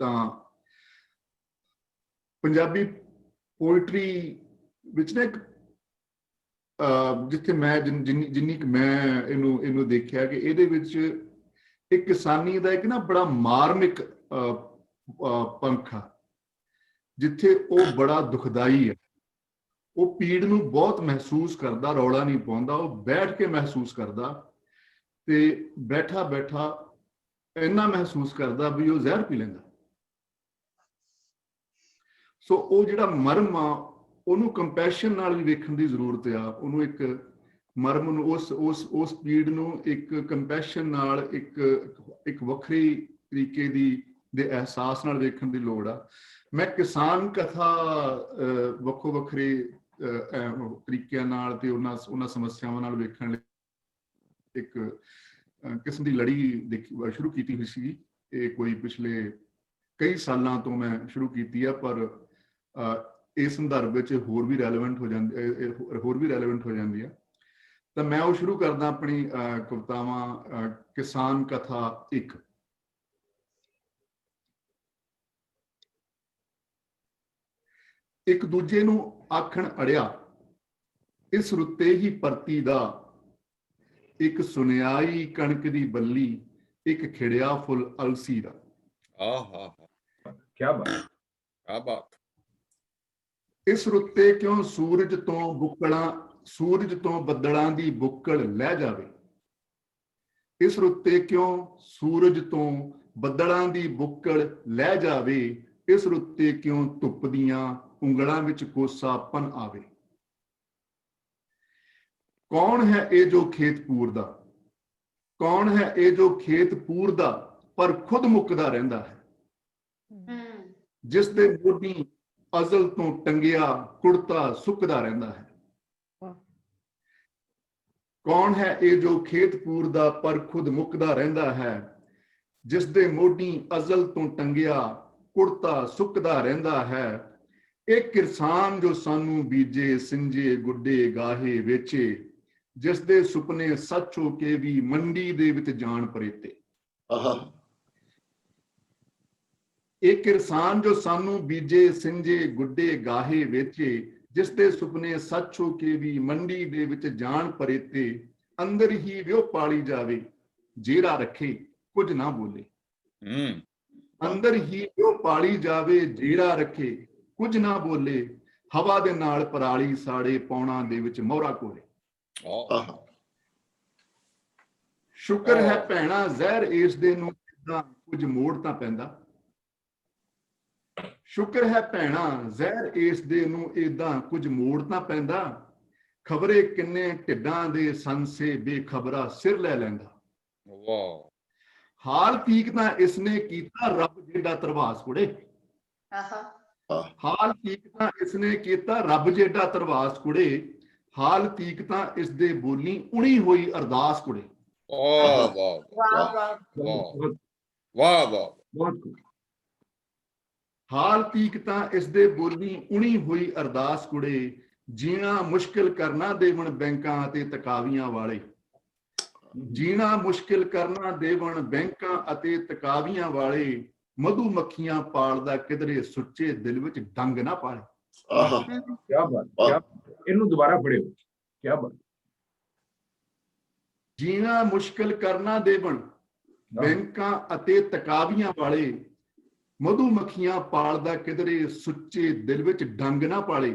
ਤਾਂ ਪੰਜਾਬੀ ਪੋਇਟਰੀ ਵਿੱਚ ਨਾ ਇੱਕ ਜਿੱਥੇ ਮੈਂ ਜਿੰਨੀ ਕੁ ਮੈਂ ਇਹਨੂੰ ਦੇਖਿਆ ਕਿ ਇਹਦੇ ਵਿੱਚ एक किसानी का एक ना बड़ा मार्मिक पंख आ जिथे वो बड़ा दुखदाई है। वो पीड़ नूं बहुत महसूस करता, रौला नहीं पाउंदा, वो बैठ के महसूस करता ते बैठा बैठा इन्ना महसूस करता भी वो जहर पी लेंदा। सो वो जिहड़ा मरम आ ਉਹਨੂੰ ਕੰਪੈਸ਼ਨ ਨਾਲ ਵੀ ਵੇਖਣ ਦੀ ਜ਼ਰੂਰਤ ਆ। ਉਹਨੂੰ ਇੱਕ ਮਰਮ ਨੂੰ ਉਸ ਪੀੜ ਨੂੰ ਇੱਕ ਕੰਪੈਸ਼ਨ ਨਾਲ ਇੱਕ ਵੱਖਰੀ ਤਰੀਕੇ ਦੇ ਅਹਿਸਾਸ ਨਾਲ ਵੇਖਣ ਦੀ ਲੋੜ ਆ। ਮੈਂ ਕਿਸਾਨ ਕਥਾ ਵੱਖੋ ਵੱਖਰੇ ਤਰੀਕਿਆਂ ਨਾਲ ਤੇ ਉਹਨਾਂ ਸਮੱਸਿਆਵਾਂ ਨਾਲ ਵੇਖਣ ਲਈ ਇੱਕ ਕਿਸਮ ਦੀ ਲੜੀ ਸ਼ੁਰੂ ਕੀਤੀ ਹੋਈ ਸੀ। ਇਹ ਕੋਈ ਪਿਛਲੇ ਕਈ ਸਾਲਾਂ ਤੋਂ ਮੈਂ ਸ਼ੁਰੂ ਕੀਤੀ ਆ, ਪਰ ਇਸ ਸੰਦਰਭ ਵਿੱਚ ਹੋਰ ਵੀ ਰੈਲੇਵੈਂਟ ਹੋ ਜਾਂਦੀ ਆ। ਤਾਂ ਮੈਂ ਉਹ ਸ਼ੁਰੂ ਕਰਦਾ ਆਪਣੀ ਕਵਿਤਾਵਾਂ ਕਿਸਾਨ ਕਥਾ 1। ਇੱਕ ਦੂਜੇ ਨੂੰ ਆਖਣ ਅੜਿਆ ਇਸ ਰੁੱਤੇ ਹੀ ਪਰਤੀ ਦਾ, ਇੱਕ ਸੁਨਿਆਈ ਕਣਕ ਦੀ ਬੱਲੀ, ਇੱਕ ਖਿੜਿਆ ਫੁੱਲ ਅਲਸੀ ਦਾ। ਆਹਾ क्या बात, क्या बात। ਇਸ ਰੁੱਤੇ ਕਿਉਂ ਸੂਰਜ ਤੋਂ ਬੱਦਲਾਂ ਦੀ ਬੁੱਕਲ ਲੈ ਜਾਵੇ। ਇਸ ਰੁੱਤੇ ਕਿਉਂ ਸੂਰਜ ਤੋਂ ਬੱਦਲਾਂ ਦੀ ਬੁੱਕਲ ਲੈ ਜਾਵੇ। ਇਸ ਰੁੱਤੇ ਕਿਉਂ ਧੁੱਪ ਦੀਆਂ ਉਂਗਲਾਂ ਵਿੱਚ ਕੋਸਾਪਨ ਆਵੇ। ਕੌਣ ਹੈ ਇਹ ਜੋ ਖੇਤ ਪੂਰਦਾ, ਕੌਣ ਹੈ ਇਹ ਜੋ ਖੇਤ ਪੂਰਦਾ ਪਰ ਖੁਦ ਮੁੱਕਦਾ ਰਹਿੰਦਾ ਹੈ। ਜਿਸ ਦੇ ਮੋਢੀ ਅਜ਼ਲ ਤੋਂ ਟੰਗਿਆ ਕੁੜਤਾ ਸੁੱਕਦਾ ਰਹਿੰਦਾ ਹੈ। ਕੌਣ ਹੈ ਇਹ ਜੋ ਖੇਤ ਪੂਰਦਾ ਪਰ ਖੁਦ ਮੁੱਕਦਾ ਰਹਿੰਦਾ ਹੈ। ਜਿਸ ਦੇ ਮੋਢੀ ਅਜ਼ਲ ਤੋਂ ਟੰਗਿਆ ਕੁੜਤਾ ਸੁੱਕਦਾ ਰਹਿੰਦਾ ਹੈ। ਇਹ ਕਿਰਸਾਨ ਜੋ ਸਾਨੂੰ ਬੀਜੇ ਸਿੰਜੇ ਗੁੱਡੇ ਗਾਹੇ ਵੇਚੇ। ਜਿਸ ਦੇ ਸੁਪਨੇ ਸੱਚ ਹੋ ਕੇ ਵੀ ਮੰਡੀ ਦੇ ਵਿੱਚ ਜਾਣ ਪਰੇਤੇ। ਇਹ ਕਿਰਸਾਨ ਜੋ ਸਾਨੂੰ ਬੀਜੇ ਸਿੰਜੇ ਗੁੱਡੇ ਗਾਹੇ ਵੇਚੇ। ਜਿਸ ਦੇ ਸੁਪਨੇ ਸੱਚ ਹੋ ਕੇ ਵੀ ਮੰਡੀ ਦੇ ਵਿੱਚ ਜਾਣ ਪਰੇਤੇ। ਅੰਦਰ ਹੀ ਵਿਉ ਪਾਲੀ ਜਾਵੇ ਜਿਹੜਾ ਰੱਖੇ ਕੁਝ ਨਾ ਬੋਲੇ। ਅੰਦਰ ਹੀ ਵਿਉ ਪਾਲੀ ਜਾਵੇ ਜਿਹੜਾ ਰੱਖੇ ਕੁਝ ਨਾ ਬੋਲੇ। ਹਵਾ ਦੇ ਨਾਲ ਪਰਾਲੀ ਸਾੜੇ ਪੌਣਾ ਦੇ ਵਿੱਚ ਮੋਹਰਾ ਕੋਲੇ। ਸ਼ੁਕਰ ਹੈ ਭੈਣਾ ਜ਼ਹਿਰ ਇਸ ਦੇ ਨੂੰ ਕਿੱਦਾਂ ਕੁਝ ਮੋੜ ਤਾਂ ਪੈਂਦਾ। ਸ਼ੁਕਰ ਹੈ ਭੈਣਾ ਜ਼ਹਿਰ ਇਸ ਦੇ ਨੂੰ ਏਦਾਂ ਕੁਝ ਮੋੜ ਤਾਂ ਪੈਂਦਾ। ਖਬਰੇ ਕਿੰਨੇ ਢਿੱਡਾਂ ਦੇ ਸੰਸੇ ਬੇਖਬਰਾ ਸਿਰ ਲੈ ਲੈਂਦਾ। ਹਾਲ ਠੀਕ ਤਾਂ ਇਸਨੇ ਕੀਤਾ ਰੱਬ ਜਿਹੜਾ ਤਰਵਾਸ ਕੁੜੇ। ਹਾਲ ਠੀਕ ਤਾਂ ਇਸਨੇ ਕੀਤਾ ਰੱਬ ਜਿਹੜਾ ਤਰਵਾਸ ਕੁੜੇ। ਹਾਲ ਠੀਕ ਤਾਂ ਇਸ ਦੇ ਬੋਲੀ ਉਣੀ ਹੋਈ ਅਰਦਾਸ ਕੁੜੇ। ਵਾਹ ਵਾਹ ਵਾਹ ਵਾਹ ਵਾਹ। ਹਾਲ ਤੀਕ ਤਾਂ ਇਸ ਦੇ ਬੋਲੀ ਉਣੀ ਹੋਈ ਅਰਦਾਸ ਕੁੜੇ। ਜੀਣਾ ਮੁਸ਼ਕਿਲ ਕਰਨਾ ਦੇਵਣ ਬੈਂਕਾਂ ਅਤੇ ਤਕਾਵੀਆਂ ਵਾਲੇ। ਜੀਣਾ ਮੁਸ਼ਕਿਲ ਕਰਨਾ ਦੇਵਣ ਬੈਂਕਾਂ ਅਤੇ ਤਕਾਵੀਆਂ ਵਾਲੇ। ਮਧੂ ਮੱਖੀਆਂ ਪਾਲਦਾ ਕਿਧਰੇ ਸੁੱਚੇ ਦਿਲ ਵਿੱਚ ਡੰਗ ਨਾ ਪਾਲੇ। क्या बात, ਇਹਨੂੰ ਦੁਬਾਰਾ ਪੜਿਓ। क्या बात। ਜੀਣਾ ਮੁਸ਼ਕਿਲ ਕਰਨਾ ਦੇਵਣ ਬੈਂਕਾਂ ਅਤੇ ਤਕਾਵੀਆਂ ਵਾਲੇ। ਮਧੂ ਮੱਖੀਆਂ ਪਾਲਦਾ ਕਿਧਰੇ ਸੁੱਚੇ ਦਿਲ ਵਿੱਚ ਡੰਗ ਨਾ ਪਾਲੇ।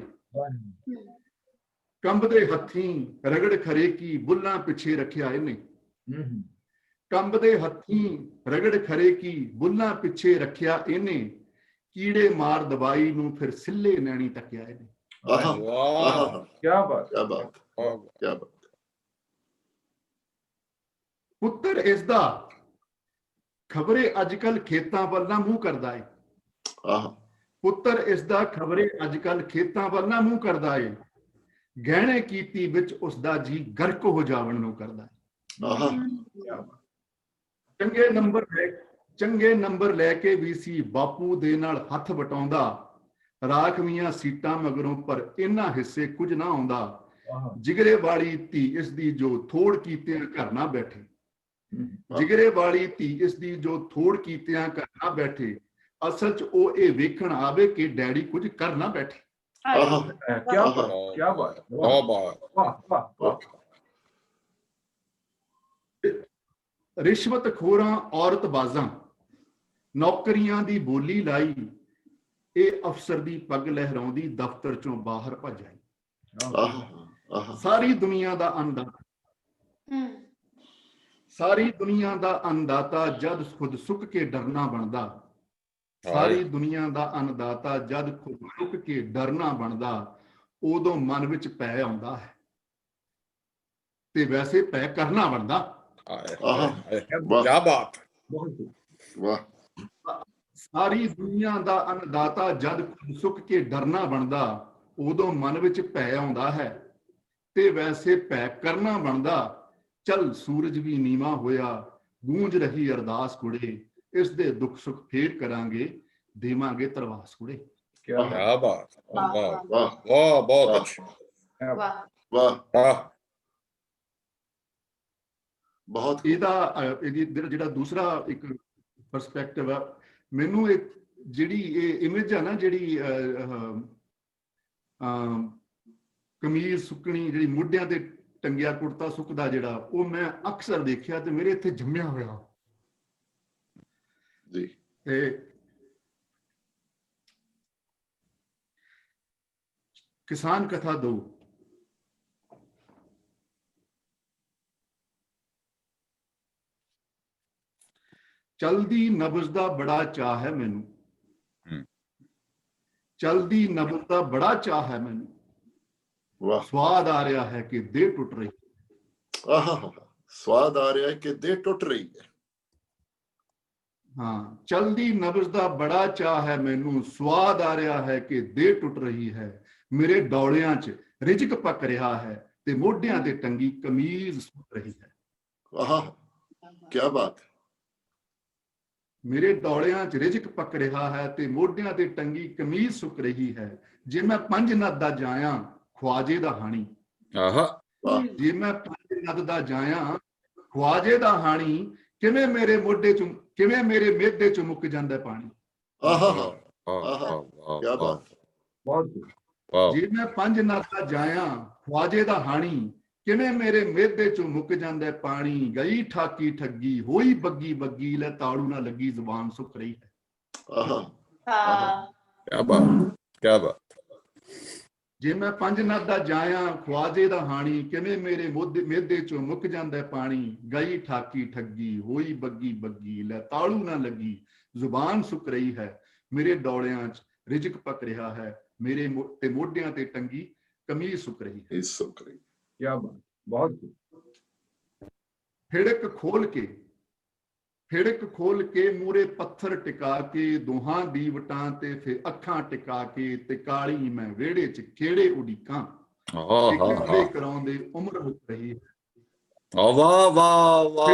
ਕੰਬਦੇ ਹੱਥੀਂ ਰਗੜ ਖਰੇ ਕੀ ਬੁੱਲਾਂ ਪਿੱਛੇ ਰੱਖਿਆ ਇਹਨੇ। ਕੰਬਦੇ ਹੱਥੀਂ ਰਗੜ ਖਰੇ ਕੀ ਬੁੱਲਾਂ ਪਿੱਛੇ ਰੱਖਿਆ ਇਹਨੇ। ਕੀੜੇ ਮਾਰ ਦਵਾਈ ਨੂੰ ਫਿਰ ਸਿੱਲੇ ਨੈਣੀ ਤੱਕਿਆ ਇਹਨੇ। क्या बात, क्या बात, क्या बात। ਪੁੱਤਰ ਇਸ ਦਾ ਖਬਰੇ ਅੱਜ ਕੱਲ ਖੇਤਾਂ ਵੱਲ ਨਾ ਮੂੰਹ ਕਰਦਾ ਏ। ਪੁੱਤਰ ਇਸ ਦਾ ਖਬਰੇ ਅੱਜ ਕੱਲ ਖੇਤਾਂ ਵੱਲ ਨਾ ਮੂੰਹ ਕਰਦਾ ਏ। ਗਹਿਣੇ ਕੀਤੀ ਵਿੱਚ ਉਸ ਦਾ ਜੀ ਗਰਕ ਹੋ ਜਾਵਣ ਨੂੰ ਕਰਦਾ ਏ। ਚੰਗੇ ਨੰਬਰ ਲੈ ਕੇ ਵੀ ਸੀ ਬਾਪੂ ਦੇ ਨਾਲ ਹੱਥ ਵਟਾਉਂਦਾ। ਰਾਖਵੀਆਂ ਸੀਟਾਂ ਮਗਰੋਂ ਪਰ ਇਹਨਾਂ ਹਿੱਸੇ ਕੁਝ ਨਾ ਆਉਂਦਾ। ਜਿਗਰੇ ਵਾਲੀ ਧੀ ਇਸ ਦੀ ਜੋ ਥੋੜ ਕੀਤਿਆਂ ਘਰ ਨਾ ਬੈਠੇ। ਜਿਗਰੇ ਵਾਲੀ ਧੀ ਇਸ ਦੀ ਜੋ ਥੋੜ ਕੀਤਿਆਂ ਘਰ ਨਾ ਬੈਠੇ। ਅਸਲ 'ਚ ਉਹ ਇਹ ਵੇਖਣ ਆਵੇ ਕਿ ਡੈਡੀ ਕੁਝ ਕਰ ਨਾ ਬੈਠੇ। क्या बात, क्या बात, वाह वाह वाह। ਰਿਸ਼ਵਤਖੋਰਾਂ ਔਰਤਬਾਜ਼ਾਂ ਨੌਕਰੀਆਂ ਦੀ ਬੋਲੀ ਲਾਈ, ਇਹ ਅਫਸਰ ਦੀ ਪੱਗ ਲਹਿਰਾਉਂਦੀ ਦਫ਼ਤਰ ਚੋਂ ਬਾਹਰ ਭੱਜ ਆਈ। ਆਹ ਸਾਰੀ ਦੁਨੀਆ ਦਾ ਅੰਨਦਾਤਾ, ਸਾਰੀ ਦੁਨੀਆ ਦਾ ਅੰਨਦਾਤਾ ਜਦ ਖੁਦ ਸੁੱਕ ਕੇ ਡਰਨਾ ਬਣਦਾ, ਸਾਰੀ ਦੁਨੀਆ ਦਾ ਅੰਨਦਾਤਾ ਜਦ ਖੁਦ ਸੁੱਕ ਕੇ ਡਰਨਾ ਬਣਦਾ, ਉਦੋਂ ਮਨ ਵਿੱਚ ਭੈ ਆਉਂਦਾ ਹੈ ਤੇ ਵੈਸੇ ਭੈ ਕਰਨਾ ਬਣਦਾ। क्या बात। ਵਾਹ ਸਾਰੀ ਦੁਨੀਆ ਦਾ ਅੰਨਦਾਤਾ ਜਦ ਖੁਦ ਸੁੱਕ ਕੇ ਡਰਨਾ ਬਣਦਾ, ਉਦੋਂ ਮਨ ਵਿੱਚ ਭੈ ਆਉਂਦਾ ਹੈ ਤੇ ਵੈਸੇ ਭੈ ਕਰਨਾ ਬਣਦਾ। ਚੱਲ ਸੂਰਜ ਵੀ ਨੀਵਾਂ ਹੋਇਆ, ਗੂੰਜ ਰਹੀ ਅਰਦਾਸ ਕੁੜੇ, ਇਸ ਦੇ ਦੁੱਖ ਸੁੱਖ ਫੇਰ ਕਰਾਂਗੇ, ਦੇਵਾਂਗੇ ਤਰਵਾਸ ਕੁੜੇ। क्या बात। वाह ਵਾਹ वाह, बहुत वाह। अच्छा। ਵਾਹ ਵਾਹ वाह। ਬਹੁਤ ਇਹਦੀ ਜਿਹੜਾ ਦੂਸਰਾ ਇੱਕ ਪਰਸਪੈਕਟਿਵ ਆ, ਮੈਨੂੰ ਇੱਕ ਜਿਹੜੀ ਇਹ ਇਮੇਜ ਆ ਨਾ, ਜਿਹੜੀ ਕਮੀਜ਼ ਸੁੱਕਣੀ, ਜਿਹੜੀ ਮੁੱਢਿਆਂ ਤੇ ਟੰਗਿਆ ਕੁੜਤਾ ਸੁੱਕਦਾ, ਜਿਹੜਾ ਉਹ ਮੈਂ ਅਕਸਰ ਦੇਖਿਆ ਤੇ ਮੇਰੇ ਇੱਥੇ ਜੰਮਿਆ ਹੋਇਆ ਜੀ। ਤੇ ਕਿਸਾਨ ਕਥਾ 2। ਚਲਦੀ ਨਬਜ਼ ਦਾ ਬੜਾ ਚਾਅ ਹੈ ਮੈਨੂੰ, ਚਲਦੀ ਨਬਜ਼ ਦਾ ਬੜਾ ਚਾਅ ਹੈ ਮੈਨੂੰ, ਵਾਹ ਸਵਾਦ ਆ ਰਿਹਾ ਹੈ ਕਿ ਦੇਹ ਟੁੱਟ ਰਹੀ। ਆਹ ਸਵਾਦ ਆ ਰਿਹਾ ਹੈ ਕਿ ਦੇਹ ਟੁੱਟ ਰਹੀ ਹੈ। ਹਾਂ, ਚਲਦੀ ਨਬਜ਼ ਦਾ ਬੜਾ ਚਾਅ ਹੈ ਮੈਨੂੰ, ਸਵਾਦ ਆ ਰਿਹਾ ਹੈ ਕਿ ਦੇਹ ਟੁੱਟ ਰਹੀ ਹੈ। ਮੇਰੇ ਡੌਲਿਆਂ 'ਚ ਰਿਜ਼ਕ ਪੱਕ ਰਿਹਾ ਹੈ ਤੇ ਮੋਢਿਆਂ ਤੇ ਟੰਗੀ ਕਮੀਜ਼ ਸੁੱਕ ਰਹੀ ਹੈ। ਆਹ ਕੀ ਬਾਤ। ਮੇਰੇ ਡੌਲਿਆਂ 'ਚ ਰਿਜ਼ਕ ਪੱਕ ਰਿਹਾ ਹੈ ਤੇ ਮੋਢਿਆਂ ਤੇ ਟੰਗੀ ਕਮੀਜ਼ ਸੁੱਕ ਰਹੀ ਹੈ। ਜੇ ਮੈਂ ਪੰਜ ਨਦ ਦਾ ਜਾਇਆ ਖਵਾਜੇ ਦਾ ਹਾਣੀ, ਜੇ ਮੈਂ ਪੰਜ ਨਦ ਦਾ ਜਾਇਆ ਖਵਾਜੇ ਦਾ ਹਾਣੀ, ਕਿਵੇਂ ਮੇਰੇ ਮੋਢੇ 'ਚ, ਕਿਵੇਂ ਮੇਰੇ ਮਿਹਦੇ 'ਚ ਮੁੱਕ ਜਾਂਦਾ ਪਾਣੀ। ਆਹ ਕੀ ਬਾਤ। ਬਹੁਤ ਜੇ ਮੈਂ ਪੰਜ ਨਦ ਦਾ ਜਾਇਆ ਖਵਾਜੇ ਦਾ ਹਾਣੀ, ਕਿਵੇਂ ਮੇਰੇ ਮਿਹਦੇ 'ਚ ਮੁੱਕ ਜਾਂਦਾ ਪਾਣੀ। ਗਈ ਠਾਕੀ ਠੱਗੀ, ਹੋਈ ਬੱਗੀ ਬੱਗੀ, ਲੈ ਤਾੜੂ ਨਾ ਲੱਗੀ, ਜ਼ੁਬਾਨ ਸੁੱਕ ਰਹੀ ਹੈ। क्या बात, क्या बात। ਜੇ ਮੈਂ ਪੰਜ ਨਦ ਦਾ ਜਾਇਆ ਖਵਾਜੇ ਦਾ ਹਾਣੀ, ਕਿਵੇਂ ਮੇਰੇ ਮਿਹਦੇ 'ਚੋਂ ਮੁੱਕ ਜਾਂਦਾ ਪਾਣੀ। ਗਈ ਠਾਕੀ ਠੱਗੀ, ਹੋਈ ਬੱਗੀ ਬੱਗੀ, ਲੈ ਤਾੜੂ ਨਾ ਲੱਗੀ, ਜ਼ੁਬਾਨ ਸੁੱਕ ਰਹੀ ਹੈ। ਮੇਰੇ ਡੌਲਿਆਂ 'ਚ ਰਿਜ਼ਕ ਪੱਕ ਰਿਹਾ ਹੈ, ਮੇਰੇ ਤੇ ਮੋਢਿਆਂ ਤੇ ਟੰਗੀ ਕਮੀਜ਼ ਸੁੱਕ ਰਹੀ ਹੈ। ਸੁੱਕ ਰਹੀ। ਕੀ ਬਾਤ, ਬਹੁਤ ਫਿੜਕ ਖੋਲ ਕੇ ਮੂਰੇ ਪੱਥਰ ਟਿਕਾ ਕੇ, ਦੋਹਾਂ ਦੀ ਵਟਾਂ ਤੇ ਫਿਰ ਅੱਖਾਂ ਟਿਕਾ ਕੇ, ਤੇ ਕਾਲੀ ਮੈਂ ਵਿਹੜੇ 'ਚ ਖੇੜੇ ਉਡੀਕਾਂ, ਕਰਦੇ ਕਰਾਉਂਦੇ ਉਮਰ ਮੁੱਕ ਰਹੀ ਹੈ। वाह वाह वाह वाह।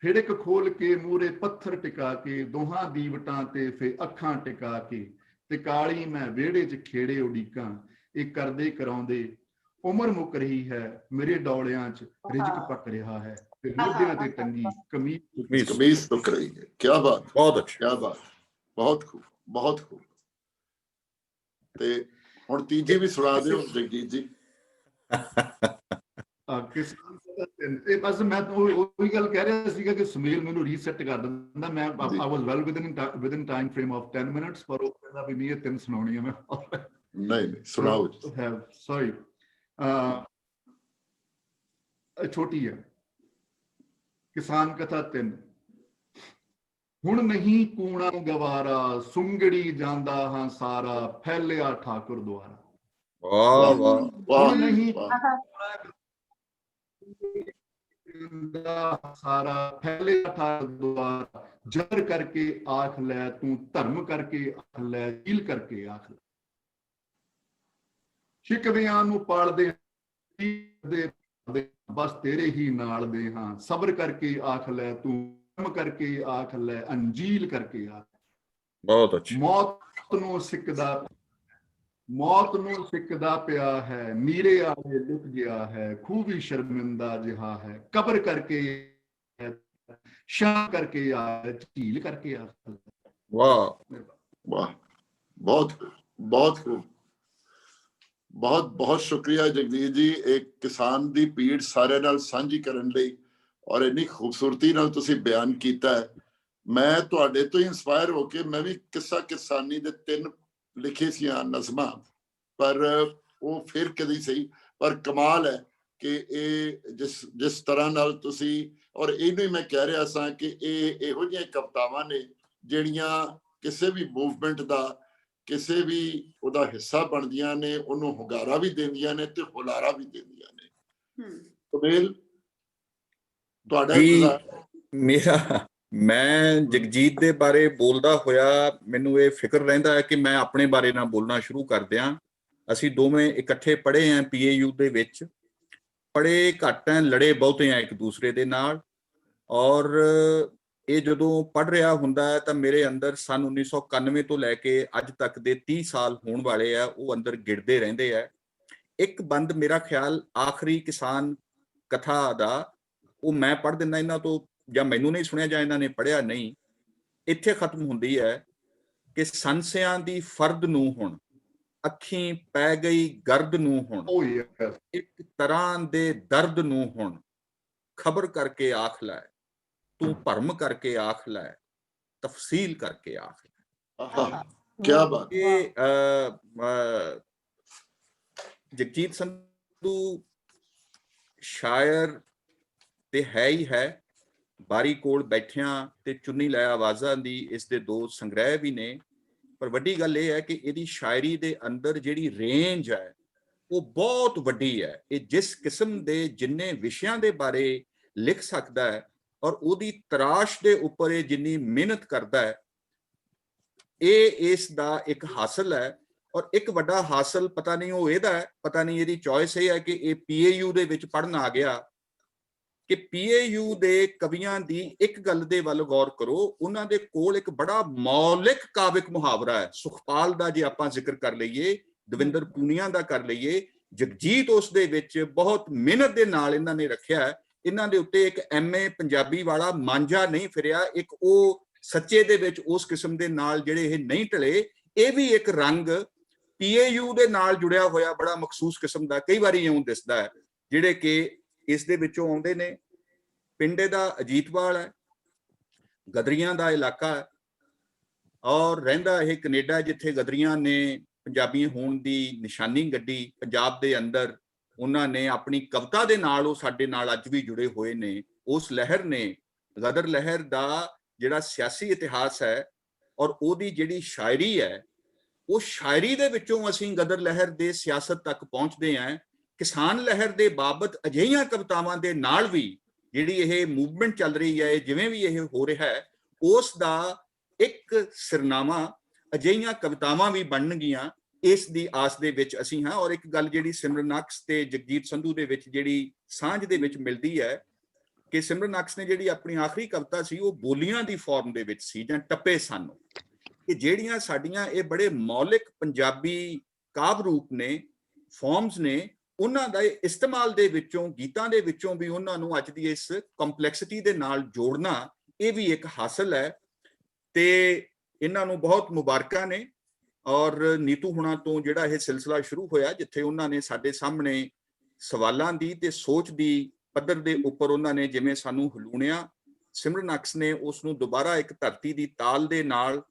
ਫਿੜਕ ਖੋਲ ਕੇ ਮੂਰੇ ਪੱਥਰ ਟਿਕਾ ਕੇ, ਦੋਹਾਂ ਦੀ ਵਟਾਂ ਤੇ ਫਿਰ ਅੱਖਾਂ ਟਿਕਾ ਕੇ, ਤੇ ਕਾਲੀ ਮੈਂ ਵਿਹੜੇ 'ਚ ਖੇੜੇ ਉਡੀਕਾਂ, ਇਹ ਕਰਦੇ ਕਰਾਉਂਦੇ ਉਮਰ ਮੁੱਕ ਰਹੀ ਹੈ। ਮੇਰੇ ਡੌਲਿਆਂ 'ਚ ਰਿਜ਼ਕ ਪੱਕ ਰਿਹਾ ਹੈ ਤੇ ਮੋਢਿਆਂ ਤੇ ਟੰਗੀ ਕਮੀਜ਼ ਸੁੱਕ ਰਹੀ ਹੈ। ਕੀ ਬਾਤ, बहुत अच्छा। ਕੀ ਬਾਤ, ਬਹੁਤ ਖੂਬ, ਬਹੁਤ ਖੂਬ। ਤੇ ਹੁਣ ਤੀਜੀ ਵੀ ਸੁਣਾ ਦਿਓ ਜਗਜੀਤ ਜੀ। ਕਿਸਾਨ ਇਹ ਬਸ ਮੈਂ ਉਹੀ ਗੱਲ ਕਹਿ ਰਿਹਾ ਸੀਗਾ ਕਿ ਸੁਮੇਲ ਮੈਨੂੰ ਰੀਸੈਟ ਕਰ ਦਿੰਦਾ। ਮੈਂ I was well within time frame of 10 minutes, ਪਰ ਉਹ ਕਹਿੰਦਾ ਵੀ ਨਹੀਂ, ਇਹ 3 ਸੁਣਾਉਣੀਆਂ ਮੈਂ। ਨਹੀਂ ਸੁਣਾਓ। ਸੌਰੀ, ਛੋਟੀ ਹੈ। ਕਿਸਾਨ ਕਥਾ 3। ਹੁਣ ਨਹੀਂ ਕੂਣਾ ਗਵਾਰਾ, ਸੁੰਗੜੀ ਜਾਂਦਾ ਹਾਂ ਸਾਰਾ, ਫੈਲਿਆ ਠਾਕੁਰ ਦੁਆਰਾ। वाह वाह। ਹੁਣ ਨਹੀਂ ਸਾਰਾ, ਫੈਲਿਆ ਠਾਕੁਰ ਦੁਆਰਾ, ਜਰ ਕਰਕੇ ਆਖ ਲੈ ਤੂੰ, ਧਰਮ ਕਰਕੇ ਆਖ ਲੈ, ਹੀਲ ਕਰਕੇ ਆਖ ਲੈ। ਸ਼ਿਕਵਿਆਂ ਨੂੰ ਪਾਲਦੇ ਬਸ ਤੇਰੇ ਹੀ ਨਾਲ ਦੇ ਹਾਂ, ਸਬਰ ਕਰਕੇ ਆਖ ਲੈ ਤੂੰ, ਕੰਮ ਕਰਕੇ ਆਖ ਲੈ, ਅੰਜੀਲ ਕਰਕੇ ਆਖ। बहुत अच्छा। ਮੌਤ ਨੂੰ ਸਿੱਕਦਾ ਪਿਆ ਹੈ, ਨੀਰੇ ਆਲੇ ਲੁਕ ਗਿਆ ਹੈ, ਖੂਹ ਵੀ ਸ਼ਰਮਿੰਦਾ ਜਿਹਾ ਹੈ, ਕਬਰ ਕਰਕੇ ਸ਼ਾਂ ਕਰਕੇ ਆ, ਝੀਲ ਕਰਕੇ ਆ। वाह ਵਾਹ, ਬਹੁਤ ਬਹੁਤ ਖੂਬ, ਬਹੁਤ ਬਹੁਤ ਸ਼ੁਕਰੀਆ ਜਗਦੀਸ਼ ਜੀ, ਇੱਕ ਕਿਸਾਨ ਦੀ ਪੀੜ ਸਾਰਿਆਂ ਨਾਲ ਸਾਂਝੀ ਕਰਨ ਲਈ ਔਰ ਇੰਨੀ ਖੂਬਸੂਰਤੀ ਨਾਲ ਤੁਸੀਂ ਬਿਆਨ ਕੀਤਾ ਹੈ। ਮੈਂ ਤੁਹਾਡੇ ਤੋਂ ਇਨਸਪਾਇਰ ਹੋ ਕੇ ਮੈਂ ਵੀ ਕਿੱਸਾ ਕਿਸਾਨੀ ਦੇ 3 ਲਿਖੇ ਸੀ ਨਜ਼ਮਾਂ, ਪਰ ਉਹ ਫਿਰ ਕਦੀ ਸਹੀ। ਪਰ ਕਮਾਲ ਹੈ ਕਿ ਇਹ ਜਿਸ ਤਰ੍ਹਾਂ ਨਾਲ ਤੁਸੀਂ, ਔਰ ਇਹਨੂੰ ਹੀ ਮੈਂ ਕਹਿ ਰਿਹਾ ਸਾਂ ਕਿ ਇਹ ਇਹੋ ਜਿਹੀਆਂ ਕਵਿਤਾਵਾਂ ਨੇ ਜਿਹੜੀਆਂ ਕਿਸੇ ਵੀ ਮੂਵਮੈਂਟ ਦਾ, ਕਿਸੇ ਵੀ ਉਹਦਾ ਹਿੱਸਾ ਬਣਦੀਆਂ ਨੇ, ਉਹਨੂੰ ਹੁੰਗਾਰਾ ਵੀ ਦਿੰਦੀਆਂ ਨੇ ਤੇ ਹੁਲਾਰਾ ਵੀ ਦਿੰਦੀਆਂ ਨੇ। ਸੁਮੇਲ, ਤੁਹਾਡਾ ਮੇਰਾ ਮੈਂ ਜਗਜੀਤ ਦੇ ਬਾਰੇ ਬੋਲਦਾ ਹੋਇਆ ਮੈਨੂੰ ਇਹ ਫਿਕਰ ਰਹਿੰਦਾ ਹੈ ਕਿ ਮੈਂ ਆਪਣੇ ਬਾਰੇ ਨਾ ਬੋਲਣਾ ਸ਼ੁਰੂ ਕਰ ਦਿਆਂ। ਅਸੀਂ ਦੋਵੇਂ ਇਕੱਠੇ ਪੜ੍ਹੇ ਆਂ PAU ਦੇ ਵਿੱਚ, ਪੜ੍ਹੇ ਘੱਟ ਆਂ, ਲੜੇ ਬਹੁਤੇ ਆਂ ਇੱਕ ਦੂਸਰੇ ਦੇ ਨਾਲ। ਔਰ ਇਹ ਜਦੋਂ ਪੜ੍ਹ ਰਿਹਾ ਹੁੰਦਾ ਹੈ ਤਾਂ ਮੇਰੇ ਅੰਦਰ ਸਨ 1991 ਤੋਂ ਲੈ ਕੇ ਅੱਜ ਤੱਕ ਦੇ 30 ਸਾਲ ਹੋਣ ਵਾਲੇ ਆ, ਉਹ ਅੰਦਰ ਗਿੜਦੇ ਰਹਿੰਦੇ ਆ। ਇੱਕ ਬੰਦ ਮੇਰਾ ਖਿਆਲ ਆਖਰੀ ਕਿਸਾਨ ਕਥਾ ਦਾ, ਉਹ ਮੈਂ ਪੜ੍ਹ ਦਿੰਦਾ ਇਹਨਾਂ ਤੋਂ, ਜਾਂ ਮੈਨੂੰ ਨਹੀਂ ਸੁਣਿਆ ਜਾਂ ਇਹਨਾਂ ਨੇ ਪੜ੍ਹਿਆ ਨਹੀਂ। ਇੱਥੇ ਖਤਮ ਹੁੰਦੀ ਹੈ ਕਿ ਸੰਸਿਆਂ ਦੀ ਫਰਦ ਨੂੰ ਹੁਣ ਅੱਖੀਂ ਪੈ ਗਈ ਗਰਦ ਨੂੰ ਹੁਣ, ਇੱਕ ਤਰ੍ਹਾਂ ਦੇ ਦਰਦ ਨੂੰ ਹੁਣ ਖਬਰ ਕਰਕੇ ਆਖ ਲੈ, ਤੂੰ ਭਰਮ ਕਰਕੇ ਆਖ ਲੈ, ਤਫਸੀਲ ਕਰਕੇ ਆਖ ਲੈ। ਕਿਆ ਬਾਤ। ਇਹ ਜਗਜੀਤ ਸੰਧੂ ਸ਼ਾਇਰ ਤੇ ਹੈ ਹੀ ਹੈ। ਬਾਰੀ ਕੋਲ ਬੈਠਿਆਂ ਤੇ ਚੁੰਨੀ ਲੈ ਆਵਾਜ਼ਾਂ ਦੀ ਇਸ ਦੇ 2 ਸੰਗ੍ਰਹਿ ਵੀ ਨੇ। ਪਰ ਵੱਡੀ ਗੱਲ ਇਹ ਹੈ ਕਿ ਇਹਦੀ ਸ਼ਾਇਰੀ ਦੇ ਅੰਦਰ ਜਿਹੜੀ ਰੇਂਜ ਹੈ ਉਹ ਬਹੁਤ ਵੱਡੀ ਹੈ। ਇਹ ਜਿਸ ਕਿਸਮ ਦੇ ਜਿੰਨੇ ਵਿਸ਼ਿਆਂ ਦੇ ਬਾਰੇ ਲਿਖ ਸਕਦਾ ਹੈ ਔਰ ਉਹਦੀ ਤਰਾਸ਼ ਦੇ ਉੱਪਰ ਇਹ ਜਿੰਨੀ ਮਿਹਨਤ ਕਰਦਾ ਹੈ, ਇਹ ਇਸ ਦਾ ਇੱਕ ਹਾਸਲ ਹੈ। ਔਰ ਇੱਕ ਵੱਡਾ ਹਾਸਲ ਪਤਾ ਨਹੀਂ ਉਹ ਇਹਦਾ ਹੈ, ਪਤਾ ਨਹੀਂ ਇਹਦੀ ਚੋਇਸ ਇਹ ਹੈ ਕਿ ਇਹ PAU ਦੇ ਵਿੱਚ ਪੜ੍ਹਨ ਆ ਗਿਆ। ਕਿ PAU ਦੇ ਕਵੀਆਂ ਦੀ ਇੱਕ ਗੱਲ ਦੇ ਵੱਲ ਗੌਰ ਕਰੋ, ਉਹਨਾਂ ਦੇ ਕੋਲ ਇੱਕ ਬੜਾ ਮੌਲਿਕ ਕਾਵਿਕ ਮੁਹਾਵਰਾ ਹੈ। ਸੁਖਪਾਲ ਦਾ ਜੇ ਆਪਾਂ ਜ਼ਿਕਰ ਕਰ ਲਈਏ, ਦਵਿੰਦਰ ਪੂਨੀਆ ਦਾ ਕਰ ਲਈਏ, ਜਗਜੀਤ ਉਸ ਦੇ ਵਿੱਚ ਬਹੁਤ ਮਿਹਨਤ ਦੇ ਨਾਲ ਇਹਨਾਂ ਨੇ ਰੱਖਿਆ। ਇਹਨਾਂ ਦੇ ਉੱਤੇ ਇੱਕ MA ਪੰਜਾਬੀ ਵਾਲਾ ਮਾਂਝਾ ਨਹੀਂ ਫਿਰਿਆ। ਇੱਕ ਉਹ ਸੱਚੇ ਦੇ ਵਿੱਚ ਉਸ ਕਿਸਮ ਦੇ ਨਾਲ ਜਿਹੜੇ ਇਹ ਨਹੀਂ ਢਲੇ। ਇਹ ਵੀ ਇੱਕ ਰੰਗ PAU ਦੇ ਨਾਲ ਜੁੜਿਆ ਹੋਇਆ ਬੜਾ ਮਖਸੂਸ ਕਿਸਮ ਦਾ ਕਈ ਵਾਰੀ ਇਉਂ ਦਿਸਦਾ ਹੈ, ਜਿਹੜੇ ਕਿ ਇਸ ਦੇ ਵਿੱਚੋਂ ਆਉਂਦੇ ਨੇ। ਪਿੰਡੇ ਦਾ ਅਜੀਤਵਾਲ ਹੈ, ਗਦਰੀਆਂ ਦਾ ਇਲਾਕਾ ਹੈ, ਔਰ ਰਹਿੰਦਾ ਇਹ ਕੈਨੇਡਾ, ਜਿੱਥੇ ਗਦਰੀਆਂ ਨੇ ਪੰਜਾਬੀ ਹੋਣ ਦੀ ਨਿਸ਼ਾਨੀ ਗੱਡੀ ਪੰਜਾਬ ਦੇ ਅੰਦਰ। ਉਹਨਾਂ ਨੇ ਆਪਣੀ ਕਵਿਤਾ ਦੇ ਨਾਲ ਉਹ ਸਾਡੇ ਨਾਲ ਅੱਜ ਵੀ ਜੁੜੇ ਹੋਏ ਨੇ। ਉਸ ਲਹਿਰ ਨੇ, ਗਦਰ ਲਹਿਰ ਦਾ ਜਿਹੜਾ ਸਿਆਸੀ ਇਤਿਹਾਸ ਹੈ ਔਰ ਉਹਦੀ ਜਿਹੜੀ ਸ਼ਾਇਰੀ ਹੈ, ਉਹ ਸ਼ਾਇਰੀ ਦੇ ਵਿੱਚੋਂ ਅਸੀਂ ਗਦਰ ਲਹਿਰ ਦੇ ਸਿਆਸਤ ਤੱਕ ਪਹੁੰਚਦੇ ਹਾਂ। ਕਿਸਾਨ ਲਹਿਰ ਦੇ ਬਾਬਤ ਅਜਿਹੀਆਂ ਕਵਿਤਾਵਾਂ ਦੇ ਨਾਲ ਵੀ ਜਿਹੜੀ ਇਹ ਮੂਵਮੈਂਟ ਚੱਲ ਰਹੀ ਹੈ, ਜਿਵੇਂ ਵੀ ਇਹ ਹੋ ਰਿਹਾ ਹੈ, ਉਸ ਦਾ ਇੱਕ ਸਿਰਨਾਮਾ ਅਜਿਹੀਆਂ ਕਵਿਤਾਵਾਂ ਵੀ ਬਣਨਗੀਆਂ, ਇਸ ਦੀ ਆਸ ਦੇ ਵਿੱਚ ਅਸੀਂ ਹਾਂ। ਔਰ ਇੱਕ ਗੱਲ ਜਿਹੜੀ ਸਿਮਰਨ ਅਕਸ ਤੇ ਜਗਜੀਤ ਸੰਧੂ ਦੇ ਵਿੱਚ ਜਿਹੜੀ ਸਾਂਝ ਦੇ ਵਿੱਚ ਮਿਲਦੀ ਹੈ ਕਿ ਸਿਮਰਨ ਅਕਸ ਨੇ ਜਿਹੜੀ ਆਪਣੀ ਆਖਰੀ ਕਵਿਤਾ ਸੀ ਉਹ ਬੋਲੀਆਂ ਦੀ ਫਾਰਮ ਦੇ ਵਿੱਚ ਸੀ, ਜਾਂ ਟੱਪੇ ਸਨ, ਕਿ ਜਿਹੜੀਆਂ ਸਾਡੀਆਂ ਇਹ ਬੜੇ ਮੌਲਿਕ ਪੰਜਾਬੀ ਕਾਵਿ ਰੂਪ ਨੇ, ਫਾਰਮਸ ਨੇ, ਉਹਨਾਂ ਦਾ ਇਸਤੇਮਾਲ ਦੇ ਵਿੱਚੋਂ, ਗੀਤਾਂ ਦੇ ਵਿੱਚੋਂ ਵੀ ਉਹਨਾਂ ਨੂੰ ਅੱਜ ਦੀ ਇਸ ਕੰਪਲੈਕਸਿਟੀ ਦੇ ਨਾਲ ਜੋੜਨਾ, ਇਹ ਵੀ ਇੱਕ ਹਾਸਲ ਹੈ। ਤੇ ਇਹਨਾਂ ਨੂੰ ਬਹੁਤ ਮੁਬਾਰਕਾਂ ਨੇ। ਔਰ ਨੀਤੂ ਹੁਣਾਂ ਤੋਂ ਜਿਹੜਾ ਇਹ ਸਿਲਸਿਲਾ ਸ਼ੁਰੂ ਹੋਇਆ, ਜਿੱਥੇ ਉਹਨਾਂ ਨੇ ਸਾਡੇ ਸਾਹਮਣੇ ਸਵਾਲਾਂ ਦੀ ਤੇ ਸੋਚ ਦੀ ਪੱਧਰ ਦੇ ਉੱਪਰ ਉਹਨਾਂ ਨੇ ਜਿਵੇਂ ਸਾਨੂੰ ਹਲੂਣਿਆ, ਸਿਮਰਨ ਅਕਸ ਨੇ ਉਸ ਨੂੰ ਦੁਬਾਰਾ ਇੱਕ ਧਰਤੀ ਦੀ ਤਾਲ ਦੇ ਨਾਲ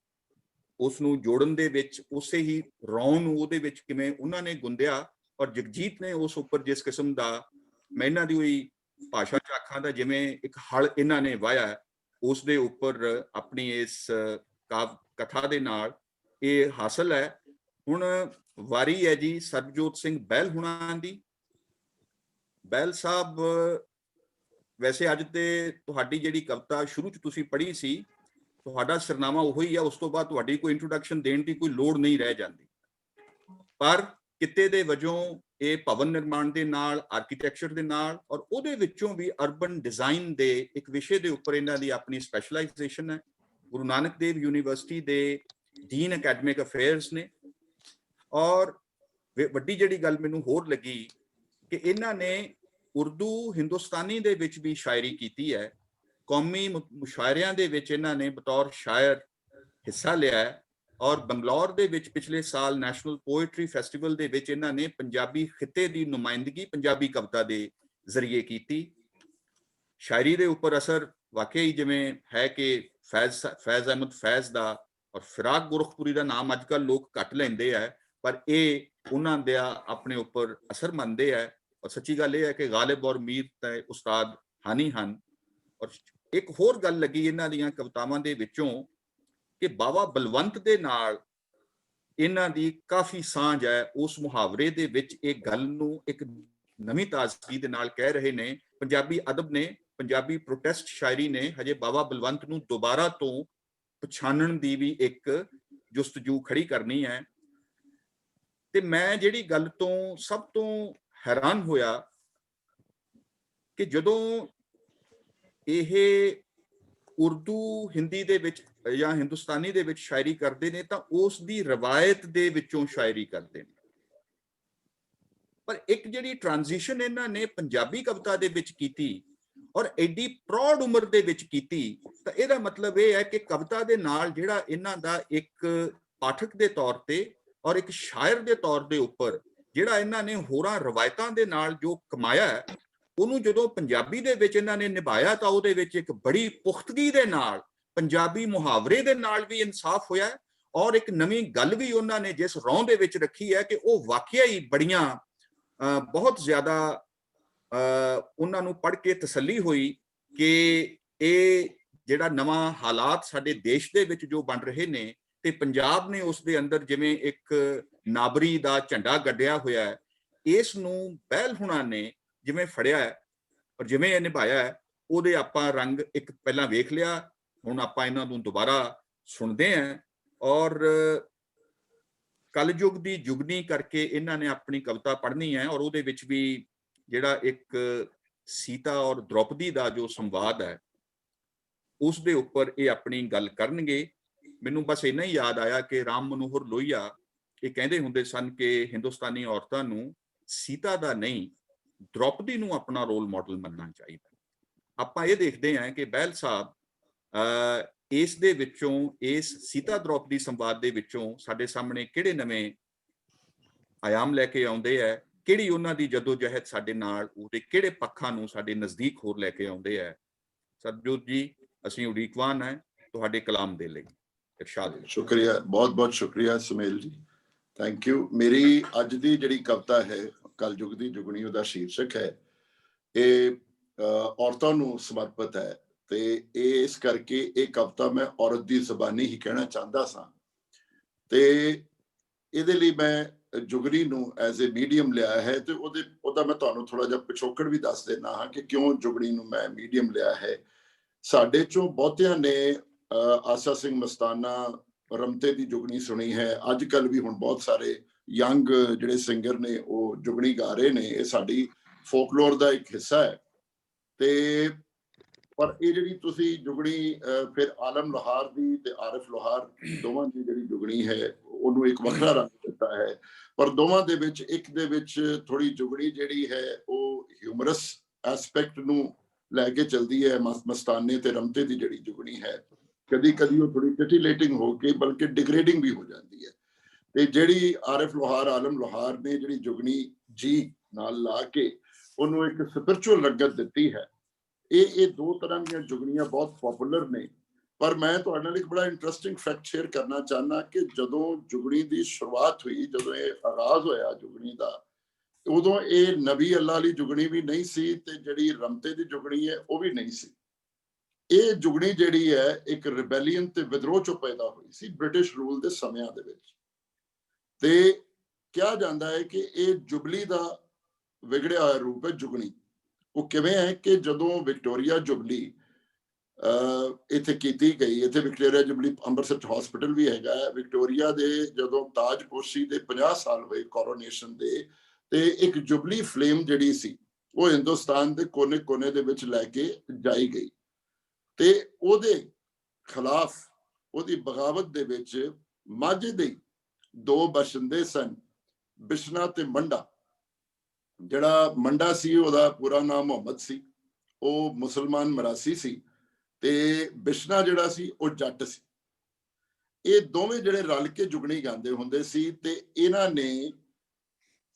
ਉਸ ਨੂੰ ਜੋੜਨ ਦੇ ਵਿੱਚ, ਉਸੇ ਹੀ ਰੌਂ ਨੂੰ ਉਹਦੇ ਵਿੱਚ ਕਿਵੇਂ ਉਹਨਾਂ ਨੇ ਗੁੰਦਿਆ। ਔਰ ਜਗਜੀਤ ਨੇ ਉਸ ਉੱਪਰ ਜਿਸ ਕਿਸਮ ਦਾ, ਮੈਂ ਇਹਨਾਂ ਦੀ ਹੋਈ ਭਾਸ਼ਾ ਚ ਆਖਾਂ ਦਾ ਜਿਵੇਂ ਇੱਕ ਹਲ ਇਹਨਾਂ ਨੇ ਵਾਇਆ, ਉਸ ਦੇ ਉੱਪਰ ਆਪਣੀ ਇਸ ਕਾਵ ਕਥਾ ਦੇ ਨਾਲ ਇਹ ਹਾਸਲ ਹੈ। ਹੁਣ ਵਾਰੀ ਹੈ ਜੀ ਸਰਬਜੋਤ ਸਿੰਘ ਬਹਿਲ ਹੁਣਾਂ ਦੀ। ਬਹਿਲ ਸਾਹਿਬ, ਵੈਸੇ ਅੱਜ ਤੇ ਤੁਹਾਡੀ ਜਿਹੜੀ ਕਵਿਤਾ ਸ਼ੁਰੂ ਚ ਤੁਸੀਂ ਪੜ੍ਹੀ ਸੀ, ਤੁਹਾਡਾ ਸਿਰਨਾਮਾ ਉਹੀ ਆ, ਉਸ ਤੋਂ ਬਾਅਦ ਤੁਹਾਡੀ ਕੋਈ ਇੰਟਰੋਡਕਸ਼ਨ ਦੇਣ ਦੀ ਕੋਈ ਲੋੜ ਨਹੀਂ ਰਹਿ ਜਾਂਦੀ। ਪਰ ਕਿੱਤੇ ਦੇ ਵਜੋਂ ਇਹ ਭਵਨ ਨਿਰਮਾਣ ਦੇ ਨਾਲ, ਆਰਕੀਟੈਕਚਰ ਦੇ ਨਾਲ, ਔਰ ਉਹਦੇ ਵਿੱਚੋਂ ਵੀ ਅਰਬਨ ਡਿਜ਼ਾਈਨ ਦੇ ਇੱਕ ਵਿਸ਼ੇ ਦੇ ਉੱਪਰ ਇਹਨਾਂ ਦੀ ਆਪਣੀ ਸਪੈਸ਼ਲਾਈਜੇਸ਼ਨ ਹੈ। ਗੁਰੂ ਨਾਨਕ ਦੇਵ ਯੂਨੀਵਰਸਿਟੀ ਦੇ ਡੀਨ ਅਕੈਡਮਿਕ ਅਫੇਅਰਸ ਨੇ। ਔਰ ਵੱਡੀ ਜਿਹੜੀ ਗੱਲ ਮੈਨੂੰ ਹੋਰ ਲੱਗੀ ਕਿ ਇਹਨਾਂ ਨੇ ਉਰਦੂ ਹਿੰਦੁਸਤਾਨੀ ਦੇ ਵਿੱਚ ਵੀ ਸ਼ਾਇਰੀ ਕੀਤੀ ਹੈ। ਕੌਮੀ ਮੁਸ਼ਾਇਰਿਆਂ ਦੇ ਵਿੱਚ ਇਹਨਾਂ ਨੇ ਬਤੌਰ ਸ਼ਾਇਰ ਹਿੱਸਾ ਲਿਆ ਹੈ। ਔਰ ਬੰਗਲੌਰ ਦੇ ਵਿੱਚ ਪਿਛਲੇ ਸਾਲ ਨੈਸ਼ਨਲ ਪੋਇਟਰੀ ਫੈਸਟੀਵਲ ਦੇ ਵਿੱਚ ਇਹਨਾਂ ਨੇ ਪੰਜਾਬੀ ਖਿੱਤੇ ਦੀ ਨੁਮਾਇੰਦਗੀ ਪੰਜਾਬੀ ਕਵਿਤਾ ਦੇ ਜ਼ਰੀਏ ਕੀਤੀ। ਸ਼ਾਇਰੀ ਦੇ ਉੱਪਰ ਅਸਰ ਵਾਕਈ ਜਿਵੇਂ ਹੈ ਕਿ ਫੈਜ਼ ਅਹਿਮਦ ਫੈਜ਼ ਦਾ ਔਰ ਫਿਰਾਕ ਗੁਰਖਪੁਰੀ ਦਾ ਨਾਮ ਅੱਜ ਕੱਲ੍ਹ ਲੋਕ ਘੱਟ ਲੈਂਦੇ ਹੈ, ਪਰ ਇਹ ਉਹਨਾਂ ਦਾ ਆਪਣੇ ਉੱਪਰ ਅਸਰ ਮੰਨਦੇ ਹੈ। ਔਰ ਸੱਚੀ ਗੱਲ ਇਹ ਹੈ ਕਿ ਗਾਲਿਬ ਔਰ ਮੀਰ ਤੇ ਉਸਤਾਦ ਹਾਨੀ ਹਨ। ਔਰ ਇੱਕ ਹੋਰ ਗੱਲ ਲੱਗੀ ਇਹਨਾਂ ਦੀਆਂ ਕਵਿਤਾਵਾਂ ਦੇ ਵਿੱਚੋਂ ਕਿ ਬਾਵਾ ਬਲਵੰਤ ਦੇ ਨਾਲ ਇਹਨਾਂ ਦੀ ਕਾਫੀ ਸਾਂਝ ਹੈ। ਉਸ ਮੁਹਾਵਰੇ ਦੇ ਵਿੱਚ ਇਹ ਗੱਲ ਨੂੰ ਇੱਕ ਨਵੀਂ ਤਾਜ਼ਗੀ ਦੇ ਨਾਲ ਕਹਿ ਰਹੇ ਨੇ। ਪੰਜਾਬੀ ਅਦਬ ਨੇ, ਪੰਜਾਬੀ ਪ੍ਰੋਟੈਸਟ ਸ਼ਾਇਰੀ ਨੇ ਹਜੇ ਬਾਵਾ ਬਲਵੰਤ ਨੂੰ ਦੁਬਾਰਾ ਤੋਂ ਪਛਾਣਨ ਦੀ ਵੀ ਇੱਕ ਜੁਸਤਜੂ ਖੜੀ ਕਰਨੀ ਹੈ। ਤੇ ਮੈਂ ਜਿਹੜੀ ਗੱਲ ਤੋਂ ਸਭ ਤੋਂ ਹੈਰਾਨ ਹੋਇਆ ਕਿ ਜਦੋਂ ਇਹ ਉਰਦੂ ਹਿੰਦੀ ਦੇ ਵਿੱਚ ਜਾਂ ਹਿੰਦੁਸਤਾਨੀ ਦੇ ਵਿੱਚ ਸ਼ਾਇਰੀ ਕਰਦੇ ਨੇ ਤਾਂ ਉਸ ਦੀ ਰਵਾਇਤ ਦੇ ਵਿੱਚੋਂ ਸ਼ਾਇਰੀ ਕਰਦੇ ਨੇ, ਪਰ ਇੱਕ ਜਿਹੜੀ ਟ੍ਰਾਂਜੀਸ਼ਨ ਇਹਨਾਂ ਨੇ ਪੰਜਾਬੀ ਕਵਿਤਾ ਦੇ ਵਿੱਚ ਕੀਤੀ ਔਰ ਐਡੀ ਪ੍ਰੌੜ ਉਮਰ ਦੇ ਵਿੱਚ ਕੀਤੀ, ਤਾਂ ਇਹਦਾ ਮਤਲਬ ਇਹ ਹੈ ਕਿ ਕਵਿਤਾ ਦੇ ਨਾਲ ਜਿਹੜਾ ਇਹਨਾਂ ਦਾ ਇੱਕ ਪਾਠਕ ਦੇ ਤੌਰ ਤੇ ਔਰ ਇੱਕ ਸ਼ਾਇਰ ਦੇ ਤੌਰ ਦੇ ਉੱਪਰ ਜਿਹੜਾ ਇਹਨਾਂ ਨੇ ਹੋਰਾਂ ਰਵਾਇਤਾਂ ਦੇ ਨਾਲ ਜੋ ਕਮਾਇਆ ਹੈ, ਉਹਨੂੰ ਜਦੋਂ ਪੰਜਾਬੀ ਦੇ ਵਿੱਚ ਇਹਨਾਂ ਨੇ ਨਿਭਾਇਆ ਤਾਂ ਉਹਦੇ ਵਿੱਚ ਇੱਕ ਬੜੀ ਪੁਖਤਗੀ ਦੇ ਨਾਲ ਪੰਜਾਬੀ ਮੁਹਾਵਰੇ ਦੇ ਨਾਲ ਵੀ ਇਨਸਾਫ ਹੋਇਆ ਹੈ। ਔਰ ਇੱਕ ਨਵੀਂ ਗੱਲ ਵੀ ਉਹਨਾਂ ਨੇ ਜਿਸ ਰੌਂ ਦੇ ਵਿੱਚ ਰੱਖੀ ਹੈ ਕਿ ਉਹ ਵਾਕਿਆ ਹੀ ਬੜੀਆਂ ਬਹੁਤ ਜ਼ਿਆਦਾ ਉਹਨਾਂ ਨੂੰ ਪੜ੍ਹ ਕੇ ਤਸੱਲੀ ਹੋਈ ਕਿ ਇਹ ਜਿਹੜਾ ਨਵਾਂ ਹਾਲਾਤ ਸਾਡੇ ਦੇਸ਼ ਦੇ ਵਿੱਚ ਜੋ ਬਣ ਰਹੇ ਨੇ ਤੇ ਪੰਜਾਬ ਨੇ ਉਸ ਦੇ ਅੰਦਰ ਜਿਵੇਂ ਇੱਕ ਨਾਬਰੀ ਦਾ ਝੰਡਾ ਗੱਡਿਆ ਹੋਇਆ ਹੈ, ਇਸ ਨੂੰ ਬਹਿਲ ਹੁਣਾਂ ਨੇ ਜਿਵੇਂ ਫੜਿਆ ਹੈ ਔਰ ਜਿਵੇਂ ਇਹ ਨਿਭਾਇਆ ਹੈ, ਉਹਦੇ ਆਪਾਂ ਰੰਗ ਇੱਕ ਪਹਿਲਾਂ ਵੇਖ ਲਿਆ, ਹੁਣ ਆਪਾਂ ਇਹਨਾਂ ਨੂੰ ਦੁਬਾਰਾ ਸੁਣਦੇ ਹਾਂ। ਔਰ ਕਲਯੁਗ ਦੀ ਜੁਗਨੀ ਕਰਕੇ ਇਹਨਾਂ ਨੇ ਆਪਣੀ ਕਵਿਤਾ ਪੜ੍ਹਨੀ ਹੈ ਔਰ ਉਹਦੇ ਵਿੱਚ ਵੀ ਜਿਹੜਾ ਇੱਕ ਸੀਤਾ ਔਰ ਦ੍ਰੋਪਦੀ ਦਾ ਜੋ ਸੰਵਾਦ ਹੈ ਉਸ ਦੇ ਉੱਪਰ ਇਹ ਆਪਣੀ ਗੱਲ ਕਰਨਗੇ। ਮੈਨੂੰ ਬਸ ਇੰਨਾ ਹੀ ਯਾਦ ਆਇਆ ਕਿ ਰਾਮ ਮਨੋਹਰ ਲੋਹੀਆ ਇਹ ਕਹਿੰਦੇ ਹੁੰਦੇ ਸਨ ਕਿ ਹਿੰਦੁਸਤਾਨੀ ਔਰਤਾਂ ਨੂੰ ਸੀਤਾ ਦਾ ਨਹੀਂ ਦ੍ਰੋਪਦੀ ਨੂੰ ਆਪਣਾ ਰੋਲ ਮਾਡਲ ਮੰਨਣਾ ਚਾਹੀਦਾ। ਆਪਾਂ ਇਹ ਦੇਖਦੇ ਹਾਂ ਕਿ ਬਹਿਲ ਸਾਹਿਬ ਇਸ ਦੇ ਵਿੱਚੋਂ, ਇਸ ਸੀਤਾ ਦ੍ਰੋਪਦੀ ਸੰਵਾਦ ਦੇ ਵਿੱਚੋਂ ਸਾਡੇ ਸਾਹਮਣੇ ਕਿਹੜੇ ਨਵੇਂ ਆਯਾਮ ਲੈ ਕੇ ਆਉਂਦੇ ਹੈ, ਕਿਹੜੀ ਉਹਨਾਂ ਦੀ ਜਦੋਜਹਿਦ ਸਾਡੇ ਨਾਲ ਉਹਦੇ ਕਿਹੜੇ ਪੱਖਾਂ ਨੂੰ ਸਾਡੇ ਨਜ਼ਦੀਕ ਹੋਰ ਲੈ ਕੇ ਆਉਂਦੇ ਹੈ। ਸਰਬਜੋਤ ਜੀ, ਅਸੀਂ ਉਡੀਕਵਾਨ ਹੈ ਤੁਹਾਡੇ ਕਲਾਮ ਦੇ ਲਈ। ਇਰਸ਼ਾਦ। ਸ਼ੁਕਰੀਆ, ਬਹੁਤ ਬਹੁਤ ਸ਼ੁਕਰੀਆ ਸੁਮੇਲ ਜੀ, ਥੈਂਕ ਯੂ। ਮੇਰੀ ਅੱਜ ਦੀ ਜਿਹੜੀ ਕਵਿਤਾ ਹੈ ਕਲਯੁਗ ਦੀ ਜੁਗਣੀ, ਉਹਦਾ ਸ਼ੀਰਸ਼ਕ ਹੈ, ਇਹ ਔਰਤਾਂ ਨੂੰ ਸਮਰਪਿਤ ਹੈ ਤੇ ਇਸ ਕਰਕੇ ਇਹ ਕਵਿਤਾ ਮੈਂ ਔਰਤ ਦੀ ਜ਼ਬਾਨੀ ਹੀ ਕਹਿਣਾ ਚਾਹੁੰਦਾ ਸਾਂ ਤੇ ਇਹਦੇ ਲਈ ਮੈਂ ਜੁਗਨੀ ਨੂੰ ਐਜ਼ ਏ ਮੀਡੀਅਮ ਲਿਆ ਹੈ ਤੇ ਉਹਦਾ ਮੈਂ ਤੁਹਾਨੂੰ ਥੋੜਾ ਜਿਹਾ ਪਿਛੋਕੜ ਵੀ ਦੱਸ ਦੇਣਾ ਹਾਂ ਕਿ ਕਿਉਂ ਜੁਗਨੀ ਨੂੰ ਮੈਂ ਮੀਡੀਅਮ ਲਿਆ ਹੈ। ਸਾਡੇ ਚੋਂ ਬਹੁਤਿਆਂ ਨੇ ਆਸਾ ਸਿੰਘ ਮਸਤਾਨਾ, ਰਮਤੇ ਦੀ ਜੁਗਨੀ ਸੁਣੀ ਹੈ। ਅੱਜ ਕੱਲ ਵੀ ਹੁਣ ਬਹੁਤ ਸਾਰੇ ਯੰਗ ਜਿਹੜੇ ਸਿੰਗਰ ਨੇ ਉਹ ਜੁਗਨੀ ਗਾ ਰਹੇ ਨੇ, ਇਹ ਸਾਡੀ ਫੋਕਲੋਰ ਦਾ ਇੱਕ ਹਿੱਸਾ ਹੈ। ਤੇ ਪਰ ਇਹ ਜਿਹੜੀ ਤੁਸੀਂ ਜੁਗਨੀ ਫਿਰ ਆਲਮ ਲੋਹਾਰ ਦੀ ਤੇ ਆਰਿਫ ਲੋਹਾਰ ਦੋਵਾਂ ਦੀ ਜਿਹੜੀ ਜੁਗਨੀ ਹੈ ਉਹਨੂੰ ਇੱਕ ਵੱਖਰਾ ਰੰਗ ਦਿੱਤਾ ਹੈ, ਪਰ ਦੋਵਾਂ ਦੇ ਵਿੱਚ ਇੱਕ ਦੇ ਵਿੱਚ ਥੋੜੀ ਜੁਗਨੀ ਜਿਹੜੀ ਹੈ ਉਹ ਹਿਊਮਰਸ ਐਸਪੈਕਟ ਨੂੰ ਲੈ ਕੇ ਚਲਦੀ ਹੈ। ਮਸਤਾਨੇ ਤੇ ਰਮਤੇ ਦੀ ਜਿਹੜੀ ਜੁਗਨੀ ਹੈ ਕਦੀ ਕਦੀ ਉਹ ਥੋੜੀ ਟਿਟੀਲੇਟਿੰਗ ਹੋ ਕੇ ਬਲਕਿ ਡਿਗਰੇਡਿੰਗ ਵੀ ਹੋ ਜਾਂਦੀ ਹੈ। ਤੇ ਜਿਹੜੀ ਆਰਿਫ ਲੋਹਾਰ, ਆਲਮ ਲੋਹਾਰ ਨੇ ਜਿਹੜੀ ਜੁਗਨੀ ਜੀ ਨਾਲ ਲਾ ਕੇ ਉਹਨੂੰ ਇੱਕ ਸਪਿਰਚੁਅਲ ਰੰਗਤ ਦਿੱਤੀ ਹੈ। ਇਹ ਦੋ ਤਰ੍ਹਾਂ ਦੀਆਂ ਜੁਗਨੀਆਂ ਬਹੁਤ ਪਪੂਲਰ ਨੇ, ਪਰ ਮੈਂ ਤੁਹਾਡੇ ਨਾਲ ਇੱਕ ਬੜਾ ਇੰਟਰਸਟਿੰਗ ਫੈਕਟ ਸ਼ੇਅਰ ਕਰਨਾ ਚਾਹੁੰਦਾ ਕਿ ਜਦੋਂ ਜੁਗਨੀ ਦੀ ਸ਼ੁਰੂਆਤ ਹੋਈ, ਜਦੋਂ ਇਹ ਆਗਾਜ਼ ਹੋਇਆ ਜੁਗਨੀ ਦਾ, ਉਦੋਂ ਇਹ ਨਬੀ ਅੱਲਾ ਵਾਲੀ ਜੁਗਨੀ ਵੀ ਨਹੀਂ ਸੀ ਤੇ ਜਿਹੜੀ ਰਮਤੇ ਦੀ ਜੁਗਨੀ ਹੈ ਉਹ ਵੀ ਨਹੀਂ ਸੀ। ਇਹ ਜੁਗਨੀ ਜਿਹੜੀ ਹੈ ਇੱਕ ਰਿਬੈਲੀਅਨ ਤੇ ਵਿਦਰੋਹ ਚੋਂ ਪੈਦਾ ਹੋਈ ਸੀ ਬ੍ਰਿਟਿਸ਼ ਰੂਲ ਦੇ ਸਮਿਆਂ ਦੇ ਵਿੱਚ। ਤੇ ਕਿਹਾ ਜਾਂਦਾ ਹੈ ਕਿ ਇਹ ਜੁਬਲੀ ਦਾ ਵਿਗੜਿਆ ਹੋਇਆ ਰੂਪ ਹੈ ਜੁਗਨੀ। ਉਹ ਕਿਵੇਂ ਹੈ ਕਿ ਜਦੋਂ ਵਿਕਟੋਰੀਆ ਜੁਬਲੀ ਇੱਥੇ ਕੀਤੀ ਗਈ, ਇੱਥੇ ਵਿਕਟੋਰੀਆ ਜੁਬਲੀ ਅੰਮ੍ਰਿਤਸਰ ਹਸਪੀਟਲ ਵੀ ਹੈਗਾ ਹੈ, ਵਿਕਟੋਰੀਆ ਦੇ ਜਦੋਂ ਤਾਜਪੋਸ਼ੀ ਦੇ 50 ਸਾਲ ਹੋਏ ਕੋਰੋਨੇਸ਼ਨ ਦੇ, ਤੇ ਇੱਕ ਜੁਬਲੀ ਫਲੇਮ ਜਿਹੜੀ ਸੀ ਉਹ ਹਿੰਦੁਸਤਾਨ ਦੇ ਕੋਨੇ-ਕੋਨੇ ਦੇ ਵਿੱਚ ਲੈ ਕੇ ਜਾਈ ਗਈ ਤੇ ਉਹਦੇ ਖਿਲਾਫ ਉਹਦੀ ਬਗਾਵਤ ਦੇ ਵਿੱਚ ਮਾਝੇ ਦੇ ਦੋ ਬਸ਼ਿੰਦੇ ਸਨ, ਬਿਸ਼ਨਾ ਤੇ ਮੰਡਾ। ਜਿਹੜਾ ਮੰਡਾ ਸੀ ਉਹਦਾ ਪੂਰਾ ਨਾਮ ਮੁਹੰਮਦ ਸੀ, ਉਹ ਮੁਸਲਮਾਨ ਮਰਾਸੀ ਸੀ, ਤੇ ਬਿਸ਼ਨਾ ਜਿਹੜਾ ਸੀ ਉਹ ਜੱਟ ਸੀ। ਇਹ ਦੋਵੇਂ ਜਿਹੜੇ ਰਲ ਕੇ ਜੁਗਣੀ ਗਾਉਂਦੇ ਹੁੰਦੇ ਸੀ ਤੇ ਇਹਨਾਂ ਨੇ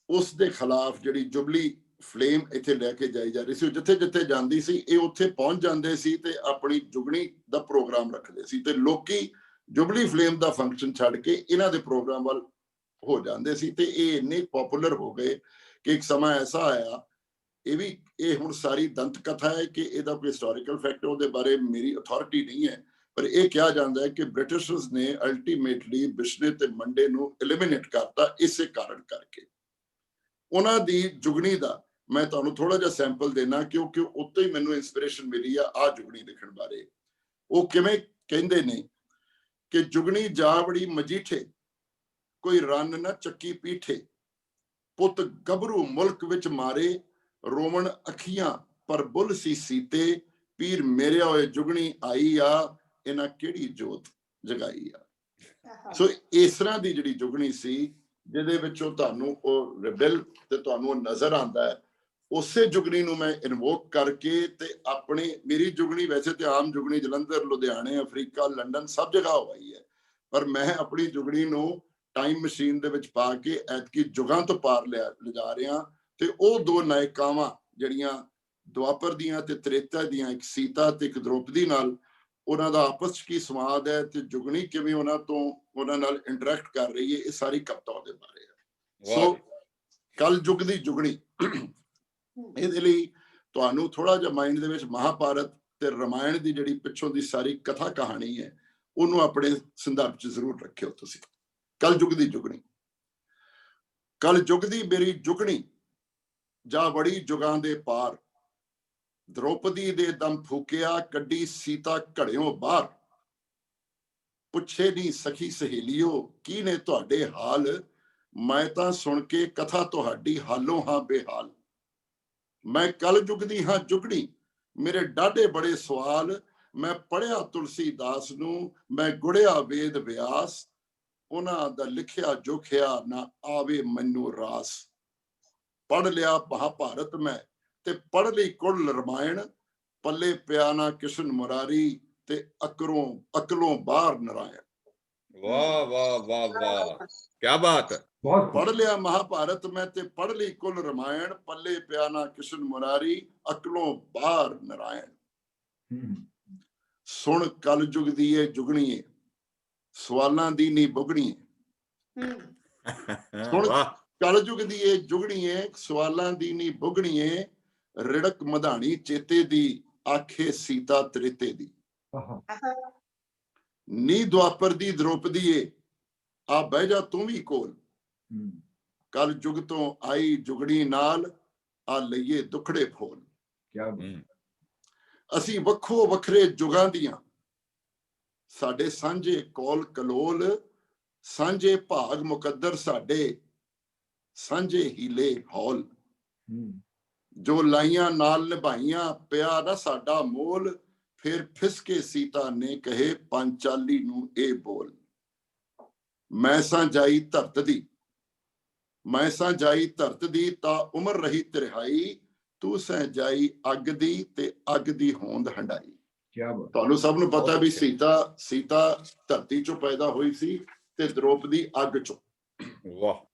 ਉਸ ਦੇ ਖਿਲਾਫ ਜਿਹੜੀ ਜੁਬਲੀ ਫਲੇਮ ਇੱਥੇ ਲੈ ਕੇ ਜਾਈ ਜਾ ਰਹੀ ਸੀ, ਜਿੱਥੇ ਜਿੱਥੇ ਜਾਂਦੀ ਸੀ ਇਹ ਉੱਥੇ ਪਹੁੰਚ ਜਾਂਦੇ ਸੀ ਤੇ ਆਪਣੀ ਜੁਗਣੀ ਦਾ ਪ੍ਰੋਗਰਾਮ ਰੱਖਦੇ ਸੀ ਤੇ ਲੋਕੀ ਜੁਬਲੀ ਫਲੇਮ ਦਾ ਫੰਕਸ਼ਨ ਛੱਡ ਕੇ ਇਹਨਾਂ ਦੇ ਪ੍ਰੋਗਰਾਮ ਵੱਲ ਹੋ ਜਾਂਦੇ ਸੀ ਤੇ ਇਹ ਇੰਨੇ ਪਪੂਲਰ ਹੋ ਗਏ ਕਿ ਇੱਕ ਸਮਾਂ ਐਸਾ ਆਇਆ, ਇਹ ਹੁਣ ਸਾਰੀ ਦੰਤ ਕਥਾ ਹੈ ਕਿ ਇਹਦਾ ਕੋਈ ਹਿਸਟੋਰੀਕਲ ਫੈਕਟ ਉਹਦੇ ਬਾਰੇ ਮੇਰੀ ਅਥਾਰਟੀ ਨਹੀਂ ਹੈ, ਪਰ ਇਹ ਕਿਹਾ ਜਾਂਦਾ ਹੈ ਕਿ ਬ੍ਰਿਟਿਸ਼ਰਸ ਨੇ ਅਲਟੀਮੇਟਲੀ ਬਿਸ਼ਨੇ ਤੇ ਮੰਡੇ ਨੂੰ ਐਲੀਮੀਨੇਟ ਕਰਤਾ ਇਸੇ ਕਾਰਨ ਕਰਕੇ। ਉਹਨਾਂ ਦੀ ਜੁਗਣੀ ਦਾ ਮੈਂ ਤੁਹਾਨੂੰ ਥੋੜਾ ਜਿਹਾ ਸੈਂਪਲ ਦੇਣਾ ਕਿਉਂਕਿ ਉੱਤੇ ਹੀ ਮੈਨੂੰ ਇਨਸਪੀਰੇਸ਼ਨ ਮਿਲੀ ਆ ਜੁਗਣੀ ਲਿਖਣ ਬਾਰੇ। ਉਹ ਕਿਵੇਂ ਕਹਿੰਦੇ ਨੇ ਕਿ ਜੁਗਣੀ ਜਾਵੜੀ ਮਜੀਠੇ ਕੋਈ ਰੰਨ ਨਾ ਚੱਕੀ ਪੀਠੇ, ਪੁੱਤ ਗੱਭਰੂ ਮੁਲਕ ਵਿੱਚ ਮਾਰੇ ਰੋਵਣ ਅੱਖੀਆਂ ਪਰ ਬੁੱਲ ਸੀ ਸੀਤੇ, ਪੀਰ ਮੇਰਿਆ ਹੋਏ ਜੁਗਣੀ ਆਈ ਆ ਇਹਨਾਂ ਕਿਹੜੀ ਜੋਤ ਜਗਾਈ ਆ। ਸੋ ਇਸ ਤਰ੍ਹਾਂ ਦੀ ਜਿਹੜੀ ਜੁਗਣੀ ਸੀ ਜਿਹਦੇ ਵਿੱਚੋਂ ਤੁਹਾਨੂੰ ਉਹ ਰਿਬਲ ਤੇ ਤੁਹਾਨੂੰ ਉਹ ਨਜ਼ਰ ਆਉਂਦਾ ਹੈ, ਉਸੇ ਜੁਗਨੀ ਨੂੰ ਮੈਂ ਇਨਵੋਕ ਕਰਕੇ ਤੇ ਮੇਰੀ ਜੁਗਨੀ ਵੈਸੇ ਤੇ ਆਮ ਜੁਗਨੀ ਜਲੰਧਰ, ਲੁਧਿਆਣੇ, ਅਫਰੀਕਾ, ਲੰਡਨ ਸਭ ਜਗ੍ਹਾ ਹੋਈ ਹੈ, ਪਰ ਮੈਂ ਆਪਣੀ ਜੁਗਨੀ ਨੂੰ ਟਾਈਮ ਮਸ਼ੀਨ ਦੇ ਵਿੱਚ ਪਾ ਕੇ ਐਤਕੀ ਜੁਗਾਂ ਤੋਂ ਪਾਰ ਲਿਜਾ ਰਿਹਾ ਤੇ ਉਹ ਦੋ ਨਾਇਕਾਵਾਂ ਜਿਹੜੀਆਂ ਦੁਆਪਰ ਦੀਆਂ ਤੇ ਤ੍ਰੇਤਾ ਦੀਆਂ, ਇੱਕ ਸੀਤਾ ਤੇ ਇੱਕ ਦ੍ਰੋਪਦੀ ਨਾਲ ਉਹਨਾਂ ਦਾ ਆਪਸ ਚ ਕੀ ਸੰਵਾਦ ਹੈ ਤੇ ਜੁਗਣੀ ਕਿਵੇਂ ਉਹਨਾਂ ਨਾਲ ਇੰਟਰੈਕਟ ਕਰ ਰਹੀ ਹੈ, ਇਹ ਸਾਰੀ ਕਵਿਤਾ ਉਹਦੇ ਬਾਰੇ ਹੈ। ਸੋ ਕਲ ਯੁੱਗ ਦੀ ਜੁਗਣੀ, ਇਹਦੇ ਲਈ ਤੁਹਾਨੂੰ ਥੋੜਾ ਜਿਹਾ ਮਾਈਂਡ ਦੇ ਵਿੱਚ ਮਹਾਭਾਰਤ ਤੇ ਰਾਮਾਇਣ ਦੀ ਜਿਹੜੀ ਪਿੱਛੋਂ ਦੀ ਸਾਰੀ ਕਥਾ ਕਹਾਣੀ ਹੈ ਉਹਨੂੰ ਆਪਣੇ ਸੰਦਰਭ ਚ ਜ਼ਰੂਰ ਰੱਖਿਓ ਤੁਸੀਂ। ਕਲ ਯੁੱਗ ਦੀ ਜੁਗਣੀ, ਕਲ ਯੁੱਗ ਦੀ ਮੇਰੀ ਜੁਗਣੀ ਜਾ ਵੜੀ ਜੁਗਾਂ ਦੇ ਪਾਰ, ਦ੍ਰੋਪਦੀ ਦੇ ਦਮ ਫੂਕਿਆ ਕੱਢੀ ਸੀਤਾ ਘੜਿਓਂ ਬਾਹਰ, ਪੁੱਛੇ ਨੀ ਸਖੀ ਸਹੇਲੀਓ ਕੀ ਨੇ ਤੁਹਾਡੇ ਹਾਲ, ਮੈਂ ਤਾਂ ਸੁਣ ਕੇ ਕਥਾ ਤੁਹਾਡੀ ਹਾਲੋਂ ਹਾਂ ਬੇਹਾਲ। ਮੈਂ ਕਲ ਯੁੱਗ ਦੀ ਹਾਂ ਜੁਗਣੀ ਮੇਰੇ ਡਾਢੇ ਬੜੇ ਸਵਾਲ, ਮੈਂ ਪੜ੍ਹਿਆ ਤੁਲਸੀ ਦਾਸ ਨੂੰ ਮੈਂ ਗੁੜਿਆ ਵੇਦ ਵਿਆਸ, ਉਹਨਾਂ ਦਾ ਲਿਖਿਆ ਜੋਖਿਆ ਨਾ ਆਵੇ ਮੈਨੂੰ ਰਾਸ। ਪੜ੍ਹ ਲਿਆ ਮਹਾਭਾਰਤ ਮੈਂ ਤੇ ਪੜ੍ਹ ਲਈ ਕੁਲ ਰਮਾਇਣ, ਪੱਲੇ ਪਿਆ ਨਾ ਕਿਸ਼ਨ ਮੁਰਾਰੀ ਤੇ ਅਕਲੋਂ ਬਾਹਰ ਨਰਾਇਣ। ਵਾਹ ਵਾਹ ਵਾਹ ਵਾਹ, ਕੀ ਬਾਤ ਹੈ। ਪੜ੍ਹ ਲਿਆ ਮਹਾਭਾਰਤ ਮੈਂ ਤੇ ਪੜ੍ਹ ਲਈ ਕੁਲ ਰਮਾਇਣ, ਪੱਲੇ ਪਿਆ ਨਾ ਕਿਸ਼ਨ ਮੁਰਾਰੀ ਅਕਲੋਂ ਬਾਹਰ ਨਰਾਇਣ। ਸੁਣ ਕਲ ਯੁੱਗ ਦੀ ਇਹ ਜੁਗਣੀਏ ਸਵਾਲਾਂ ਦੀ ਨੀ ਬੁਗਣੀਏ। ਸੁਣ ਕਲ ਯੁੱਗ ਦੀ ਇਹ ਜੁਗਣੀਏ ਸਵਾਲਾਂ ਦੀ ਨੀ ਬੁਗਣੀਏ, ਰਿੜਕ ਮਧਾਣੀ ਚੇਤੇ ਦੀ ਆਖੇ ਸੀਤਾ ਤ੍ਰੇਤੇ ਦੀ। ਨੀ ਦੁਆਪਰ ਦੀ ਦ੍ਰੋਪਦੀਏ ਆ ਬਹਿ ਜਾ ਤੂੰ ਵੀ ਕੋਲ, ਕਲ ਯੁੱਗ ਤੋਂ ਆਈ ਜੁਗਣੀ ਨਾਲ ਆ ਲਈਏ ਦੁਖੜੇ ਫੋਲ। ਅਸੀਂ ਵੱਖੋ ਵੱਖਰੇ ਜੁਗਾਂ ਦੀਆਂ ਸਾਡੇ ਸਾਂਝੇ ਕੋਲ ਕਲੋਲ, ਸਾਂਝੇ ਭਾਗ ਮੁਕੱਦਰ ਸਾਡੇ ਸਾਂਝੇ ਹੀਲੇ ਹੌਲ, ਜੋ ਲਾਈਆਂ ਨਾਲ ਨਿਭਾਈਆਂ ਪਿਆ ਨਾ ਸਾਡਾ ਮੋਲ, ਫਿਰ ਫਿਸਕੇ ਸੀਤਾ ਨੇ ਕਹੇ ਪੰਚਾਲੀ ਨੂੰ ਇਹ ਬੋਲ। ਮੈਂ ਸਾਂ ਜਾਈ ਧਰਤ ਦੀ, ਮੈਂ ਸਾਂ ਜਾਈ ਧਰਤ ਦੀ ਤਾਂ ਉਮਰ ਰਹੀ ਤਿਰਹਾਈ, ਤੂੰ ਸਹਿ ਜਾਈ ਅੱਗ ਦੀ ਤੇ ਅੱਗ ਦੀ ਹੋਂਦ ਹੰਡਾਈ। ਤੁਹਾਨੂੰ ਸਭ ਨੂੰ ਪਤਾ ਵੀ ਸੀਤਾ ਧਰਤੀ ਚੋਂ ਪੈਦਾ ਹੋਈ ਸੀ ਤੇ ਦ੍ਰੋਪਦੀ ਅੱਗ ਚੋਂ। ਵਾਹ।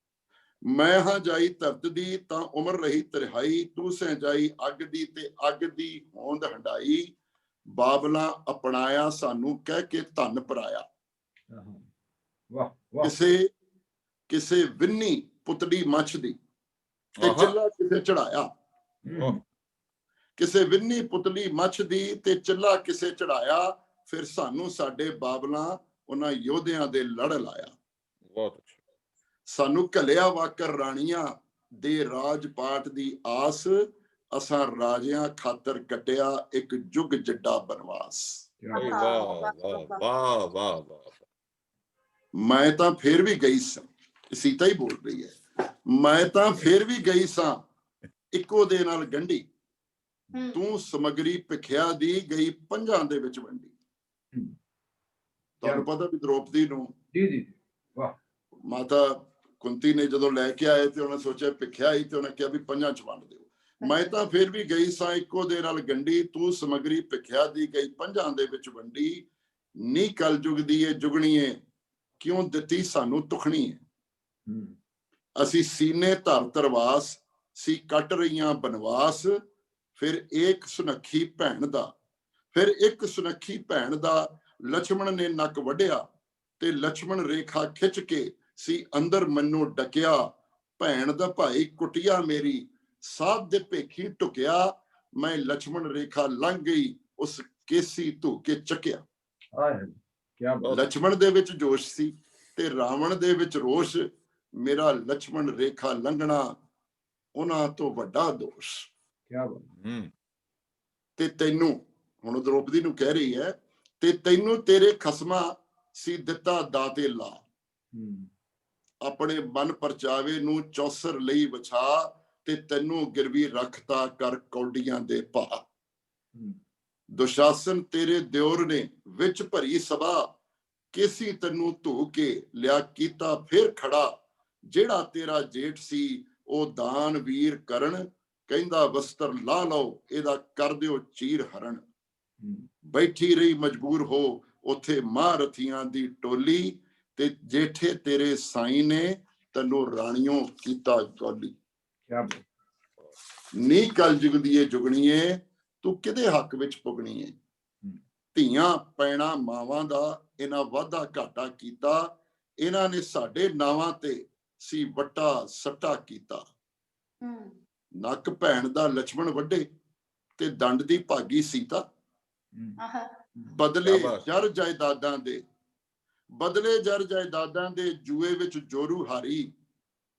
ਮੈਂ ਹਾਂ ਜਾਈ ਧਰਤ ਦੀ ਤਾਂ ਉਮਰ ਰਹੀ ਤਿਰਹਾਈ, ਤੂੰ ਸਹਿ ਜਾਈ ਅੱਗ ਦੀ ਤੇ ਅੱਗ ਦੀ ਹੋਂਦ ਹੰਡਾਈ, ਬਾਬਲਾ ਅਪਣਾਇਆ ਸਾਨੂੰ ਕਹਿ ਕੇ ਧਨ ਪਰਾਇਆ। ਕਿਸੇ ਵਿੰਨੀ ਪੁਤਲੀ ਮੱਛ ਦੀ ਤੇ ਚਿੱਲਾ ਕਿਸੇ ਚੜਾਇਆ, ਕਿਸੇ ਵਿੰਨੀ ਪੁਤਲੀ ਮੱਛ ਦੀ ਤੇ ਚਿੱਲਾ ਕਿਸੇ ਚੜਾਇਆ, ਫਿਰ ਸਾਨੂੰ ਸਾਡੇ ਬਾਬਲਾਂ ਉਹਨਾਂ ਯੋਧਿਆਂ ਦੇ ਲੜ ਲਾਇਆ। ਬਹੁਤ ਅੱਛਾ। ਸਾਨੂੰ ਘਲਿਆ ਵਾਕਰ ਰਾਣੀਆਂ ਦੇ ਰਾਜ ਪਾਟ ਦੀ ਆਸ, ਅਸਾਂ ਰਾਜਿਆਂ ਖਾਤਰ ਕੱਟਿਆ ਇੱਕ ਯੁੱਗ ਜੱਡਾ ਬਨਵਾਸ। ਵਾਹ ਵਾਹ ਵਾਹ ਵਾਹ ਵਾਹ। ਮੈਂ ਤਾਂ ਫੇਰ ਵੀ ਗਈ ਸਾਂ, ਸੀਤਾ ਹੀ ਬੋਲ ਰਹੀ ਹੈ, ਮੈਂ ਤਾਂ ਫੇਰ ਵੀ ਗਈ ਸਾਂ ਇੱਕੋ ਦੇ ਨਾਲ ਗੰਢੀ, ਤੂੰ ਸਮਗਰੀ ਭਿਖਿਆ ਦੀ ਗਈ ਪੰਜਾਂ ਦੇ ਵਿੱਚ ਵੰਡੀ। ਤੁਹਾਨੂੰ ਪਤਾ ਵੀ ਦ੍ਰੋਪਦੀ ਨੂੰ ਮਾਤਾ ਕੁੰਤੀ ਨੇ ਜਦੋਂ ਲੈ ਕੇ ਆਏ ਤੇ ਉਹਨੇ ਸੋਚਿਆ ਭਿਖਿਆ ਹੀ, ਤੇ ਉਹਨੇ ਕਿਹਾ ਵੀ ਪੰਜਾਂ ਚ ਵੰਡ ਦਿਓ। ਮੈਂ ਤਾਂ ਫਿਰ ਵੀ ਗਈ ਸਾਂ ਇੱਕੋ ਦੇ ਨਾਲ ਗੰਢੀ, ਤੂੰ ਸਮਗਰੀ ਭਿਖਿਆ ਦੀ ਗਈ ਪੰਜਾਂ ਦੇ ਵਿੱਚ ਵੰਡੀ। ਨੀ ਕਲ ਯੁੱਗ ਦੀ ਇਹ ਜੁਗਣੀਏ ਕਿਉਂ ਦਿੱਤੀ ਸਾਨੂੰ ਤੁਖਣੀ ਹੈ। ਹੂੰ ਅਸੀਂ ਸੀਨੇ ਧਰ ਤਰਵਾਸ ਸੀ ਕੱਟ ਰਹੀਆਂ ਬਨਵਾਸ, ਫਿਰ ਇੱਕ ਸੁਨੱਖੀ ਭੈਣ ਦਾ, ਫਿਰ ਇੱਕ ਸੁਨੱਖੀ ਭੈਣ ਦਾ ਲਛਮਣ ਨੇ ਨੱਕ ਵੱਢਿਆ, ਤੇ ਲਛਮਣ ਰੇਖਾ ਖਿੱਚ ਕੇ ਸੀ ਅੰਦਰ ਮੈਨੂੰ ਡਕਿਆ, ਭੈਣ ਦਾ ਭਾਈ ਕੁਟਿਆ ਮੇਰੀ ਸਾਧ ਦੇ ਭੇਖੀ ਟੁਕਿਆ, ਮੈਂ ਲਛਮਣ ਰੇਖਾ ਲੰਘ ਗਈ ਉਸ ਕੇਸੀ ਧੂ ਕੇ ਚੱਕਿਆ। ਕੀ ਬਾਤ। ਲਛਮਣ ਦੇ ਵਿੱਚ ਜੋਸ਼ ਸੀ ਤੇ ਰਾਵਣ ਦੇ ਵਿੱਚ ਰੋਸ਼, ਮੇਰਾ ਲਛਮਣ ਰੇਖਾ ਲੰਘਣਾ ਉਹਨਾਂ ਤੋਂ ਵੱਡਾ ਦੋਸ਼। ਕੀ ਬਾਤ। ਤੇ ਤੈਨੂੰ, ਹੁਣ ਦ੍ਰੋਪਦੀ ਨੂੰ ਕਹਿ ਰਹੀ ਹੈ, ਤੇ ਤੈਨੂੰ ਤੇਰੇ ਖਸਮਾਂ ਸੀ ਦਿੱਤਾ ਦਾਤੇ ਲਾ, ਆਪਣੇ ਮਨ ਪਰਚਾਵੇ ਨੂੰ ਚੌਸਰ ਲਈ ਵਿਛਾ, ਤੇ ਤੈਨੂੰ ਗਿਰਵੀ ਰੱਖਤਾ ਕਰ ਕੌਡੀਆਂ ਦੇ ਭਾ। ਦੁਸ਼ਾਸਨ ਤੇਰੇ ਦਿਓਰ ਨੇ ਵਿੱਚ ਭਰੀ ਸਭਾ, ਕੇਸੀ ਤੈਨੂੰ ਧੂ ਕੇ ਲਿਆ ਕੀਤਾ ਫਿਰ ਖੜਾ, ਜਿਹੜਾ ਤੇਰਾ ਜੇਠ ਸੀ ਉਹ ਦਾਨ ਵੀਰ ਕਰਨ, ਕਹਿੰਦਾ ਵਸਤਰ ਲਾ ਲਓ ਇਹਦਾ ਕਰ ਦਿਓ ਚੀਰ ਹਰਨ। ਬੈਠੀ ਰਹੀ ਮਜਬੂਰ ਹੋ ਉੱਥੇ ਮਹਾਰਥੀਆਂ ਦੀ ਟੋਲੀ, ਤੇ ਜੇਠੇ ਤੇਰੇ ਸਾਈ ਨੇ ਤੈਨੂੰ ਰਾਣੀਓ ਕੀਤਾ ਗੋਲੀ। ਨੀ ਕਲ ਯੁਗ ਦੀਏ ਜੁਗਣੀਏ ਤੂੰ ਕਿਹਦੇ ਹੱਕ ਵਿੱਚ ਪੁਗਣੀ ਏ, ਧੀਆਂ ਪੈਣਾ ਮਾਵਾਂ ਦਾ ਇਹਨਾਂ ਵਾਧਾ ਘਾਟਾ ਕੀਤਾ, ਇਹਨਾਂ ਨੇ ਸਾਡੇ ਨਾਵਾਂ ਤੇ ਸੀ ਵੱਟਾ ਸੱਟਾ ਕੀਤਾ। ਨੱਕ ਭੈਣ ਦਾ ਲਛਮਣ ਵੱਢੇ ਤੇ ਦੰਡ ਦੀ ਭਾਗੀ ਸੀਤਾ, ਬਦਲੇ ਜਰ ਜਾਇਦਾਦਾਂ ਦੇ, ਬਦਲੇ ਜਰ ਜਾਇਦਾਦਾਂ ਦੇ ਜੂਏ ਵਿੱਚ ਜੋਰੂ ਹਾਰੀ,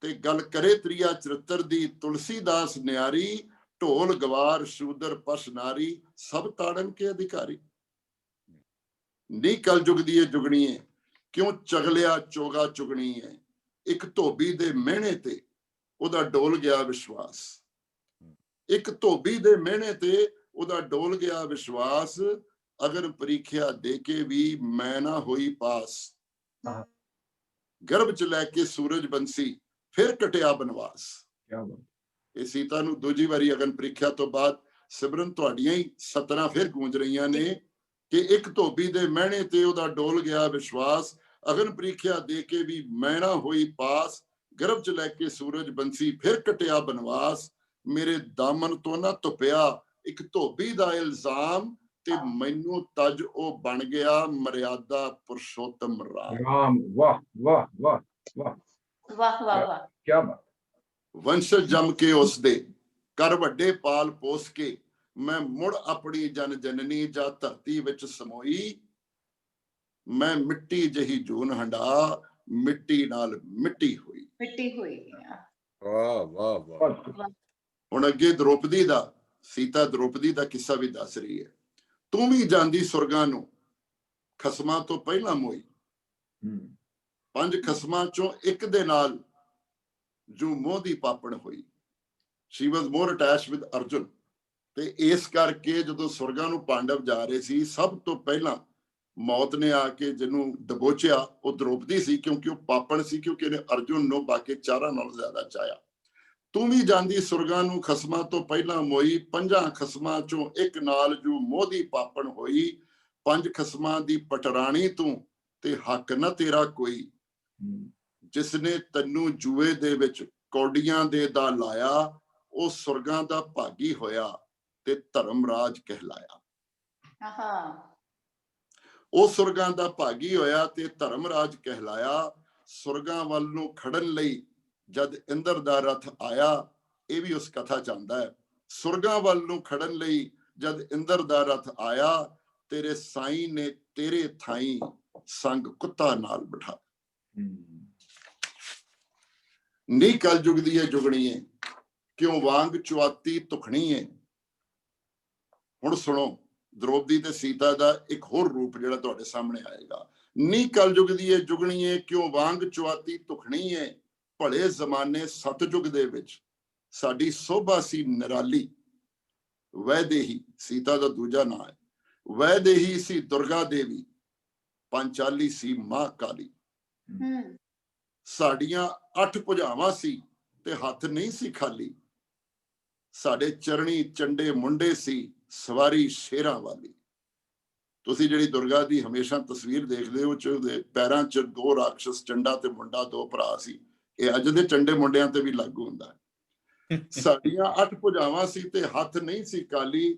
ਤੇ ਗੱਲ ਕਰੇ ਤ੍ਰਿਆ ਚਰਿੱਤਰ ਦੀ ਤੁਲਸੀਦਾਸ ਨਿਆਰੀ, ਢੋਲ ਗਵਾਰ ਸ਼ੂਦਰ ਪਸ਼ ਨਾਰੀ ਸਭ ਤਾੜਨ ਕੇ ਅਧਿਕਾਰੀ। ਨੀ ਕਲ ਯੁਗ ਦੀਏ ਜੁਗਣੀਏ ਕਿਉਂ ਚਗਲਿਆ ਚੋਗਾ ਚੁਗਣੀ ਹੈ, ਇੱਕ ਧੋਬੀ ਦੇ ਮਿਹਣੇ ਤੇ ਉਹਦਾ ਡੋਲ ਗਿਆ ਵਿਸ਼ਵਾਸ, ਇੱਕ ਧੋਬੀ ਦੇ ਮਿਹਣੇ ਤੇ ਉਹਦਾ ਡੋਲ ਗਿਆ ਵਿਸ਼ਵਾਸ, ਅਗਰ ਪ੍ਰੀਖਿਆ ਦੇ ਕੇ ਵੀ ਮੈਂ ਨਾ ਹੋਈ ਪਾਸ, ਗਰਭ ਚ ਲੈ ਕੇ ਸੂਰਜ ਬੰਸੀ ਫਿਰ ਕਟਿਆ ਬਨਵਾਸ। ਇਹ ਸੀਤਾ ਨੂੰ ਦੂਜੀ ਵਾਰੀ ਅਗਨ ਪ੍ਰੀਖਿਆ ਤੋਂ ਬਾਅਦ ਸਿਮਰਨ ਤੁਹਾਡੀਆਂ ਹੀ ਸਤਰਾਂ ਫਿਰ ਗੂੰਜ ਰਹੀਆਂ ਨੇ ਕਿ ਇੱਕ ਧੋਬੀ ਦੇ ਮਿਹਣੇ ਤੇ ਉਹਦਾ ਡੋਲ ਗਿਆ ਵਿਸ਼ਵਾਸ, ਅਗਨ ਪ੍ਰੀਖਿਆ ਦੇ ਕੇ ਵੀ ਮੈਂ ਨਾ ਹੋਈ ਪਾਸ, ਗਰਭ ਚ ਲੈ ਕੇ ਸੂਰਜ ਬੰਸੀ ਫਿਰ ਕਟਿਆ ਬਨਵਾਸ, ਮੇਰੇ ਦਾਮਨ ਤੋਂ ਨਾ ਧੁੱਪਿਆ ਇੱਕ ਧੋਬੀ ਦਾ ਇਲਜ਼ਾਮ, ਤੇ ਮੈਨੂੰ ਤਜ ਉਹ ਬਣ ਗਿਆ ਮਰਿਆਦਾ ਪੁਰਸ਼ੋਤਮ ਰਾਮ। ਵਾਹ ਵਾਹ ਵਾਹ ਵਾਹ ਵਾਹ ਵਾਹ ਵਾਹ। ਕੀ ਬਾਤ। ਵੰਸ਼ਜ ਜੰਮ ਕੇ ਉਸਦੇ ਕਰ ਵੱਡੇ ਪਾਲ ਪੋਸ ਕੇ, ਮੈਂ ਮੁੜ ਆਪਣੀ ਜਨ ਜਨਨੀ ਜਾ ਧਰਤੀ ਵਿੱਚ ਸਮੋਈ, ਮੈਂ ਮਿੱਟੀ ਜਹੀ ਜੂਨ ਹੰਡਾ ਮਿੱਟੀ ਨਾਲ ਮਿੱਟੀ ਹੋਈ। ਮਿੱਟੀ ਹੋਈ। ਵਾਹ ਵਾਹ ਵਾਹ। ਹੁਣ ਅੱਗੇ ਦ੍ਰੋਪਦੀ ਦਾ, ਸੀਤਾ ਦ੍ਰੋਪਦੀ ਦਾ ਕਿੱਸਾ ਵੀ ਦੱਸ ਰਹੀ ਹੈ। ਤੂੰ ਵੀ ਜਾਂਦੀ ਸੁਰਗਾਂ ਨੂੰ ਖਸਮਾਂ ਤੋਂ ਪਹਿਲਾਂ ਮੋਈ, 5 ਖਸਮਾਂ ਚੋਂ ਇੱਕ ਦੇ ਨਾਲ ਜੋ ਮੋਹ ਦੀ ਪਾਪਣ ਹੋਈ। ਸ਼ੀ ਵਾਸ ਮੋਰ ਅਟੈਚਡ ਵਿਦ ਅਰਜੁਨ, ਤੇ ਇਸ ਕਰਕੇ ਜਦੋਂ ਸੁਰਗਾਂ ਨੂੰ ਪਾਂਡਵ ਜਾ ਰਹੇ ਸੀ, ਸਭ ਤੋਂ ਪਹਿਲਾਂ ਮੌਤ ਨੇ ਆ ਕੇ ਜਿਹਨੂੰ ਦਬੋਚਿਆ ਉਹ ਦ੍ਰੋਪਦੀ ਸੀ, ਕਿਉਂਕਿ ਉਹ ਪਾਪਣ ਸੀ, ਕਿਉਂਕਿ ਇਹਨੇ ਅਰਜੁਨ ਨੂੰ ਬਾਕੀ ਚਾਰਾਂ ਨਾਲੋਂ ਜ਼ਿਆਦਾ ਚਾਹਿਆ। ਤੂੰ ਵੀ ਜਾਂਦੀ ਸੁਰਗਾਂ ਨੂੰ ਖਸਮਾਂ ਤੋਂ ਪਹਿਲਾਂ ਮੋਈ, 5 ਖਸਮਾਂ ਚੋਂ ਇੱਕ ਨਾਲ ਜੋ ਮੋਹ ਦੀ ਪਾਪਣ ਹੋਈ, 5 ਖਸਮਾਂ ਦੀ ਪਟਰਾਣੀ ਤੂੰ ਤੇ ਹੱਕ ਨਾ ਤੇਰਾ ਕੋਈ, ਜਿਸਨੇ ਤੈਨੂੰ ਜੂਏ ਦੇ ਵਿੱਚ ਕੌਡੀਆਂ ਦੇ ਦਾ ਲਾਇਆ, ਉਹ ਸੁਰਗਾਂ ਦਾ ਭਾਗੀ ਹੋਇਆ ਤੇ ਧਰਮਰਾਜ ਕਹਿਲਾਇਆ। ਉਹ ਸੁਰਗਾਂ ਦਾ ਭਾਗੀ ਹੋਇਆ ਤੇ ਧਰਮਰਾਜ ਕਹਿਲਾਇਆ। ਸੁਰਗਾਂ ਵੱਲ ਨੂੰ ਖੜਨ ਲਈ ਜਦ ਇੰਦਰ ਦਾ ਰਥ ਆਇਆ, ਇਹ ਵੀ ਉਸ ਕਥਾ ਚ ਆਉਂਦਾ ਹੈ। ਸੁਰਗਾਂ ਵੱਲ ਨੂੰ ਖੜਨ ਲਈ ਜਦ ਇੰਦਰ ਦਾ ਰਥ ਆਇਆ, ਤੇਰੇ ਸਾਈਂ ਨੇ ਤੇਰੇ ਥਾਈਂ ਸੰਗ ਕੁੱਤਾ ਨਾਲ ਬਿਠਾ। ਨੀ ਕਲ ਯੁਗ ਦੀ ਇਹ ਜੁਗਣੀ ਏ ਕਿਉਂ ਵਾਂਗ ਚੁਆਤੀ ਤੁਖਣੀ ਏ। ਹੁਣ ਸੁਣੋ ਦ੍ਰੋਪਦੀ ਤੇ ਸੀਤਾ ਦਾ ਇੱਕ ਹੋਰ ਰੂਪ ਜਿਹੜਾ ਤੁਹਾਡੇ ਸਾਹਮਣੇ ਆਏਗਾ। ਨੀ ਕਲ ਯੁਗ ਦੀ ਇਹ ਜੁਗਣੀ ਏ ਕਿਉਂ ਵਾਂਗ ਚੁਆਤੀ ਤੁਖਣੀ ਏ। ਭਲੇ ਜ਼ਮਾਨੇ ਸਤਜੁਗ ਦੇ ਵਿੱਚ ਸਾਡੀ ਸੋਭਾ ਸੀ ਨਿਰਾਲੀ। ਵੈਦੇਹੀ ਸੀਤਾ ਦਾ ਦੂਜਾ ਨਾਂ ਹੈ। ਵੈਦੇਹੀ ਸੀ ਦੁਰਗਾ ਦੇਵੀ, ਪੰਚਾਲੀ ਸੀ ਮਾਂ ਕਾਲੀ। ਸਾਡੀਆਂ 8 ਭੁਜਾਵਾਂ ਸੀ ਤੇ ਹੱਥ ਨਹੀਂ ਸੀ ਖਾਲੀ। ਸਾਡੇ ਚਰਣੀ ਚੰਡੇ ਮੁੰਡੇ ਸੀ, ਸਵਾਰੀ ਸ਼ੇਰਾਂ ਵਾਲੀ। ਤੁਸੀਂ ਜਿਹੜੀ ਦੁਰਗਾ ਦੀ ਹਮੇਸ਼ਾ ਤਸਵੀਰ ਦੇਖਦੇ ਹੋ ਚ ਉਹਦੇ ਪੈਰਾਂ 'ਚ 2 ਰਾਖਸ਼, ਚੰਡਾ ਤੇ ਮੁੰਡਾ, 2 ਭਰਾ ਸੀ। ਇਹ ਅੱਜ ਦੇ ਚੰਡੇ ਮੁੰਡਿਆਂ ਤੇ ਵੀ ਲਾਗੂ ਹੁੰਦਾ ਹੈ। ਸਾਡੀਆਂ 8 ਭੁਜਾਵਾਂ ਸੀ ਤੇ ਹੱਥ ਨਹੀਂ ਸੀ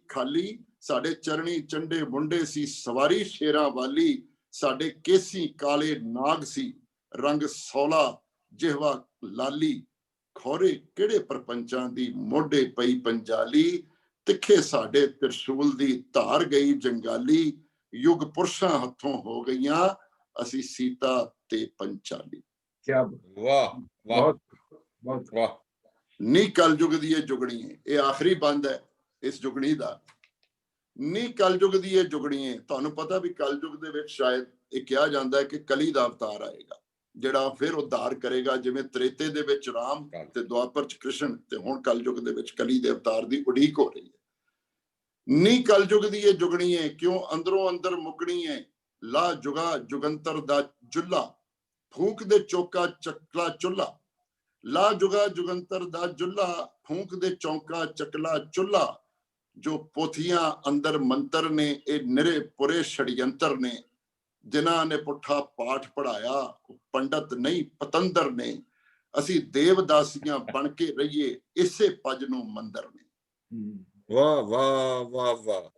ਖਾਲੀ, ਸਾਡੇ ਚਰਣੀ ਚੰਡੇ ਮੁੰਡੇ ਸੀ, ਸਵਾਰੀ ਸ਼ੇਰਾਂ ਵਾਲੀ, ਸਾਡੇ ਕੇਸੀ ਕਾਲੇ ਨਾਗ ਸੀ, ਰੰਗ ਸੌਲਾ ਜਿਹਵਾ ਲਾਲੀ, ਖੋਰੇ ਕਿਹੜੇ ਪਰਪੰਚਾਂ ਦੀ ਮੋਢੇ ਪਈ ਪੰਜਾਲੀ, ਤਿੱਖੇ ਸਾਡੇ ਤ੍ਰਿਸ਼ੂਲ ਦੀ ਧਾਰ ਗਈ ਜੰਗਾਲੀ, ਯੁੱਗ ਪੁਰਸ਼ਾਂ ਹੱਥੋਂ ਹੋ ਗਈਆਂ, ਅਸੀਂ ਸੀਤਾ ਤੇ ਪੰਚਾਲੀ। क्या ਵਾਹ ਵਾਹ बहुत बहुत ਵਾਹ। ਨੀ ਕਲਯੁਗ ਦੀ ਇਹ ਜੁਗਣੀ ਹੈ। ਇਹ ਆਖਰੀ ਬੰਦ ਹੈ ਇਸ ਜੁਗਣੀ ਦਾ। ਨੀ ਕਲਯੁਗ ਦੀ ਇਹ ਜੁਗਣੀ ਹੈ। ਤੁਹਾਨੂੰ ਪਤਾ ਵੀ ਕਲਯੁਗ ਦੇ ਵਿੱਚ ਸ਼ਾਇਦ ਇਹ ਕਿਹਾ ਜਾਂਦਾ ਹੈ ਕਿ ਕਲੀ ਦਾ ਅਵਤਾਰ ਆਏਗਾ, ਜਿਹੜਾ ਫਿਰ ਉਧਾਰ ਕਰੇਗਾ। ਜਿਵੇਂ ਤ੍ਰੇਤੇ ਦੇ ਵਿੱਚ ਰਾਮ ਤੇ ਦੁਆਪਰ ਚ ਕ੍ਰਿਸ਼ਨ, ਤੇ ਹੁਣ ਕਲਯੁਗ ਦੇ ਵਿੱਚ ਕਲੀ ਦੇ ਅਵਤਾਰ ਦੀ ਉਡੀਕ ਹੋ ਰਹੀ ਹੈ। ਨੀ ਕਲਯੁਗ ਦੀ ਇਹ ਜੁਗਣੀ ਹੈ, ਕਿਉਂ ਅੰਦਰੋਂ ਅੰਦਰ ਮੁਕਣੀ ਹੈ, ਲਾ ਜੁਗਾ ਜੁਗੰਤਰ ਦਾ ਜੁੱਲਾ, ਫੂਕ ਦੇ ਚੌਕਾ ਚੱਕਲਾ ਚੁੱਲਾ, ਲਾ ਜੁਗਾ ਜੁਗੰਤਰ ਦਾ ਜੁੱਲਾ, ਫੂਕ ਦੇ ਚੌਂਕਾ ਚੱਕਲਾ ਚੁੱਲਾ, ਜੋ ਪੋਥੀਆਂ ਅੰਦਰ ਮੰਤਰ ਨੇ, ਇਹ ਨਿਰੇ ਪੁਰੇ ਛੜਯੰਤਰ ਨੇ, ਜਿਨ੍ਹਾਂ ਨੇ ਪੁੱਠਾ ਪਾਠ ਪੜਾਇਆ, ਪੰਡਤ ਨਹੀਂ ਪਤੰਦਰ ਨੇ, ਅਸੀਂ ਦੇਵਦਾਸੀਆਂ ਬਣ ਕੇ ਰਹੀਏ, ਇਸੇ ਪੱਜ ਨੂੰ ਮੰਦਰ ਨੇ। ਵਾਹ ਵਾਹ ਵਾਹ ਵਾਹ।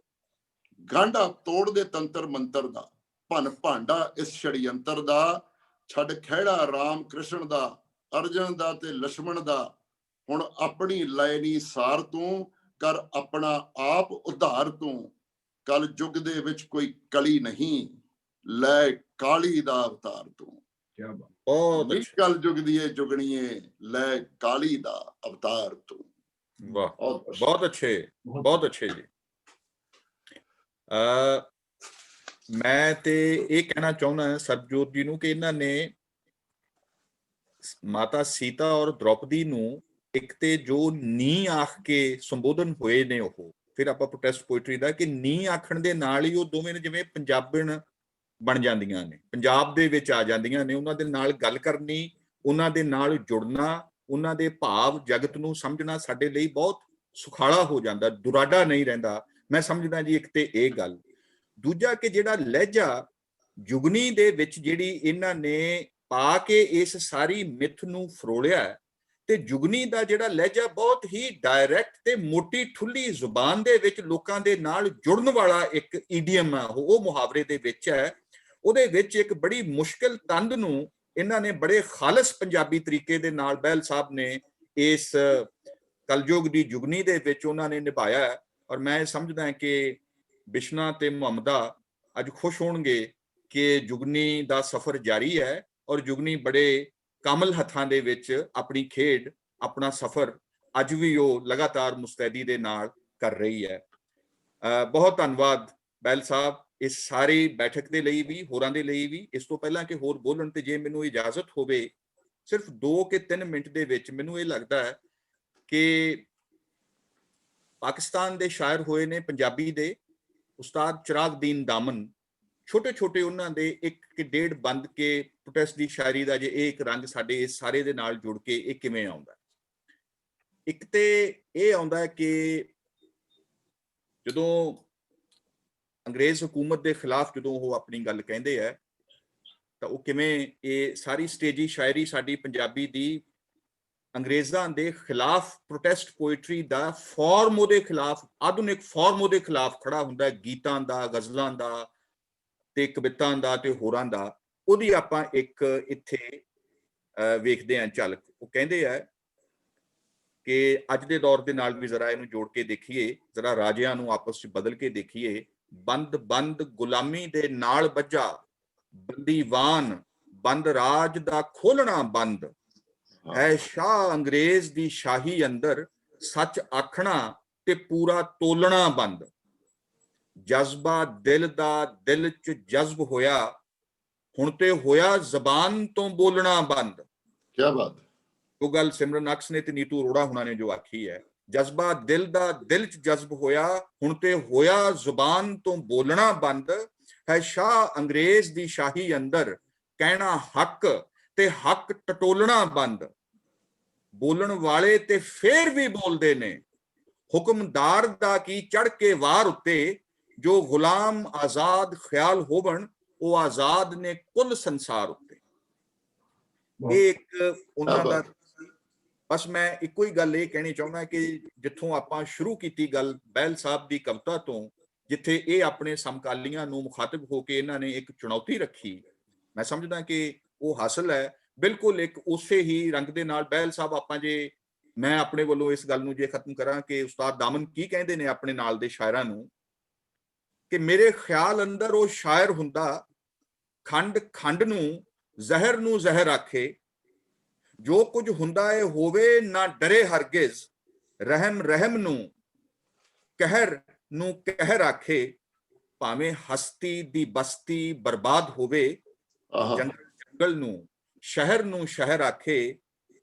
ਗਾਂਢਾ ਤੋੜ ਦੇ ਤੰਤਰ ਮੰਤਰ ਦਾ, ਭੰਨ ਭਾਂਡਾ ਇਸ ਛੜਯੰਤਰ ਦਾ, ਛੱਡ ਖਹਿੜਾ ਰਾਮ ਕ੍ਰਿਸ਼ਨ ਦਾ, ਅਰਜਨ ਦਾ ਤੇ ਲక్ష్మణ ਦਾ, ਹੁਣ ਆਪਣੀ ਲੈਣੀ ਸਾਰ ਤੂੰ, ਕਰ ਆਪਣਾ ਆਪ ਉਧਾਰ ਤੂੰ, ਕਲ ਯੁੱਗ ਦੇ ਵਿੱਚ ਕੋਈ ਕਲੀ ਨਹੀਂ, ਲੈ ਕਾਲੀ ਦਾ ਅਵਤਾਰ ਤੂੰ। क्या बात। ਬਹੁਤ ਨਹੀਂ ਅੱਛਾ। ਕਲ ਯੁੱਗ ਦੀ ਇਹ ਜੁਗਣੀਏ, ਲੈ ਕਾਲੀ ਦਾ ਅਵਤਾਰ ਤੂੰ। ਵਾਹ ਬਹੁਤ ਬਹੁਤ ਅੱਛੇ, ਬਹੁਤ ਅੱਛੇ ਜੀ। ਮੈਂ ਤੇ ਇਹ ਕਹਿਣਾ ਚਾਹੁੰਦਾ ਸਰਬਜੋਤ ਜੀ ਨੂੰ ਕਿ ਇਹਨਾਂ ਨੇ ਮਾਤਾ ਸੀਤਾ ਔਰ ਦ੍ਰੋਪਦੀ ਨੂੰ ਇੱਕ ਤੇ ਜੋ ਨੀ ਆਖ ਕੇ ਸੰਬੋਧਨ ਹੋਏ ਨੇ, ਉਹ ਫਿਰ ਆਪਾਂ ਪ੍ਰੋਟੈਸਟ ਪੋਇਟਰੀ ਦਾ ਕਿ ਨੀ ਆਖਣ ਦੇ ਨਾਲ ਹੀ ਉਹ ਦੋਵੇਂ ਨੇ ਜਿਵੇਂ ਪੰਜਾਬਣ ਬਣ ਜਾਂਦੀਆਂ ਨੇ, ਪੰਜਾਬ ਦੇ ਵਿੱਚ ਆ ਜਾਂਦੀਆਂ ਨੇ। ਉਹਨਾਂ ਦੇ ਨਾਲ ਗੱਲ ਕਰਨੀ, ਉਹਨਾਂ ਦੇ ਨਾਲ ਜੁੜਨਾ, ਉਹਨਾਂ ਦੇ ਭਾਵ ਜਗਤ ਨੂੰ ਸਮਝਣਾ ਸਾਡੇ ਲਈ ਬਹੁਤ ਸੁਖਾਲਾ ਹੋ ਜਾਂਦਾ, ਦੁਰਾਡਾ ਨਹੀਂ ਰਹਿੰਦਾ। ਮੈਂ ਸਮਝਦਾ ਜੀ ਇੱਕ ਤੇ ਇਹ ਗੱਲ। ਦੂਜਾ ਕਿ ਜਿਹੜਾ ਲਹਿਜਾ ਜੁਗਨੀ ਦੇ ਵਿੱਚ ਜਿਹੜੀ ਇਹਨਾਂ ਨੇ ਪਾ ਕੇ ਇਸ ਸਾਰੀ ਮਿੱਥ ਨੂੰ ਫਰੋਲਿਆ, ਤੇ ਜੁਗਨੀ ਦਾ ਜਿਹੜਾ ਲਹਿਜਾ ਬਹੁਤ ਹੀ ਡਾਇਰੈਕਟ ਤੇ ਮੋਟੀ ਠੁੱਲੀ ਜ਼ੁਬਾਨ ਦੇ ਵਿੱਚ ਲੋਕਾਂ ਦੇ ਨਾਲ ਜੁੜਨ ਵਾਲਾ ਇੱਕ ਈਡੀਅਮ ਆ, ਉਹ ਮੁਹਾਵਰੇ ਦੇ ਵਿੱਚ ਹੈ। ਉਹਦੇ ਵਿੱਚ ਇੱਕ ਬੜੀ ਮੁਸ਼ਕਿਲ ਤੰਦ ਨੂੰ ਇਹਨਾਂ ਨੇ ਬੜੇ ਖਾਲਸ ਪੰਜਾਬੀ ਤਰੀਕੇ ਦੇ ਨਾਲ ਬਹਿਲ ਸਾਹਿਬ ਨੇ ਇਸ ਕਲਯੁਗ ਦੀ ਜੁਗਨੀ ਦੇ ਵਿੱਚ ਉਹਨਾਂ ਨੇ ਨਿਭਾਇਆ। ਔਰ ਮੈਂ ਸਮਝਦਾ ਕਿ ਬਿਸ਼ਨਾ ਤੇ ਮੁਹੰਮਦਾ ਅੱਜ ਖੁਸ਼ ਹੋਣਗੇ ਕਿ ਜੁਗਨੀ ਦਾ ਸਫ਼ਰ ਜਾਰੀ ਹੈ, ਔਰ ਜੁਗਨੀ ਬੜੇ ਕਾਮਲ ਹੱਥਾਂ ਦੇ ਵਿੱਚ ਆਪਣੀ ਖੇਡ, ਆਪਣਾ ਸਫ਼ਰ ਅੱਜ ਵੀ ਉਹ ਲਗਾਤਾਰ ਮੁਸਤੈਦੀ ਦੇ ਨਾਲ ਕਰ ਰਹੀ ਹੈ। ਬਹੁਤ ਧੰਨਵਾਦ ਬਹਿਲ ਸਾਹਿਬ ਇਸ ਸਾਰੀ ਬੈਠਕ ਦੇ ਲਈ ਵੀ, ਹੋਰਾਂ ਦੇ ਲਈ ਵੀ। ਇਸ ਤੋਂ ਪਹਿਲਾਂ ਕਿ ਹੋਰ ਬੋਲਣ ਤੇ ਜੇ ਮੈਨੂੰ ਇਜਾਜ਼ਤ ਹੋਵੇ, ਸਿਰਫ 2 ਕਿ 3 ਮਿੰਟ ਦੇ ਵਿੱਚ ਮੈਨੂੰ ਇਹ ਲੱਗਦਾ ਹੈ ਕਿ ਪਾਕਿਸਤਾਨ ਦੇ ਸ਼ਾਇਰ ਹੋਏ ਨੇ ਪੰਜਾਬੀ ਦੇ ਉਸਤਾਦ ਚਿਰਾਗਦੀਨ ਦਾਮਨ, ਛੋਟੇ ਛੋਟੇ ਉਹਨਾਂ ਦੇ 1 ਕਿ 1.5 ਬੰਦ ਕੇ ਪ੍ਰੋਟੈਸਟ ਦੀ ਸ਼ਾਇਰੀ ਦਾ ਜੇ ਇਹ ਇੱਕ ਰੰਗ ਸਾਡੇ ਇਸ ਸਾਰੇ ਦੇ ਨਾਲ ਜੁੜ ਕੇ ਇਹ ਕਿਵੇਂ ਆਉਂਦਾ। ਇੱਕ ਤੇ ਇਹ ਆਉਂਦਾ ਕਿ ਜਦੋਂ ਅੰਗਰੇਜ਼ ਹਕੂਮਤ ਦੇ ਖਿਲਾਫ ਜਦੋਂ ਉਹ ਆਪਣੀ ਗੱਲ ਕਹਿੰਦੇ ਆ, ਤਾਂ ਉਹ ਕਿਵੇਂ ਇਹ ਸਾਰੀ ਸਟੇਜੀ ਸ਼ਾਇਰੀ ਸਾਡੀ ਪੰਜਾਬੀ ਦੀ ਅੰਗਰੇਜ਼ਾਂ ਦੇ ਖਿਲਾਫ ਪ੍ਰੋਟੈਸਟ ਪੋਇਟਰੀ ਦਾ ਫਾਰਮ, ਉਹਦੇ ਖਿਲਾਫ ਆਧੁਨਿਕ ਫਾਰਮ ਉਹਦੇ ਖਿਲਾਫ ਖੜਾ ਹੁੰਦਾ, ਗੀਤਾਂ ਦਾ, ਗਜ਼ਲਾਂ ਦਾ ਤੇ ਕਵਿਤਾਂ ਦਾ ਤੇ ਹੋਰਾਂ ਦਾ। ਉਹਦੀ ਆਪਾਂ ਇੱਕ ਇੱਥੇ ਵੇਖਦੇ ਹਾਂ ਝਲਕ। ਉਹ ਕਹਿੰਦੇ ਆ ਕਿ ਅੱਜ ਦੇ ਦੌਰ ਦੇ ਨਾਲ ਵੀ ਜ਼ਰਾ ਇਹਨੂੰ ਜੋੜ ਕੇ ਦੇਖੀਏ, ਜ਼ਰਾ ਰਾਜਿਆਂ ਨੂੰ ਆਪਸ 'ਚ ਬਦਲ ਕੇ ਦੇਖੀਏ। ਬੰਦ ਬੰਦ ਗੁਲਾਮੀ ਦੇ ਨਾਲ ਬੱਝਾ, ਬੰਦੀਵਾਨ ਬੰਦ ਰਾਜ ਦਾ ਖੋਲਣਾ ਬੰਦ ਹੈ, ਸ਼ਾਹ ਅੰਗਰੇਜ਼ ਦੀ ਸ਼ਾਹੀ ਅੰਦਰ ਸੱਚ ਆਖਣਾ ਤੇ ਪੂਰਾ ਤੋਲਣਾ ਬੰਦ, ਜਜ਼ਬਾ ਦਿਲ ਦਾ ਦਿਲ 'ਚ ਜਜ਼ਬ ਹੋਇਆ, ਹੁਣ ਤੇ ਹੋਇਆ ਜ਼ਬਾਨ ਤੋਂ ਬੋਲਣਾ ਬੰਦ। ਕੀ ਬਾਤ। ਉਹ ਗੱਲ ਸਿਮਰਨ ਅਕਸ ਨੇ ਤੇ ਨੀਤੂ ਅਰੋੜਾ ਹੁਣਾਂ ਨੇ ਜੋ ਆਖੀ ਹੈ, ਜਜ਼ਬਾ ਦਿਲ ਦਾ ਦਿਲ 'ਚ ਜਜ਼ਬ ਹੋਇਆ, ਹੁਣ ਤੇ ਹੋਇਆ ਜ਼ੁਬਾਨ ਤੋਂ ਬੋਲਣਾ ਬੰਦ ਹੈ, ਸ਼ਾਹ ਅੰਗਰੇਜ਼ ਦੀ ਸ਼ਾਹੀ ਅੰਦਰ ਕਹਿਣਾ ਹੱਕ ਤੇ ਹੱਕ ਟਟੋਲਣਾ ਬੰਦ, ਬੋਲਣ ਵਾਲੇ ਤੇ ਫੇਰ ਵੀ ਬੋਲਦੇ ਨੇ, ਹੁਕਮਦਾਰ ਦਾ ਕੀ ਚੜ ਕੇ ਵਾਰ ਉੱਤੇ, ਜੋ ਗੁਲਾਮ ਆਜ਼ਾਦ ਖਿਆਲ ਹੋਵਣ ਉਹ ਆਜ਼ਾਦ ਨੇ ਕੁੱਲ ਸੰਸਾਰ ਉੱਤੇ। ਇਹ ਇੱਕ ਉਹਨਾਂ ਦਾ। ਬਸ ਮੈਂ ਇੱਕੋ ਹੀ ਗੱਲ ਇਹ ਕਹਿਣੀ ਚਾਹੁੰਦਾ ਕਿ ਜਿੱਥੋਂ ਆਪਾਂ ਸ਼ੁਰੂ ਕੀਤੀ ਗੱਲ ਬਹਿਲ ਸਾਹਿਬ ਦੀ ਕਵਿਤਾ ਤੋਂ, ਜਿੱਥੇ ਇਹ ਆਪਣੇ ਸਮਕਾਲੀਆਂ ਨੂੰ ਮੁਖਾਤਬ ਹੋ ਕੇ ਇਹਨਾਂ ਨੇ ਇੱਕ ਚੁਣੌਤੀ ਰੱਖੀ, ਮੈਂ ਸਮਝਦਾ ਕਿ ਉਹ ਹਾਸਲ ਹੈ। ਬਿਲਕੁਲ ਇੱਕ ਉਸੇ ਹੀ ਰੰਗ ਦੇ ਨਾਲ ਬਹਿਲ ਸਾਹਿਬ, ਆਪਾਂ ਜੇ ਮੈਂ ਆਪਣੇ ਵੱਲੋਂ ਇਸ ਗੱਲ ਨੂੰ ਜੇ ਖਤਮ ਕਰਾਂ ਕਿ ਉਸਤਾਦ ਦਾਮਨ ਕੀ ਕਹਿੰਦੇ ਨੇ ਆਪਣੇ ਨਾਲ ਦੇ ਸ਼ਾਇਰਾਂ ਨੂੰ, ਕਿ ਮੇਰੇ ਖਿਆਲ ਅੰਦਰ ਉਹ ਸ਼ਾਇਰ ਹੁੰਦਾ ਖੰਡ ਖੰਡ ਨੂੰ ਜ਼ਹਿਰ ਆਖੇ, ਜੋ ਕੁਝ ਹੁੰਦਾ ਏ ਹੋਵੇ ਨਾ ਡਰੇ ਹਰਗਿਜ਼, ਰਹਿਮ ਨੂੰ ਕਹਿਰ ਆਖੇ, ਭਾਵੇਂ ਹਸਤੀ ਦੀ ਬਸਤੀ ਬਰਬਾਦ ਹੋਵੇ, ਜੰਗਲ ਨੂੰ ਸ਼ਹਿਰ ਆਖੇ,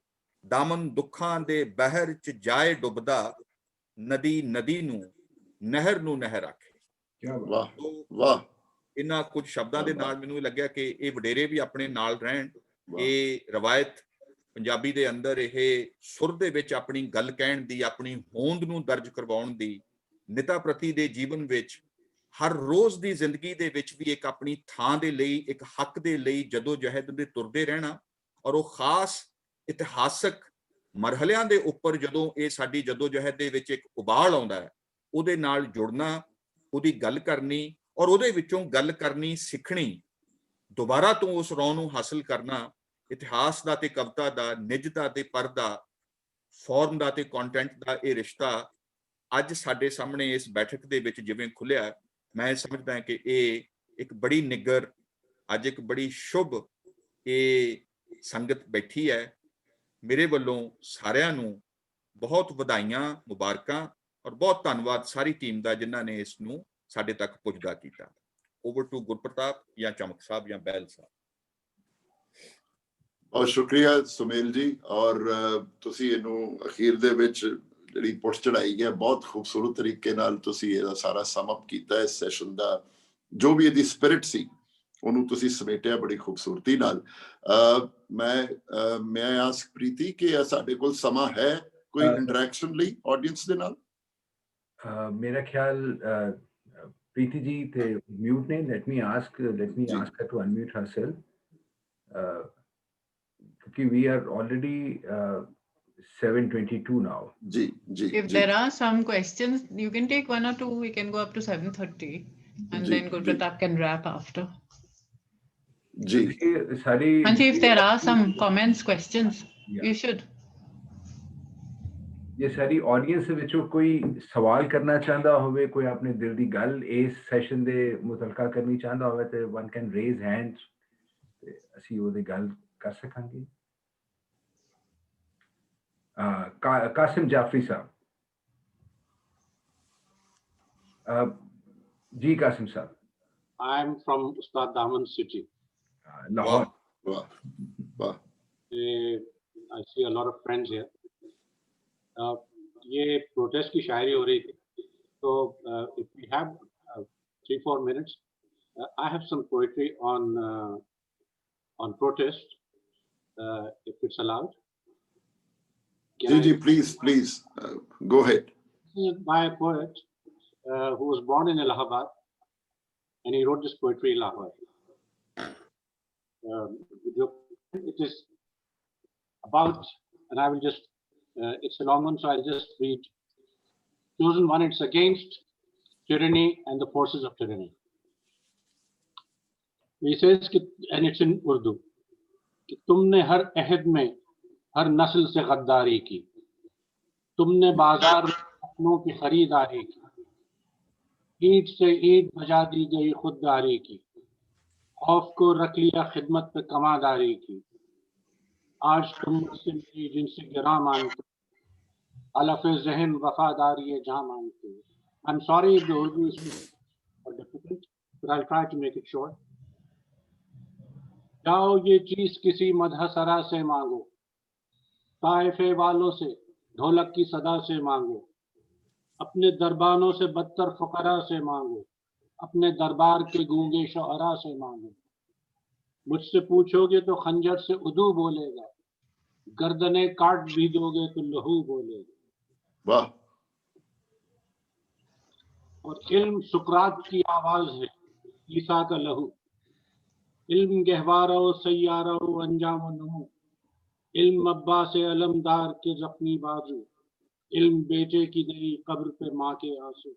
ਦਾਮਨ ਦੁੱਖਾਂ ਦੇ ਬਹਿਰ ਚ ਜਾਏ ਡੁੱਬਦਾ, ਨਦੀ ਨੂੰ ਨਹਿਰ ਆਖੇ। ਵਾਹ ਵਾਹ। ਇਹਨਾਂ ਕੁਝ ਸ਼ਬਦਾਂ ਦੇ ਨਾਲ ਮੈਨੂੰ ਲੱਗਿਆ ਕਿ ਇਹ ਵਡੇਰੇ ਵੀ ਆਪਣੇ ਨਾਲ ਰਹਿਣ। ਇਹ ਰਵਾਇਤ ਪੰਜਾਬੀ ਦੇ ਅੰਦਰ ਇਹ ਸੁਰ ਦੇ ਵਿੱਚ ਆਪਣੀ ਗੱਲ ਕਹਿਣ ਦੀ, ਆਪਣੀ ਹੋਂਦ ਨੂੰ ਦਰਜ ਕਰਵਾਉਣ ਦੀ, ਨਿਤਾ ਪ੍ਰਤੀ ਦੇ ਜੀਵਨ ਵਿੱਚ ਹਰ ਰੋਜ਼ ਦੀ ਜ਼ਿੰਦਗੀ ਦੇ ਵਿੱਚ ਵੀ ਇੱਕ ਆਪਣੀ ਥਾਂ ਦੇ ਲਈ, ਇੱਕ ਹੱਕ ਦੇ ਲਈ ਜਦੋ ਜਹਿਦ ਦੇ ਤੁਰਦੇ ਰਹਿਣਾ, ਔਰ ਉਹ ਖਾਸ ਇਤਿਹਾਸਕ ਮਰਹਲਿਆਂ ਦੇ ਉੱਪਰ ਜਦੋਂ ਇਹ ਸਾਡੀ ਜਦੋ ਜਹਿਦ ਦੇ ਵਿੱਚ ਇੱਕ ਉਬਾਲ ਆਉਂਦਾ ਹੈ, ਉਹਦੇ ਨਾਲ ਜੁੜਨਾ, ਉਹਦੀ ਗੱਲ ਕਰਨੀ ਔਰ ਉਹਦੇ ਵਿੱਚੋਂ ਗੱਲ ਕਰਨੀ ਸਿੱਖਣੀ, ਦੁਬਾਰਾ ਤੋਂ ਉਸ ਰੌਂ ਨੂੰ ਹਾਸਲ ਕਰਨਾ, ਇਤਿਹਾਸ ਦਾ ਤੇ ਕਵਿਤਾ ਦਾ, ਨਿੱਜ ਦਾ ਤੇ ਪਰ ਦਾ, ਫਾਰਮ ਦਾ ਤੇ ਕੰਟੈਂਟ ਦਾ ਇਹ ਰਿਸ਼ਤਾ ਅੱਜ ਸਾਡੇ ਸਾਹਮਣੇ ਇਸ ਬੈਠਕ ਦੇ ਵਿੱਚ ਜਿਵੇਂ ਖੁੱਲਿਆ, ਮੈਂ ਸਮਝਦਾ ਕਿ ਇਹ ਇੱਕ ਬੜੀ ਨਿੱਗਰ, ਅੱਜ ਇੱਕ ਬੜੀ ਸ਼ੁਭ ਇਹ ਸੰਗਤ ਬੈਠੀ ਹੈ। ਮੇਰੇ ਵੱਲੋਂ ਸਾਰਿਆਂ ਨੂੰ ਬਹੁਤ ਵਧਾਈਆਂ, ਮੁਬਾਰਕਾਂ ਔਰ ਬਹੁਤ ਧੰਨਵਾਦ ਸਾਰੀ ਟੀਮ ਦਾ ਜਿਨ੍ਹਾਂ ਨੇ ਇਸ ਨੂੰ ਸਾਡੇ ਤੱਕ ਪੁੱਜਦਾ ਕੀਤਾ। ਓਵਰ ਟੂ ਗੁਰਪ੍ਰਤਾਪ ਜਾਂ ਚਮਕ ਸਾਹਿਬ ਜਾਂ ਬਹਿਲ ਸਾਹਿਬ। ਬਹੁਤ ਸ਼ੁਕਰੀਆ ਸੁਮੇਲ ਜੀ। ਔਰ ਤੁਸੀਂ ਇਹਨੂੰ ਅਖੀਰ ਦੇ ਵਿੱਚ ਜਿਹੜੀ ਪੁੱਟ ਚੜਾਈ ਹੈ, ਬਹੁਤ ਖੂਬਸੂਰਤ ਤਰੀਕੇ ਨਾਲ ਤੁਸੀਂ ਇਹਦਾ ਸਾਰਾ ਸਮ ਅਪ ਕੀਤਾ। ਇਸ ਸੈਸ਼ਨ ਦਾ ਜੋ ਵੀ ਇਹਦੀ ਸਪਿਰਿਟ ਸੀ ਉਹਨੂੰ ਤੁਸੀਂ ਸਮੇਟਿਆ ਬੜੀ ਖੂਬਸੂਰਤੀ ਨਾਲ। ਮੈਂ ਆਸਕ ਪ੍ਰੀਤੀ ਕਿ ਸਾਡੇ ਕੋਲ ਸਮਾਂ ਹੈ ਕੋਈ ਇੰਟਰੈਕਸ਼ਨ ਲਈ ਆਡੀਅנס ਦੇ ਨਾਲ? ਮੇਰਾ ਖਿਆਲ ਪ੍ਰੀਤੀ ਜੀ ਤੇ ਮਿਊਟ ਨੇ। Let me ask her to unmute herself, क्योंकि we are already 7:22 now. जी। If there are some questions, you can take one or two. We can go up to 7:30, and then Gurpratap can wrap after. जी सारी। And if there are some comments, questions, you should. ये सारी audience ਵਿੱਚੋਂ ਕੋਈ ਸਵਾਲ ਕਰਨਾ ਚਾਹੁੰਦਾ ਹੋਵੇ, ਕੋਈ ਆਪਣੇ ਦਿਲ ਦੀ ਗੱਲ ਇਸ ਸੈਸ਼ਨ ਦੇ ਮੁਤਲਕਾ ਕਰਨੀ ਚਾਹੁੰਦਾ ਹੋਵੇ ਤੇ one can raise hands ਤੇ ਅਸੀਂ ਉਹਦੀ ਗੱਲ ਕਰ ਸਕਾਂਗੇ। कासिम जाफरी साहब। जी कासिम साहब। I am from Ustad Daman city. Lahore। वाह। I see a lot of friends here. ये प्रोटेस्ट की शायरी हो रही थी, तो if we have 3-4 minutes, I have some poetry on protest, if it's allowed. Ji please go ahead. This is by a poet who was born in Allahabad, and he wrote this poetry in Lahore. It is about, and I will just, it's a long one, so I'll just read. Chosen one, it's against tyranny and the forces of tyranny. He says, and it's in Urdu, कि तुमने हर अहद में हर नस्ल से गद्दारी की, तुमने बाजार में अपनों की खरीदारी की, ईद से ईद बजा दी गई खुददारी की, खौफ को रख लिया खिदमत पे कमादारी की, आज तुम मुझसे मिली जिनसे गिरा मानते, अलफ ज़हन वफादारी जहां मानते। I'm sorry if the Urdu is difficult, but I'll try to make it short. जाओ ये चीज किसी मदहसरा से मांगो, ताइफे वालों से ढोलक की सदा से मांगो, अपने दरबानों से बदतर फकरा से मांगो, अपने दरबार के गूंगे शुअरा से मांगो। मुझसे पूछोगे तो खंजर से उदू बोलेगा, गर्दने काट भी दोगे तो लहू बोलेगा। वाह। और इल्म सुकरात की आवाज है, ईसा का लहू। इल्म गहवारा सैयारा अंजाम नहू, इल्म अब्बा से अलमदार के जख्मी बाजू, इल्म बेटे की गई कब्र पे माँ के आंसू।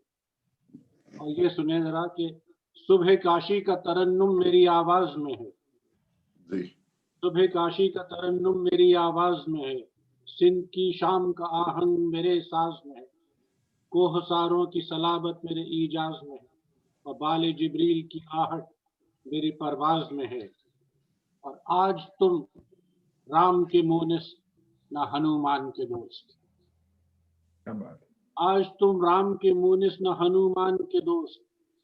और ये सुने जरा कि सुबह काशी का तरन्नुम मेरी आवाज में है, जी सुबह काशी का तरन्नुम मेरी आवाज में है, सिंध की शाम का आहंग मेरे साज में है, कोहसारों की सलाबत मेरे ईजाज में है, और बाले जिब्रील की आहट मेरी परवाज में है। और आज तुम राम के मोनिस ना हनुमान के दोस्त, क्या बात है। आज तुम राम के मोनिस न हनुमान के दोस्त,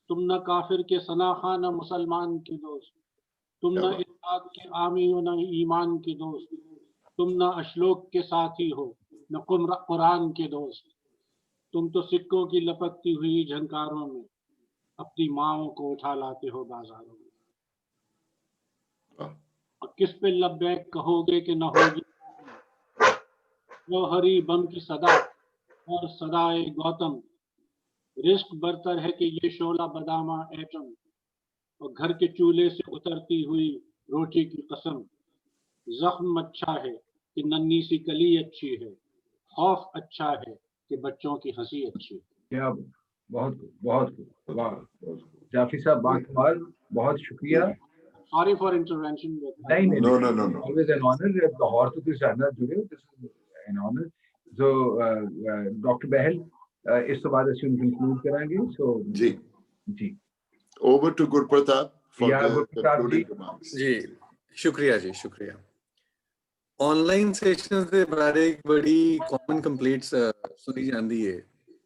तुम न काफिर के सनाखा न मुसलमान के दोस्त, तुम न इत्ताद के आमी हो न ईमान के दोस्त, तुम न अशलोक के साथी हो न कुरान के दोस्त, तुम तो सिक्कों की लपकती हुई झंकारों में अपनी माओं को उठा लाते हो बाजारों में। और किस पे लब्बैक कहोगे कि न होगी जौहरी बम की सदा और सदाए गौतम, रिस्क बरतर है कि ये शोला बदामा एटम, और घर के चूल्हे से उतरती हुई रोटी की कसम, जख्म अच्छा है कि नन्ही सी कली अच्छी है, खौफ अच्छा है कि बच्चों की हंसी अच्छी है। क्या बहुत खूब, वाह जाफी साहब, बाकमाल, बहुत शुक्रिया। Sorry for intervention. नहीं नहीं, No. always an honor। Lahore तो तुम साडे नाल जुड़े हो, this is an honor। So doctor Bahl, इस तो बाद ਅਸੀਂ कंक्लूड करांगे। So ji over to Gurpratap for Yeah, the Gurpratap concluding ji। remarks। जी शुक्रिया जी, शुक्रिया। ऑनलाइन सेशंस ਦੇ ਬਾਰੇ ਇੱਕ ਬੜੀ ਕਾਮਨ ਕੰਪਲੇਂਟਸ ਸੁਣੀ ਜਾਂਦੀ ਹੈ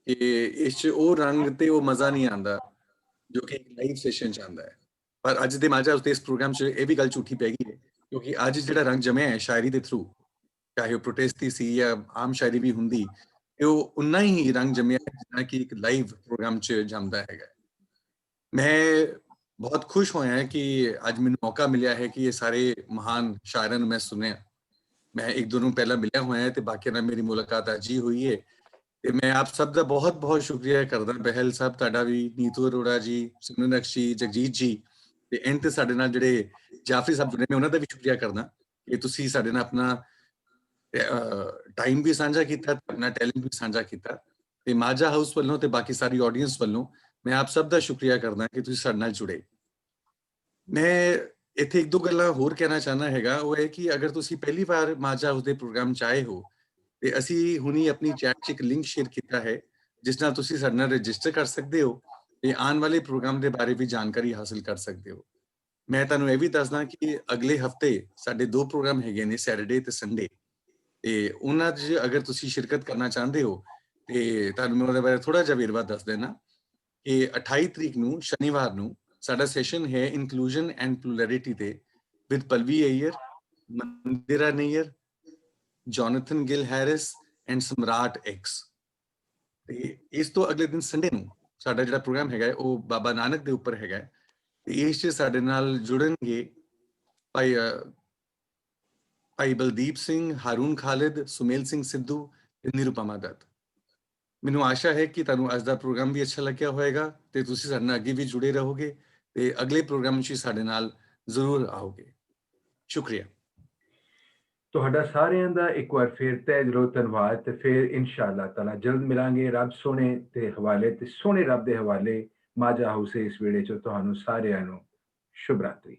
ਕਿ ਇਸ 'ਚ ਉਹ ਰੰਗ ਤੇ ਉਹ ਮਜ਼ਾ ਨਹੀਂ ਆਉਂਦਾ ਜੋ ਕਿ ਇੱਕ ਲਾਈਵ ਸੈਸ਼ਨ 'ਚ ਆਉਂਦਾ ਹੈ। ਪਰ ਅੱਜ ਦੇ ਮਾਝਾ ਉਸ ਇਸ ਪ੍ਰੋਗਰਾਮ 'ਚ ਇਹ ਵੀ ਗੱਲ ਝੂਠੀ ਪੈ ਗਈ ਹੈ, ਕਿਉਂਕਿ ਅੱਜ ਜਿਹੜਾ ਰੰਗ ਜਮਿਆ ਹੈ ਸ਼ਾਇਰੀ ਦੇ ਥਰੂ, ਚਾਹੇ ਉਹ ਪ੍ਰੋਟੈਸਟ ਦੀ ਸੀ ਜਾਂ ਆਮ ਸ਼ਾਇਰੀ ਵੀ ਹੁੰਦੀ, ਤੇ ਉਹ ਉਨਾ ਹੀ ਰੰਗ ਜਮਿਆ ਹੈ ਜਿੰਨਾ ਕਿ ਇੱਕ ਲਾਈਵ ਪ੍ਰੋਗਰਾਮ 'ਚ ਜੰਮਦਾ ਹੈਗਾ। ਮੈਂ ਬਹੁਤ ਖੁਸ਼ ਹੋਇਆ ਕਿ ਅੱਜ ਮੈਨੂੰ ਮੌਕਾ ਮਿਲਿਆ ਹੈ ਕਿ ਇਹ ਸਾਰੇ ਮਹਾਨ ਸ਼ਾਇਰਾਂ ਨੂੰ ਮੈਂ ਸੁਣਿਆ। ਮੈਂ ਇੱਕ ਦੋ ਨੂੰ ਪਹਿਲਾਂ ਮਿਲਿਆ ਹੋਇਆ ਤੇ ਬਾਕੀਆਂ ਨਾਲ ਮੇਰੀ ਮੁਲਾਕਾਤ ਅੱਜ ਹੀ ਹੋਈ ਹੈ, ਤੇ ਮੈਂ ਆਪ ਸਭ ਦਾ ਬਹੁਤ ਬਹੁਤ ਸ਼ੁਕਰੀਆ ਕਰਦਾ। ਬਹਿਲ ਸਾਹਿਬ ਤੁਹਾਡਾ ਵੀ, ਨੀਤੂ ਅਰੋੜਾ ਜੀ, ਸਿਮਰਨਕਸ਼ ਜੀ, ਜਗਜੀਤ ਜੀ, ਤੇ ਐਂਡ ਤੇ ਸਾਡੇ ਨਾਲ ਜਿਹੜੇ ਜਾਫਰੀ ਸਾਹਿਬ ਜੁੜੇ, ਮੈਂ ਉਹਨਾਂ ਦਾ ਵੀ ਸ਼ੁਕਰੀਆ ਕਰਦਾ ਕਿ ਤੁਸੀਂ ਸਾਡੇ ਨਾਲ ਆਪਣਾ ਟਾਈਮ ਵੀ ਸਾਂਝਾ ਕੀਤਾ, ਆਪਣਾ ਟੈਲੈਂਟ ਵੀ ਸਾਂਝਾ ਕੀਤਾ। ਤੇ ਮਾਝਾ ਹਾਊਸ ਵੱਲੋਂ ਤੇ ਬਾਕੀ ਸਾਰੀ ਆਡੀਅנס ਵੱਲੋਂ ਮੈਂ ਆਪ ਸਭ ਦਾ ਸ਼ੁਕਰੀਆ ਕਰਦਾ ਕਿ ਤੁਸੀਂ ਸਾਡੇ ਨਾਲ ਜੁੜੇ। ਮੈਂ ਇੱਥੇ ਇੱਕ ਦੋ ਗੱਲਾਂ ਹੋਰ ਕਹਿਣਾ ਚਾਹੁੰਦਾ ਹੈਗਾ, ਉਹ ਹੈ ਕਿ ਅਗਰ ਤੁਸੀਂ ਪਹਿਲੀ ਵਾਰ ਮਾਝਾ ਹਾਊਸ ਦੇ ਪ੍ਰੋਗਰਾਮ 'ਚ ਆਏ ਹੋ, ਤੇ ਅਸੀਂ ਹੁਣੀ ਆਪਣੀ ਚੈਟ 'ਚ ਇੱਕ ਲਿੰਕ ਸ਼ੇਅਰ ਕੀਤਾ ਹੈ ਜਿਸ ਨਾਲ ਤੁਸੀਂ ਸਾਡੇ ਨਾਲ ਰਜਿਸਟਰ ਕਰ ਸਕਦੇ ਹੋ ਤੇ ਆਉਣ ਵਾਲੇ ਪ੍ਰੋਗਰਾਮ ਦੇ ਬਾਰੇ ਵੀ ਜਾਣਕਾਰੀ ਹਾਸਲ ਕਰ ਸਕਦੇ ਹੋ। ਮੈਂ ਤੁਹਾਨੂੰ ਇਹ ਵੀ ਦੱਸਦਾ ਕਿ ਅਗਲੇ ਹਫਤੇ ਸਾਡੇ 2 ਪ੍ਰੋਗਰਾਮ ਹੈਗੇ ਨੇ, ਸੈਟਰਡੇ ਤੇ ਸੰਡੇ, ਤੇ ਉਹਨਾਂ 'ਚ ਅਗਰ ਤੁਸੀਂ ਸ਼ਿਰਕਤ ਕਰਨਾ ਚਾਹੁੰਦੇ ਹੋ ਤੇ ਤੁਹਾਨੂੰ ਮੈਂ ਉਹਦੇ ਬਾਰੇ ਥੋੜਾ ਜਿਹਾ ਵੇਰਵਾ ਦੱਸ ਦੇਣਾ ਕਿ 28 ਤਰੀਕ ਨੂੰ ਸ਼ਨੀਵਾਰ ਨੂੰ ਸਾਡਾ ਸੈਸ਼ਨ ਹੈ ਇਨਕਲੂਜਨ ਐਂਡ ਪਲੂਰੈਲਿਟੀ ਤੇ with Pallavi Aiyar, Mandira Nair, Jonathan Gil Harris and Samrat X. ਤੇ ਇਸ ਤੋਂ ਅਗਲੇ ਦਿਨ ਸੰਡੇ ਨੂੰ ਸਾਡਾ ਜਿਹੜਾ ਪ੍ਰੋਗਰਾਮ ਹੈਗਾ ਉਹ ਬਾਬਾ ਨਾਨਕ ਦੇ ਉੱਪਰ ਹੈਗਾ, ਤੇ ਇਸ 'ਚ ਸਾਡੇ ਨਾਲ ਜੁੜਨਗੇ ਭਾਈ ਬਲਦੀਪ ਸਿੰਘ, ਹਾਰੂਨ ਖਾਲਿਦ, ਸੁਮੇਲ ਸਿੰਘ ਸਿੱਧੂ ਤੇ ਨਿਰੂਪਮਾ ਦੱਤ। ਮੈਨੂੰ ਆਸ਼ਾ ਹੈ ਕਿ ਤੁਹਾਨੂੰ ਅੱਜ ਦਾ ਪ੍ਰੋਗਰਾਮ ਵੀ ਅੱਛਾ ਲੱਗਿਆ ਹੋਵੇਗਾ ਤੇ ਤੁਸੀਂ ਸਾਡੇ ਨਾਲ ਅੱਗੇ ਵੀ ਜੁੜੇ ਰਹੋਗੇ ਤੇ ਅਗਲੇ ਪ੍ਰੋਗਰਾਮ 'ਚ ਸਾਡੇ ਨਾਲ ਜ਼ਰੂਰ ਆਓਗੇ। ਸ਼ੁਕਰੀਆ। ਤੁਹਾਡਾ ਸਾਰਿਆਂ ਦਾ ਇੱਕ ਵਾਰ ਫਿਰ ਤਹਿ ਦਿਲੋਂ ਧੰਨਵਾਦ, ਤੇ ਫਿਰ ਇਨਸ਼ਾਅੱਲਾ ਤਾਲਾ ਜਲਦ ਮਿਲਾਂਗੇ ਰੱਬ ਸੋਹਣੇ ਦੇ ਹਵਾਲੇ ਤੇ ਸੋਹਣੇ ਰੱਬ ਦੇ ਹਵਾਲੇ ਮਾਝਾ ਹਾਊਸ ਇਸ ਵੇਲੇ 'ਚ ਤੁਹਾਨੂੰ ਸਾਰਿਆਂ ਨੂੰ ਸ਼ੁਭ ਰਾਤਰੀ।